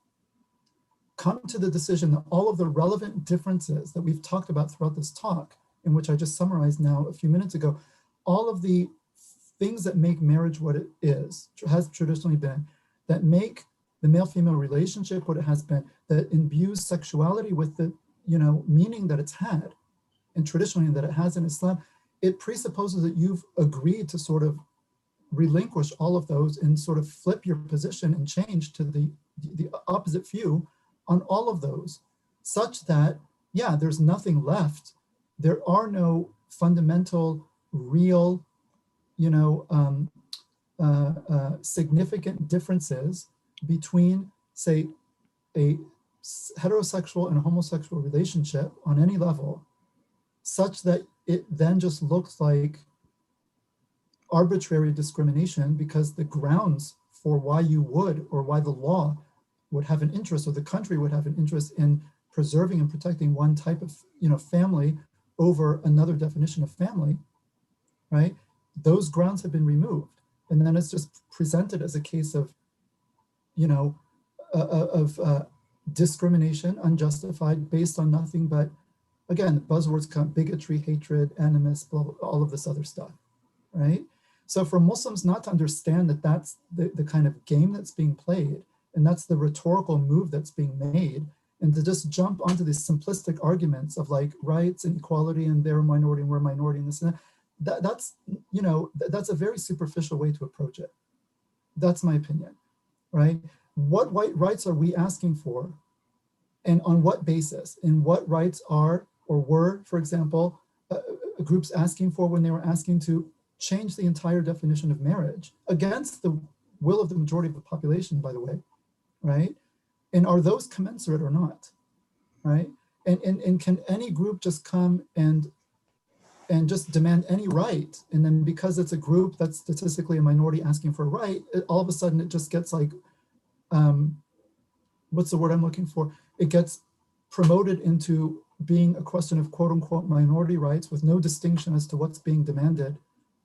come to the decision that all of the relevant differences that we've talked about throughout this talk, in which I just summarized now a few minutes ago, all of the things that make marriage what it is, has traditionally been, that make the male-female relationship what it has been, that imbues sexuality with the, you know, meaning that it's had, and traditionally that it has in Islam, it presupposes that you've agreed to sort of relinquish all of those and sort of flip your position and change to the opposite view on all of those, such that, yeah, there's nothing left. There are no fundamental, real, you know, significant differences between, say, a heterosexual and a homosexual relationship on any level, such that it then just looks like arbitrary discrimination because the grounds for why you would, or why the law would have an interest, or the country would have an interest in preserving and protecting one type of, you know, family over another definition of family, right? Those grounds have been removed. And then it's just presented as a case of, you know, discrimination, unjustified, based on nothing but, again, buzzwords come, bigotry, hatred, animus, blah, blah, all of this other stuff, right? So for Muslims not to understand that that's the kind of game that's being played, and that's the rhetorical move that's being made, and to just jump onto these simplistic arguments of like rights and equality and they're a minority and we're a minority and this and that, that's, you know, that's a very superficial way to approach it. That's my opinion, right? What white rights are we asking for? And on what basis? And what rights are or were, for example, groups asking for when they were asking to change the entire definition of marriage against the will of the majority of the population, by the way, right? And are those commensurate or not, right? And can any group just come and just demand any right, and then because it's a group that's statistically a minority asking for a right, all of a sudden it just gets like, what's the word I'm looking for? It gets promoted into being a question of quote unquote minority rights with no distinction as to what's being demanded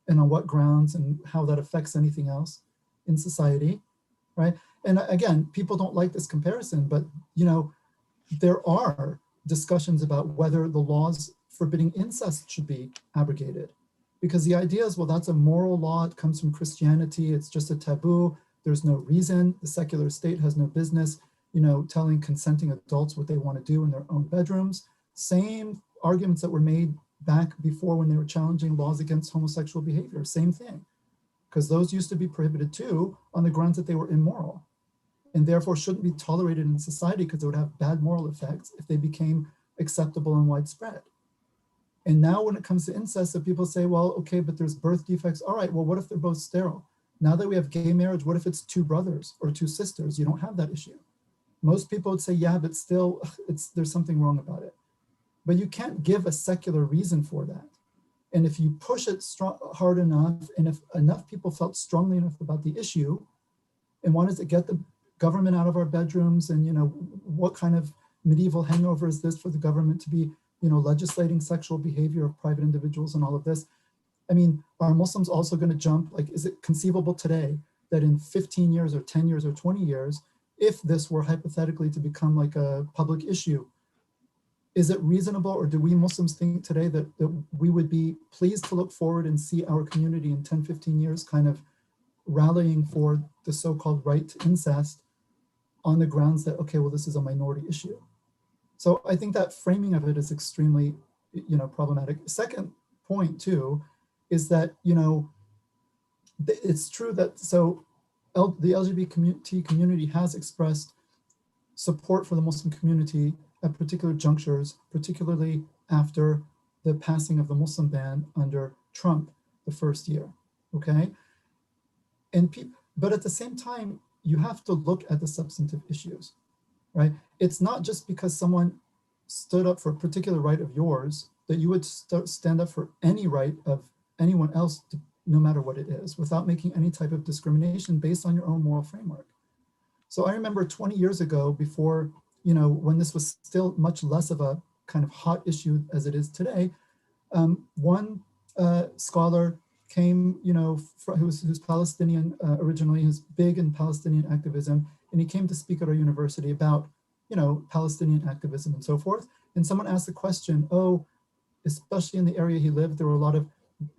and on what grounds and how that affects anything else in society, right? And again, people don't like this comparison, but you know, there are discussions about whether the laws forbidding incest should be abrogated. Because the idea is, well, that's a moral law, it comes from Christianity, it's just a taboo, there's no reason, the secular state has no business, you know, telling consenting adults what they want to do in their own bedrooms. Same arguments that were made back before when they were challenging laws against homosexual behavior, same thing. Because those used to be prohibited too on the grounds that they were immoral and therefore shouldn't be tolerated in society because it would have bad moral effects if they became acceptable and widespread. And now when it comes to incest, so people say, well, okay, but there's birth defects. All right, well, what if they're both sterile? Now that we have gay marriage, what if it's two brothers or two sisters? You don't have that issue. Most people would say, yeah, but still, there's something wrong about it. But you can't give a secular reason for that. And if you push it hard enough, and if enough people felt strongly enough about the issue and wanted to get the government out of our bedrooms, and you know, what kind of medieval hangover is this for the government to be, you know, legislating sexual behavior of private individuals and all of this? I mean, are Muslims also going to jump? Like, is it conceivable today that in 15 years or 10 years or 20 years, if this were hypothetically to become like a public issue, is it reasonable, or do we Muslims think today that we would be pleased to look forward and see our community in 10, 15 years kind of rallying for the so-called right to incest on the grounds that, okay, well, this is a minority issue? So I think that framing of it is extremely, you know, problematic. Second point too, is that, you know, it's true that, so the LGBT community has expressed support for the Muslim community at particular junctures, particularly after the passing of the Muslim ban under Trump the first year, okay? But at the same time, you have to look at the substantive issues, right? It's not just because someone stood up for a particular right of yours that you would stand up for any right of anyone else, no matter what it is, without making any type of discrimination based on your own moral framework. So I remember 20 years ago, before, you know, when this was still much less of a kind of hot issue as it is today, one scholar came, you know, who's Palestinian originally, who's big in Palestinian activism, and he came to speak at our university about, you know, Palestinian activism and so forth. And someone asked the question, oh, especially in the area he lived, there were a lot of,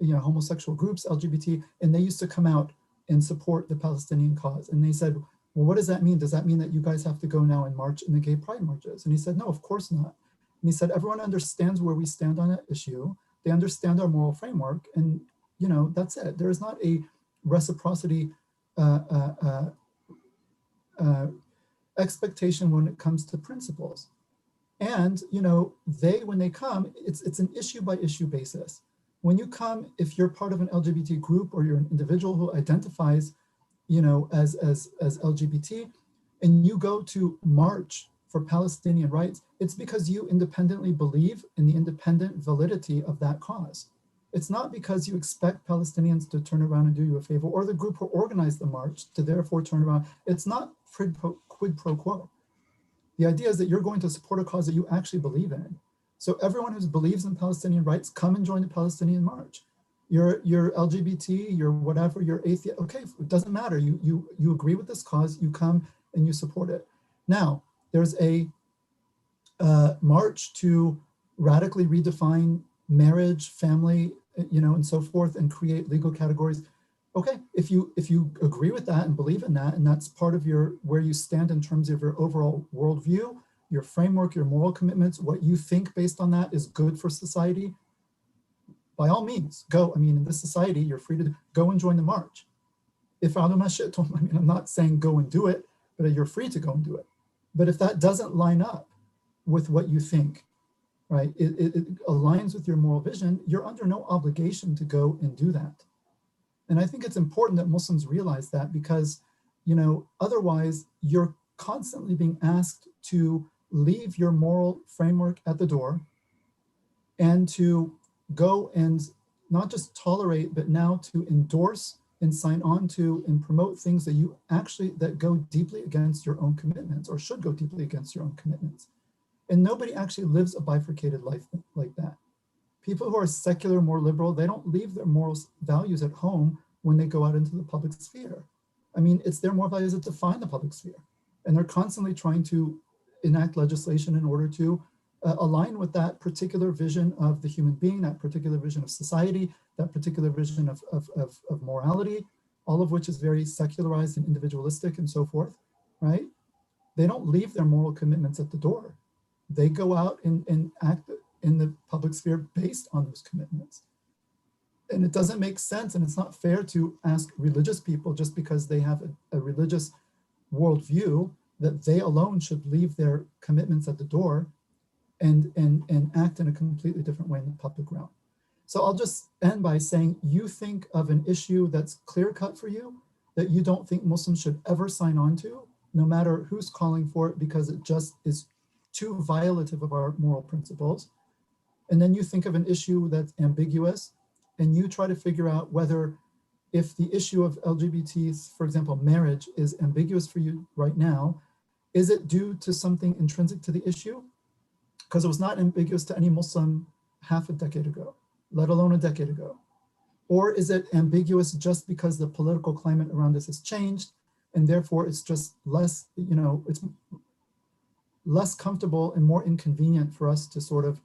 you know, homosexual groups, LGBT, and they used to come out and support the Palestinian cause. And they said, well, what does that mean? Does that mean that you guys have to go now and march in the gay pride marches? And he said, no, of course not. And he said, everyone understands where we stand on that issue. They understand our moral framework, and, you know, that's it. There is not a reciprocity expectation when it comes to principles. And, you know, when they come, it's an issue by issue basis. When you come, if you're part of an LGBT group or you're an individual who identifies, you know, as LGBT, and you go to march for Palestinian rights, it's because you independently believe in the independent validity of that cause. It's not because you expect Palestinians to turn around and do you a favor, or the group who organized the march to therefore turn around. It's not quid pro quo. The idea is that you're going to support a cause that you actually believe in. So everyone who believes in Palestinian rights, come and join the Palestinian march. You're LGBT, you're whatever, you're atheist, okay, it doesn't matter. You agree with this cause, you come and you support it. Now, There's a march to radically redefine marriage, family, and so forth, and create legal categories. Okay, if you agree with that and believe in that, and that's part of where you stand in terms of your overall worldview, your framework, your moral commitments, what you think based on that is good for society, by all means, go. I mean, in this society, you're free to go and join the march. If I'm not saying go and do it, but you're free to go and do it. But if that doesn't line up with what you think, right, it aligns with your moral vision, you're under no obligation to go and do that. And I think it's important that Muslims realize that, because, otherwise you're constantly being asked to leave your moral framework at the door and to go and not just tolerate, but now to endorse and sign on to and promote things that go deeply against your own commitments, or should go deeply against your own commitments. And nobody actually lives a bifurcated life like that. People who are secular, more liberal, they don't leave their moral values at home when they go out into the public sphere. I mean, it's their moral values that define the public sphere. And they're constantly trying to enact legislation in order to align with that particular vision of the human being, that particular vision of society, that particular vision of morality, all of which is very secularized and individualistic and so forth, right? They don't leave their moral commitments at the door. They go out and act in the public sphere based on those commitments. And it doesn't make sense, and it's not fair to ask religious people, just because they have a religious worldview, that they alone should leave their commitments at the door and act in a completely different way in the public realm. So I'll just end by saying, you think of an issue that's clear-cut for you, that you don't think Muslims should ever sign on to, no matter who's calling for it, because it just is too violative of our moral principles. And then you think of an issue that's ambiguous, and you try to figure out whether, if the issue of LGBTs, for example, marriage, is ambiguous for you right now, is it due to something intrinsic to the issue? Because it was not ambiguous to any Muslim half a decade ago, let alone a decade ago. Or is it ambiguous just because the political climate around this has changed, and therefore it's just less, it's less comfortable and more inconvenient for us to sort of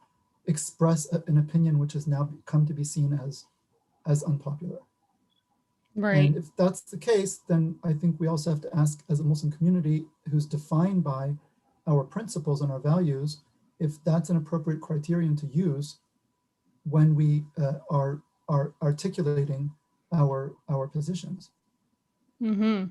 express an opinion which has now come to be seen as unpopular. Right. And if that's the case, then I think we also have to ask, as a Muslim community who's defined by our principles and our values, if that's an appropriate criterion to use when we are articulating our positions. Mm-hmm.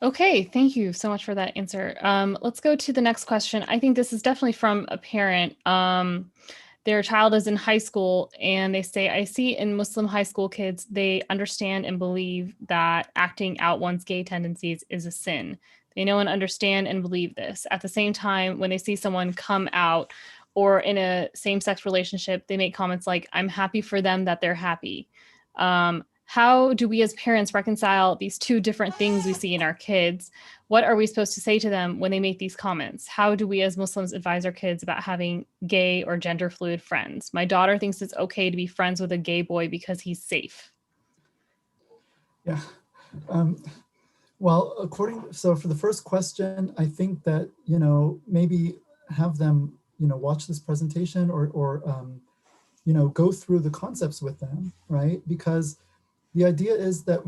Okay, thank you so much for that answer. Let's go to the next question. I think this is definitely from a parent. Their child is in high school, and they say, I see in Muslim high school kids, they understand and believe that acting out one's gay tendencies is a sin. They know and understand and believe this. At the same time, when they see someone come out or in a same-sex relationship, they make comments like, I'm happy for them that they're happy. How do we as parents reconcile these two different things we see in our kids? What are we supposed to say to them when they make these comments? How do we as Muslims advise our kids about having gay or gender fluid friends? My daughter thinks it's okay to be friends with a gay boy because he's safe. Yeah. Well, so for the first question, I think that, maybe have them, watch this presentation or go through the concepts with them, right? Because the idea is that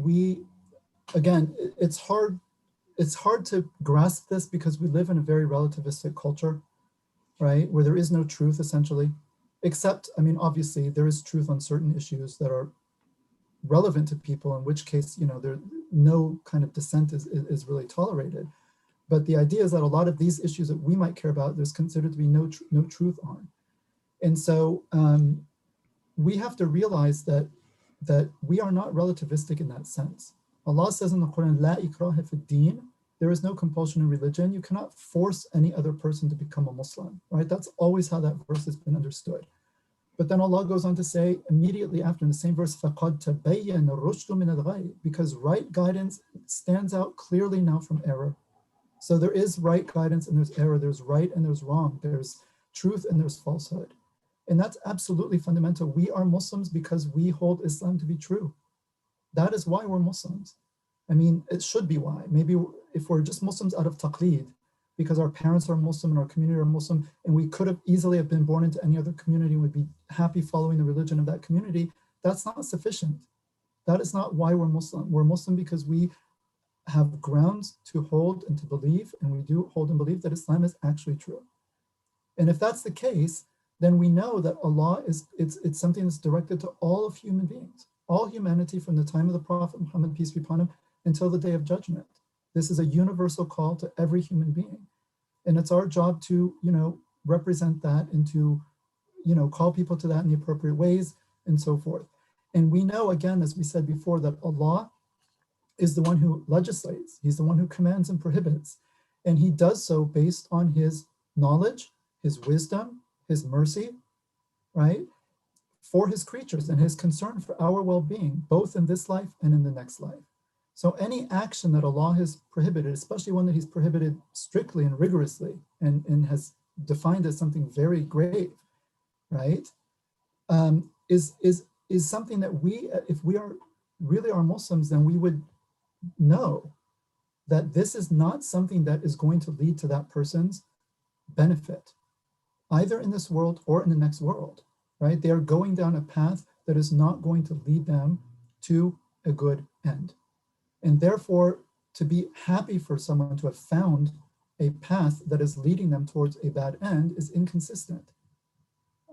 again, it's hard to grasp this because we live in a very relativistic culture, right? Where there is no truth, essentially, except, obviously there is truth on certain issues that are relevant to people, in which case, there no kind of dissent is really tolerated. But the idea is that a lot of these issues that we might care about, there's considered to be no truth on. And so we have to realize that we are not relativistic in that sense. Allah says in the Quran, La ikraha fi din, there is no compulsion in religion. You cannot force any other person to become a Muslim, right? That's always how that verse has been understood. But then Allah goes on to say immediately after in the same verse, فَقَدْ تَبَيَّنَ الرُّشْدُ مِنَ الْغَيِّ, because right guidance stands out clearly now from error. So there is right guidance and there's error, there's right and there's wrong, there's truth and there's falsehood. And that's absolutely fundamental. We are Muslims because we hold Islam to be true. That is why we're Muslims. It should be why. Maybe if we're just Muslims out of taqleed, because our parents are Muslim and our community are Muslim, and we could have easily have been born into any other community and would be happy following the religion of that community, that's not sufficient. That is not why we're Muslim. We're Muslim because we have grounds to hold and to believe, and we do hold and believe that Islam is actually true. And if that's the case, then we know that Allah it's something that's directed to all of human beings, all humanity from the time of the Prophet Muhammad, peace be upon him, until the day of judgment. This is a universal call to every human being. And it's our job to, represent that and to, call people to that in the appropriate ways and so forth. And we know, again, as we said before, that Allah is the one who legislates. He's the one who commands and prohibits. And he does so based on his knowledge, his wisdom, his mercy, right? For his creatures and his concern for our well-being, both in this life and in the next life. So any action that Allah has prohibited, especially one that he's prohibited strictly and rigorously and has defined as something very grave, right? Is something that we, if we are really are Muslims, then we would know that this is not something that is going to lead to that person's benefit, either in this world or in the next world, right? They are going down a path that is not going to lead them to a good end. And therefore, to be happy for someone to have found a path that is leading them towards a bad end is inconsistent.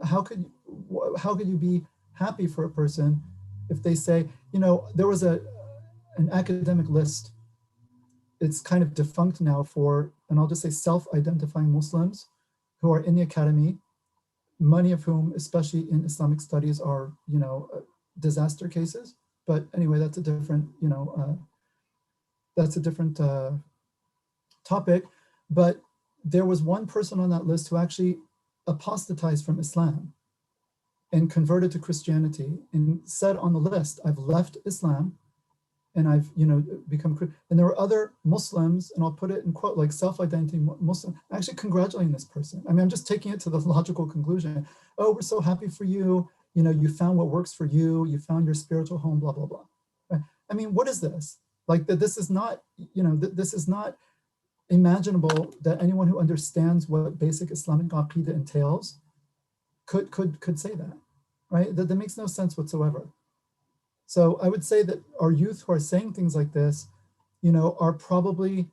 How could you be happy for a person if they say, there was an academic list, it's kind of defunct now for, and I'll just say self-identifying Muslims who are in the academy, many of whom, especially in Islamic studies, are, disaster cases. But anyway, that's a different, topic. But there was one person on that list who actually apostatized from Islam and converted to Christianity and said on the list, I've left Islam and I've, become, and there were other Muslims, and I'll put it in quote, like self-identity Muslim, actually congratulating this person. I mean, I'm just taking it to the logical conclusion. Oh, we're so happy for you. You found what works for you. You found your spiritual home, blah, blah, blah. Right? I mean, what is this? Like that this is not, this is not imaginable that anyone who understands what basic Islamic Aqidah entails could say that, right? That makes no sense whatsoever. So I would say that our youth who are saying things like this, are probably,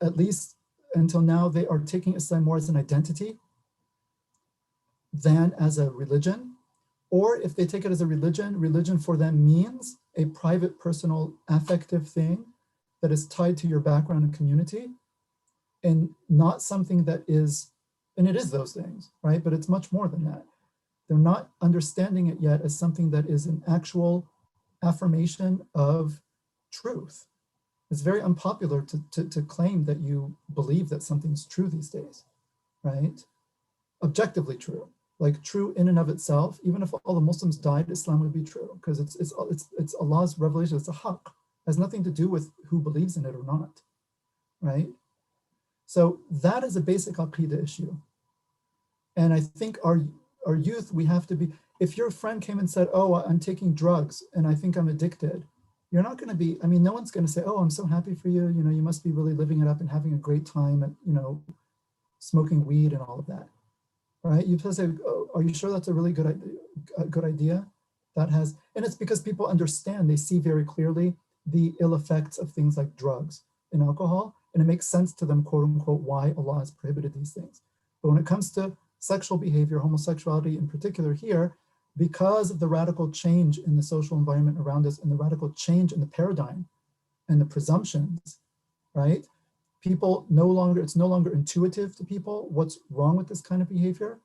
at least until now, they are taking Islam more as an identity than as a religion. Or if they take it as a religion for them means a private, personal, affective thing that is tied to your background and community, and not something that is, and it is those things, right? But it's much more than that. They're not understanding it yet as something that is an actual affirmation of truth. It's very unpopular to claim that you believe that something's true these days, right? Objectively true, like true in and of itself. Even if all the Muslims died, Islam would be true because it's Allah's revelation. It's a haqq. It has nothing to do with who believes in it or not, right? So that is a basic aqidah issue. And I think our youth, we have to be, if your friend came and said, oh, I'm taking drugs and I think I'm addicted, you're not going to be, I mean, no one's going to say, oh, I'm so happy for you. You must be really living it up and having a great time and, smoking weed and all of that, right? You say, oh, are you sure that's a really good idea? That has, and it's because people understand, they see very clearly the ill effects of things like drugs and alcohol, and it makes sense to them, quote unquote, why Allah has prohibited these things. But when it comes to sexual behavior, homosexuality in particular here, because of the radical change in the social environment around us and the radical change in the paradigm and the presumptions, right? People it's no longer intuitive to people what's wrong with this kind of behavior.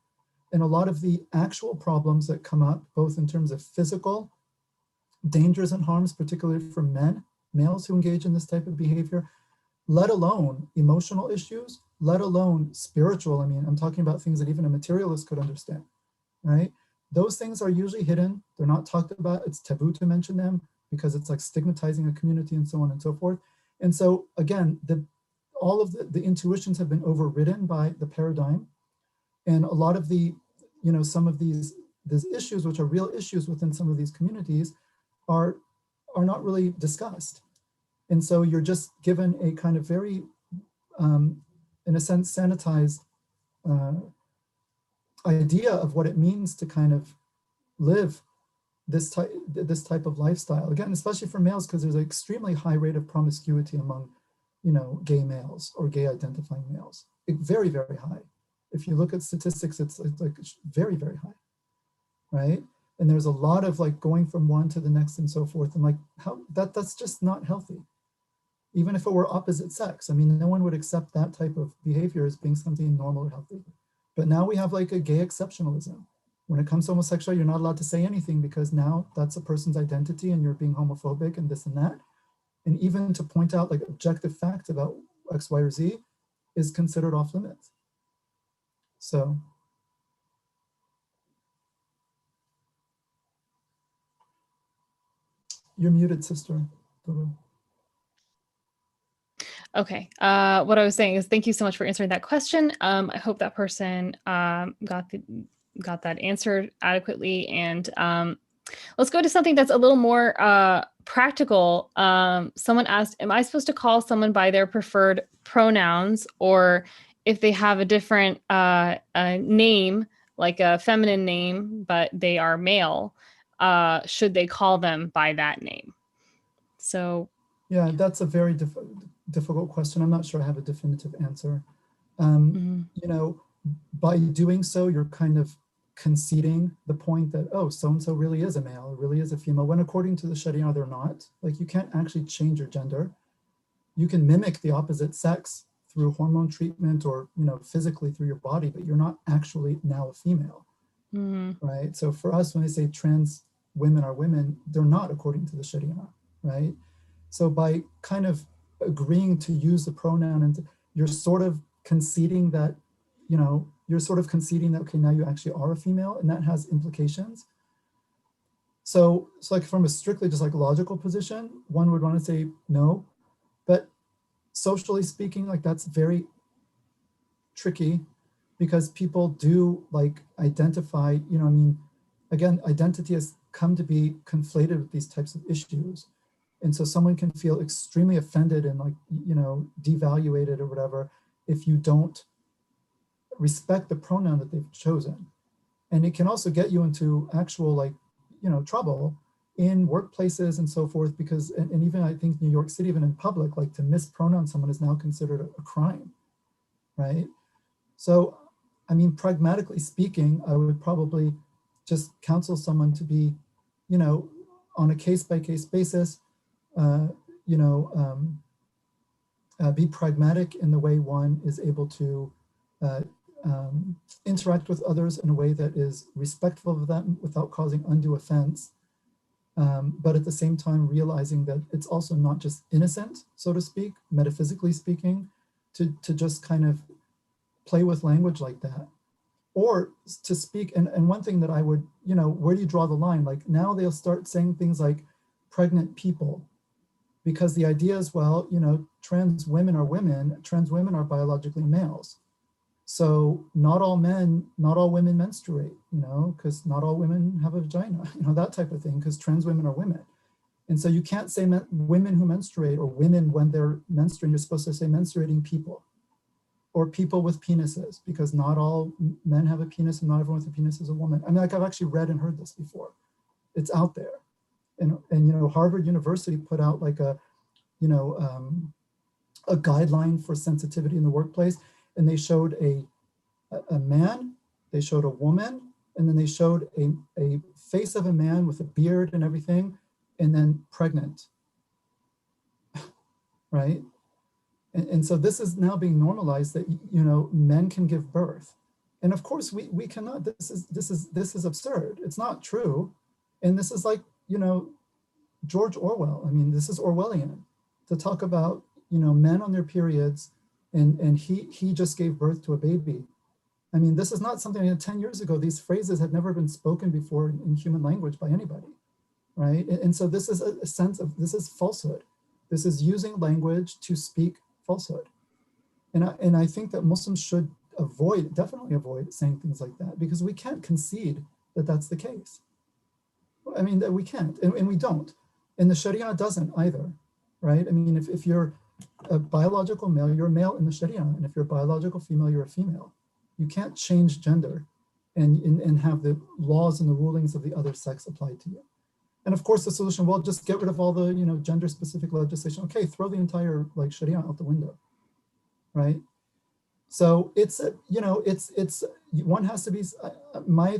And a lot of the actual problems that come up, both in terms of physical dangers and harms, particularly for males who engage in this type of behavior, let alone emotional issues, let alone spiritual. I mean, I'm talking about things that even a materialist could understand, right? Those things are usually hidden. They're not talked about. It's taboo to mention them because it's like stigmatizing a community and so on and so forth. And so again, all of the intuitions have been overridden by the paradigm. And a lot of the, some of these issues, which are real issues within some of these communities, are not really discussed. And so you're just given a kind of very in a sense, sanitized idea of what it means to kind of live this type of lifestyle. Again, especially for males, because there's an extremely high rate of promiscuity among, gay males or gay identifying males. Very, very high. If you look at statistics, it's like very, very high, right? And there's a lot of like going from one to the next and so forth. And like that's just not healthy. Even if it were opposite sex, I mean, no one would accept that type of behavior as being something normal or healthy. But now we have like a gay exceptionalism. When it comes to homosexuality, you're not allowed to say anything because now that's a person's identity and you're being homophobic and this and that. And even to point out like objective facts about X, Y, or Z is considered off limits. So. You're muted, sister. Okay. What I was saying is thank you so much for answering that question. I hope that person got that answered adequately. And let's go to something that's a little more practical. Someone asked, am I supposed to call someone by their preferred pronouns, or if they have a different name, like a feminine name, but they are male, should they call them by that name? So. Yeah, that's a very difficult question. I'm not sure I have a definitive answer. By doing so, you're kind of conceding the point that, oh, so-and-so really is a male, really is a female, when according to the Sharia, they're not. Like, you can't actually change your gender. You can mimic the opposite sex through hormone treatment or, physically through your body, but you're not actually now a female, right? So for us, when they say trans women are women, they're not according to the Sharia, right? So by kind of agreeing to use the pronoun, and you're sort of conceding that, okay, now you actually are a female, and that has implications. So like from a strictly just like logical position, one would want to say no, but socially speaking, like that's very tricky because people do like identify, again, identity has come to be conflated with these types of issues. And so someone can feel extremely offended and like, devaluated or whatever if you don't respect the pronoun that they've chosen. And it can also get you into actual like, trouble in workplaces and so forth, because, and even I think New York City, even in public, like to mispronounce someone is now considered a crime, right? So, I mean, pragmatically speaking, I would probably just counsel someone to be, on a case-by-case basis, be pragmatic in the way one is able to interact with others in a way that is respectful of them without causing undue offense, but at the same time realizing that it's also not just innocent, so to speak, metaphysically speaking, to just kind of play with language like that. Or to speak, and one thing that I would, where do you draw the line? Like now they'll start saying things like pregnant people, because the idea is, well, trans women are women, trans women are biologically males. So not all women menstruate, because not all women have a vagina, that type of thing, because trans women are women. And so you can't say women who menstruate or women when they're menstruating, you're supposed to say menstruating people or people with penises, because not all men have a penis and not everyone with a penis is a woman. I mean, like I've actually read and heard this before. It's out there. And Harvard University put out like a guideline for sensitivity in the workplace, and they showed a man, they showed a woman, and then they showed a face of a man with a beard and everything, and then pregnant, right? And so this is now being normalized that men can give birth, and of course we cannot. This is absurd. It's not true, and this is like George Orwell. I mean, this is Orwellian to talk about men on their periods, and he just gave birth to a baby. I mean, this is not something 10 years ago. These phrases had never been spoken before in human language by anybody, right? And so this is a sense of, this is falsehood. This is using language to speak falsehood. And I think that Muslims should definitely avoid saying things like that, because we can't concede that that's the case. I mean, that we can't, and we don't. And the Sharia doesn't either, right? I mean, if you're a biological male, you're a male in the Sharia, and if you're a biological female, you're a female. You can't change gender and have the laws and the rulings of the other sex applied to you. And of course, the solution, well, just get rid of all the gender-specific legislation. Okay, throw the entire like Sharia out the window, right? So it's one has to be my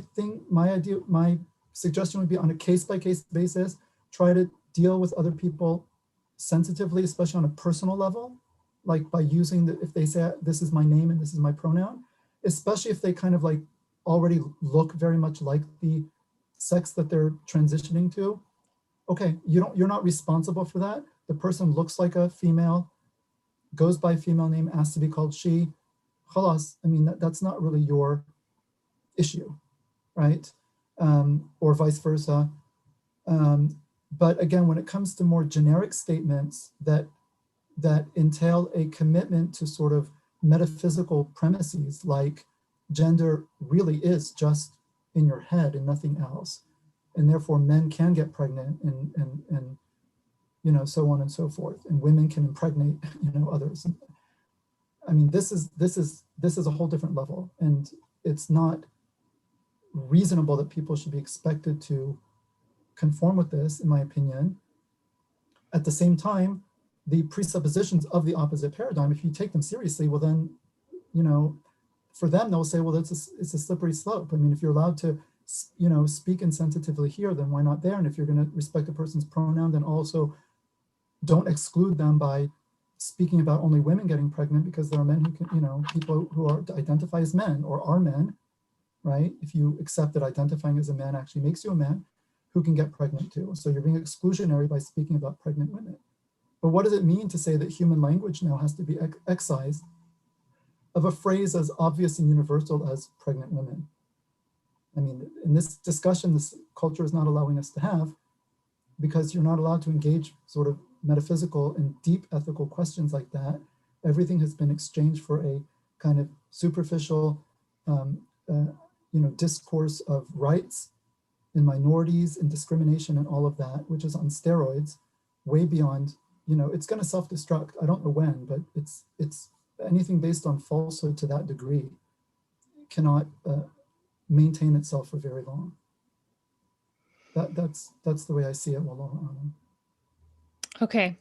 suggestion would be on a case-by-case basis. Try to deal with other people sensitively, especially on a personal level, like by using if they say this is my name and this is my pronoun, especially if they kind of like already look very much like the sex that they're transitioning to. Okay, you're not responsible for that. The person looks like a female, goes by female name, asks to be called she. Khalas, I mean, that's not really your issue, right? Or vice versa. But again, when it comes to more generic statements that entail a commitment to sort of metaphysical premises, like gender really is just in your head and nothing else, and therefore men can get pregnant and so on and so forth, and women can impregnate others. I mean, this is a whole different level, and it's not reasonable that people should be expected to conform with this, in my opinion. At the same time, the presuppositions of the opposite paradigm, if you take them seriously, well then, for them, they'll say, well, it's a slippery slope. I mean, if you're allowed to, speak insensitively here, then why not there? And if you're going to respect a person's pronoun, then also don't exclude them by speaking about only women getting pregnant, because there are men who can, people who identify as men or are men, right? If you accept that identifying as a man actually makes you a man, who can get pregnant too. So you're being exclusionary by speaking about pregnant women. But what does it mean to say that human language now has to be excised of a phrase as obvious and universal as pregnant women? I mean, in this discussion, this culture is not allowing us to have, because you're not allowed to engage sort of metaphysical and deep ethical questions like that. Everything has been exchanged for a kind of superficial, discourse of rights and minorities and discrimination and all of that, which is on steroids, way beyond, it's going to self-destruct. I don't know when, but it's anything based on falsehood to that degree cannot maintain itself for very long. That's the way I see it. Wallahu a'lam. Okay.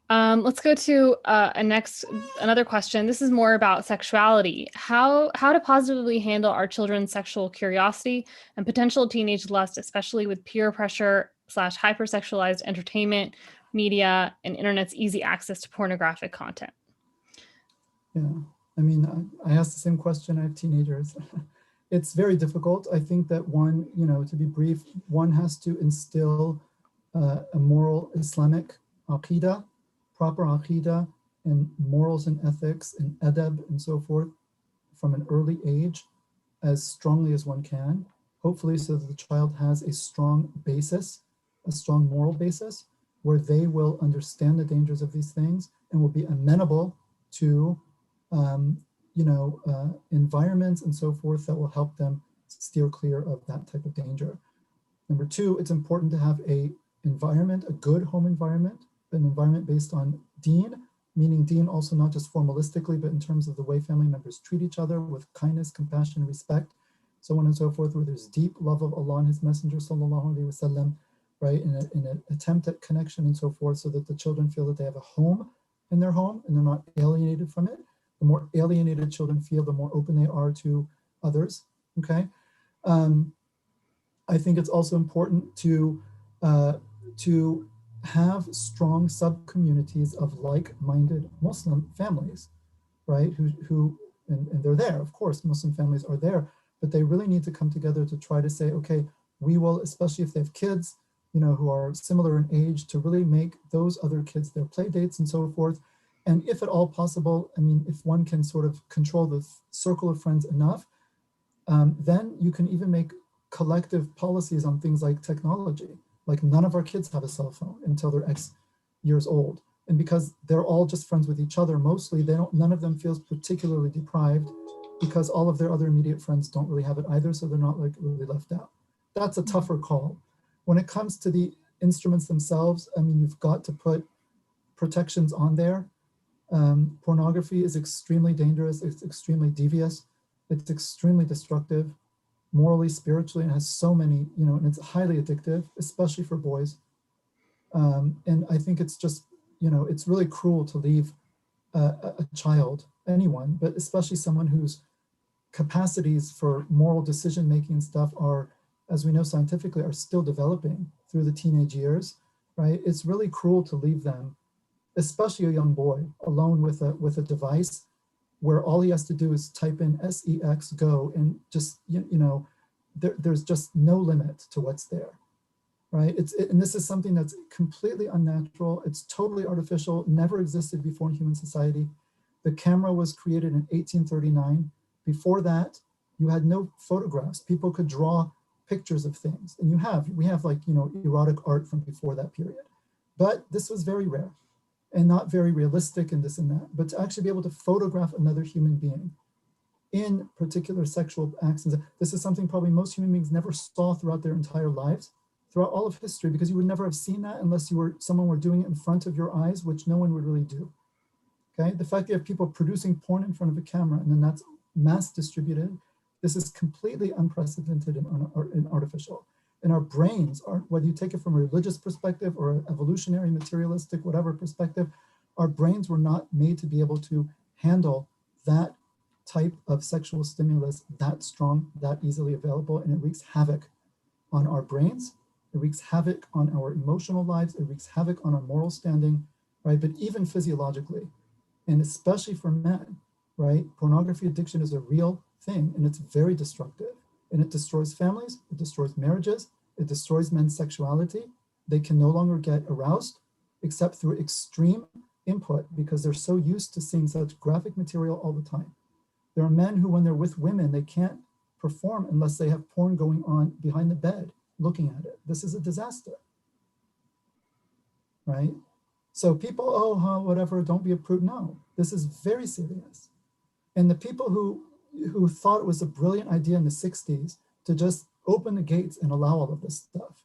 Let's go to another question. This is more about sexuality. How to positively handle our children's sexual curiosity and potential teenage lust, especially with peer pressure / hypersexualized entertainment, media, and internet's easy access to pornographic content. Yeah, I mean, I asked the same question. I have teenagers. It's very difficult. I think that one, to be brief, one has to instill a moral Islamic aqidah, proper aqidah, and morals and ethics and adab and so forth from an early age as strongly as one can, hopefully so that the child has a strong basis, a strong moral basis, where they will understand the dangers of these things and will be amenable to environments and so forth that will help them steer clear of that type of danger. Number two, it's important to have a good home environment, an environment based on deen, meaning deen also not just formalistically, but in terms of the way family members treat each other with kindness, compassion, respect, so on and so forth, where there's deep love of Allah and His Messenger, sallallahu alaihi wasallam, right, in an attempt at connection and so forth, so that the children feel that they have a home in their home and they're not alienated from it. The more alienated children feel, the more open they are to others, okay? I think it's also important to have strong sub-communities of like-minded Muslim families, right? And they're there, of course, Muslim families are there, but they really need to come together to try to say, okay, we will, especially if they have kids, who are similar in age, to really make those other kids their play dates and so forth. And if at all possible, I mean, if one can sort of control the circle of friends enough, then you can even make collective policies on things like technology. Like none of our kids have a cell phone until they're X years old. And because they're all just friends with each other, mostly none of them feels particularly deprived, because all of their other immediate friends don't really have it either. So they're not like really left out. That's a tougher call. When it comes to the instruments themselves, I mean, you've got to put protections on there. Pornography is extremely dangerous. It's extremely devious. It's extremely destructive, morally, spiritually, and has so many, and it's highly addictive, especially for boys. And I think it's just, it's really cruel to leave a child, anyone, but especially someone whose capacities for moral decision making and stuff are, as we know scientifically, are still developing through the teenage years, right? It's really cruel to leave them, especially a young boy, alone with a device where all he has to do is type in sex go, and just there's just no limit to what's there, right? And this is something that's completely unnatural. It's totally artificial, never existed before in human society. The camera was created in 1839. Before that, you had no photographs. People could draw pictures of things, and we have like erotic art from before that period, but this was very rare and not very realistic and this and that. But to actually be able to photograph another human being in particular sexual acts, this is something probably most human beings never saw throughout their entire lives, throughout all of history, because you would never have seen that unless someone were doing it in front of your eyes, which no one would really do. Okay, the fact that you have people producing porn in front of a camera and then that's mass distributed, this is completely unprecedented and artificial. And our brains aren't, whether you take it from a religious perspective or an evolutionary, materialistic, whatever perspective, our brains were not made to be able to handle that type of sexual stimulus that strong, that easily available, and it wreaks havoc on our brains, it wreaks havoc on our emotional lives, it wreaks havoc on our moral standing, right? But even physiologically, and especially for men, right? Pornography addiction is a real thing, and it's very destructive, and it destroys families, it destroys marriages, it destroys men's sexuality. They can no longer get aroused except through extreme input because they're so used to seeing such graphic material all the time. There are men who, when they're with women, they can't perform unless they have porn going on behind the bed, looking at it. This is a disaster, right? So people, whatever, don't be a prude. No, this is very serious. And the people who thought it was a brilliant idea in the 60s to just open the gates and allow all of this stuff,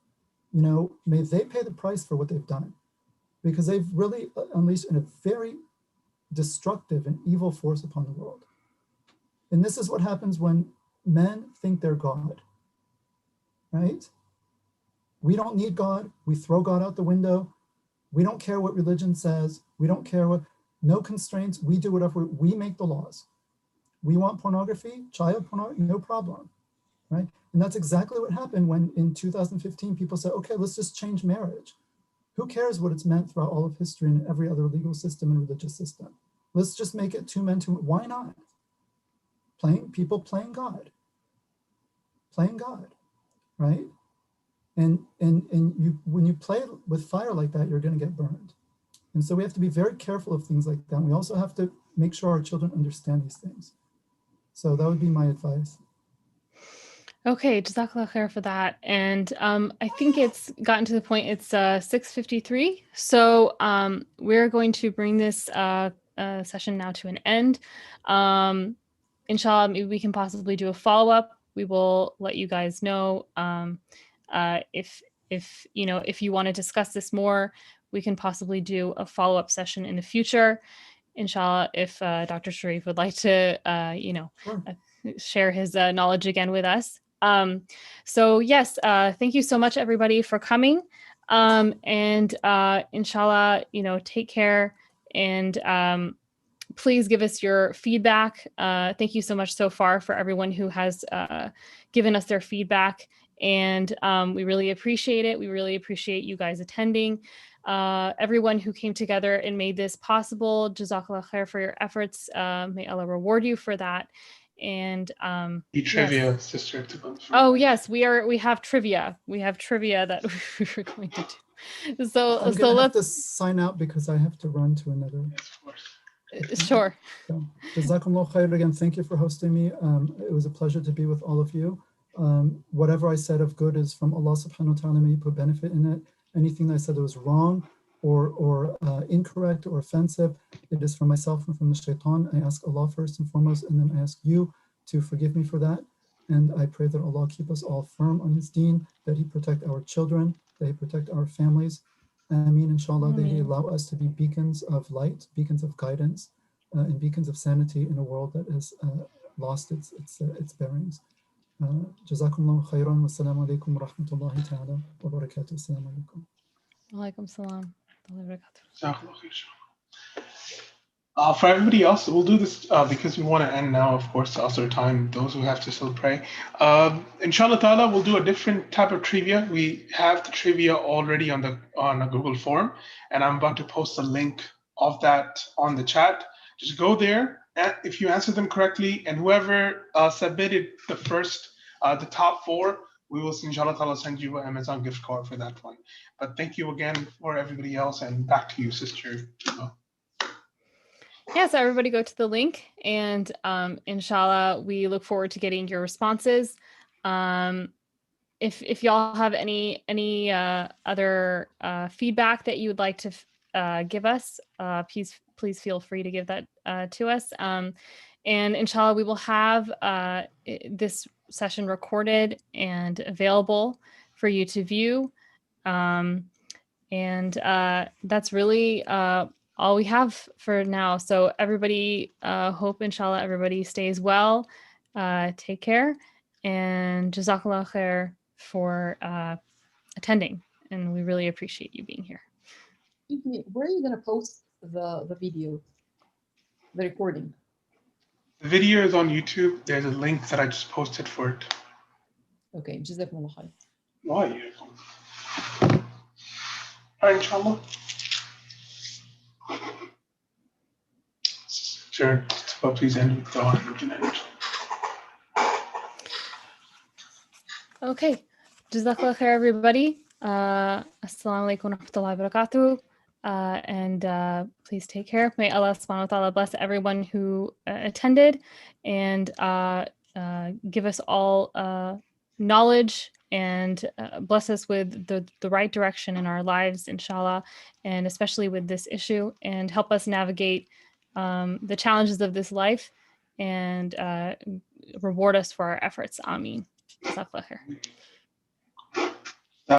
may they pay the price for what they've done, because they've really unleashed a very destructive and evil force upon the world. And this is what happens when men think they're God, right? We don't need God. We throw God out the window. We don't care what religion says. We don't care no constraints. We do whatever, we make the laws. We want pornography, child pornography, no problem, right? And that's exactly what happened when in 2015, people said, okay, let's just change marriage. Who cares what it's meant throughout all of history and every other legal system and religious system? Let's just make it two men, why not? People playing God, right? And when you play with fire like that, you're going to get burned. And so we have to be very careful of things like that. And we also have to make sure our children understand these things. So that would be my advice. Okay, Jazakallah khair for that. And I think it's gotten to the point, it's 6:53. So we're going to bring this session now to an end. Inshallah, maybe we can possibly do a follow-up. We will let you guys know if you want to discuss this more, we can possibly do a follow-up session in the future. Inshallah, if Dr. Sharif would like to, Sure. share his knowledge again with us. So yes, thank you so much, everybody, for coming. And inshallah, take care, and please give us your feedback. Thank you so much so far for everyone who has given us their feedback. And we really appreciate it. We really appreciate you guys attending. Everyone who came together and made this possible, Jazakallah khair for your efforts. May Allah reward you for that. And trivia, yes. sister. Oh yes, we have trivia. We have trivia that we were going to do. So I'm gonna have to sign out because I have to run to another. Yes, of course. Okay. Sure. So, Jazakumullah khair again. Thank you for hosting me. It was a pleasure to be with all of you. Whatever I said of good is from Allah subhanahu wa ta'ala. May you put benefit in it. Anything that I said that was wrong or incorrect or offensive, it is from myself and from the shaitan. I ask Allah first and foremost, and then I ask you to forgive me for that. And I pray that Allah keep us all firm on his deen, that he protect our children, that he protect our families, Ameen, inshallah, they Ameen. allow us to be beacons of light, beacons of guidance, and beacons of sanity in a world that has lost its bearings. Jazakumullahu khairan. Wassalamu alaikum wa rahmatullahi ta'ala wa barakatuh. Assalamu alaikum. Walaikum salam. For everybody else, we'll do this because we want to end now, of course, to also time those who have to still pray. Inshallah ta'ala, we'll do a different type of trivia. We have the trivia already on a Google form, and I'm about to post a link of that on the chat. Just go there, and if you answer them correctly, and whoever submitted the top 4, we will, inshallah ta'ala, send you an Amazon gift card for that one. But thank you again for everybody else, and back to you, Sister. Yeah, so everybody go to the link, and inshallah, we look forward to getting your responses. If y'all have any other feedback that you would like to give us, please feel free to give that to us. And inshallah, we will have this session recorded and available for you to view. And that's really all we have for now. So everybody, hope inshallah everybody stays well. Take care, and jazakallah khair for attending. And we really appreciate you being here. Where are you going to post the video, the recording? The video is on YouTube. There's a link that I just posted for it. Okay, jazakumullah khair. Why? All right, inshallah. Sure. So please end with dua. Okay. Jazakallah khair, everybody. Assalamu alaikum wa rahmatullahi wa barakatuh. And please take care. May Allah subhanahu wa ta'ala bless everyone who attended, and give us all knowledge, and bless us with the right direction in our lives, inshallah, and especially with this issue, and help us navigate the challenges of this life, and reward us for our efforts. Ameen. Jazakallah khair.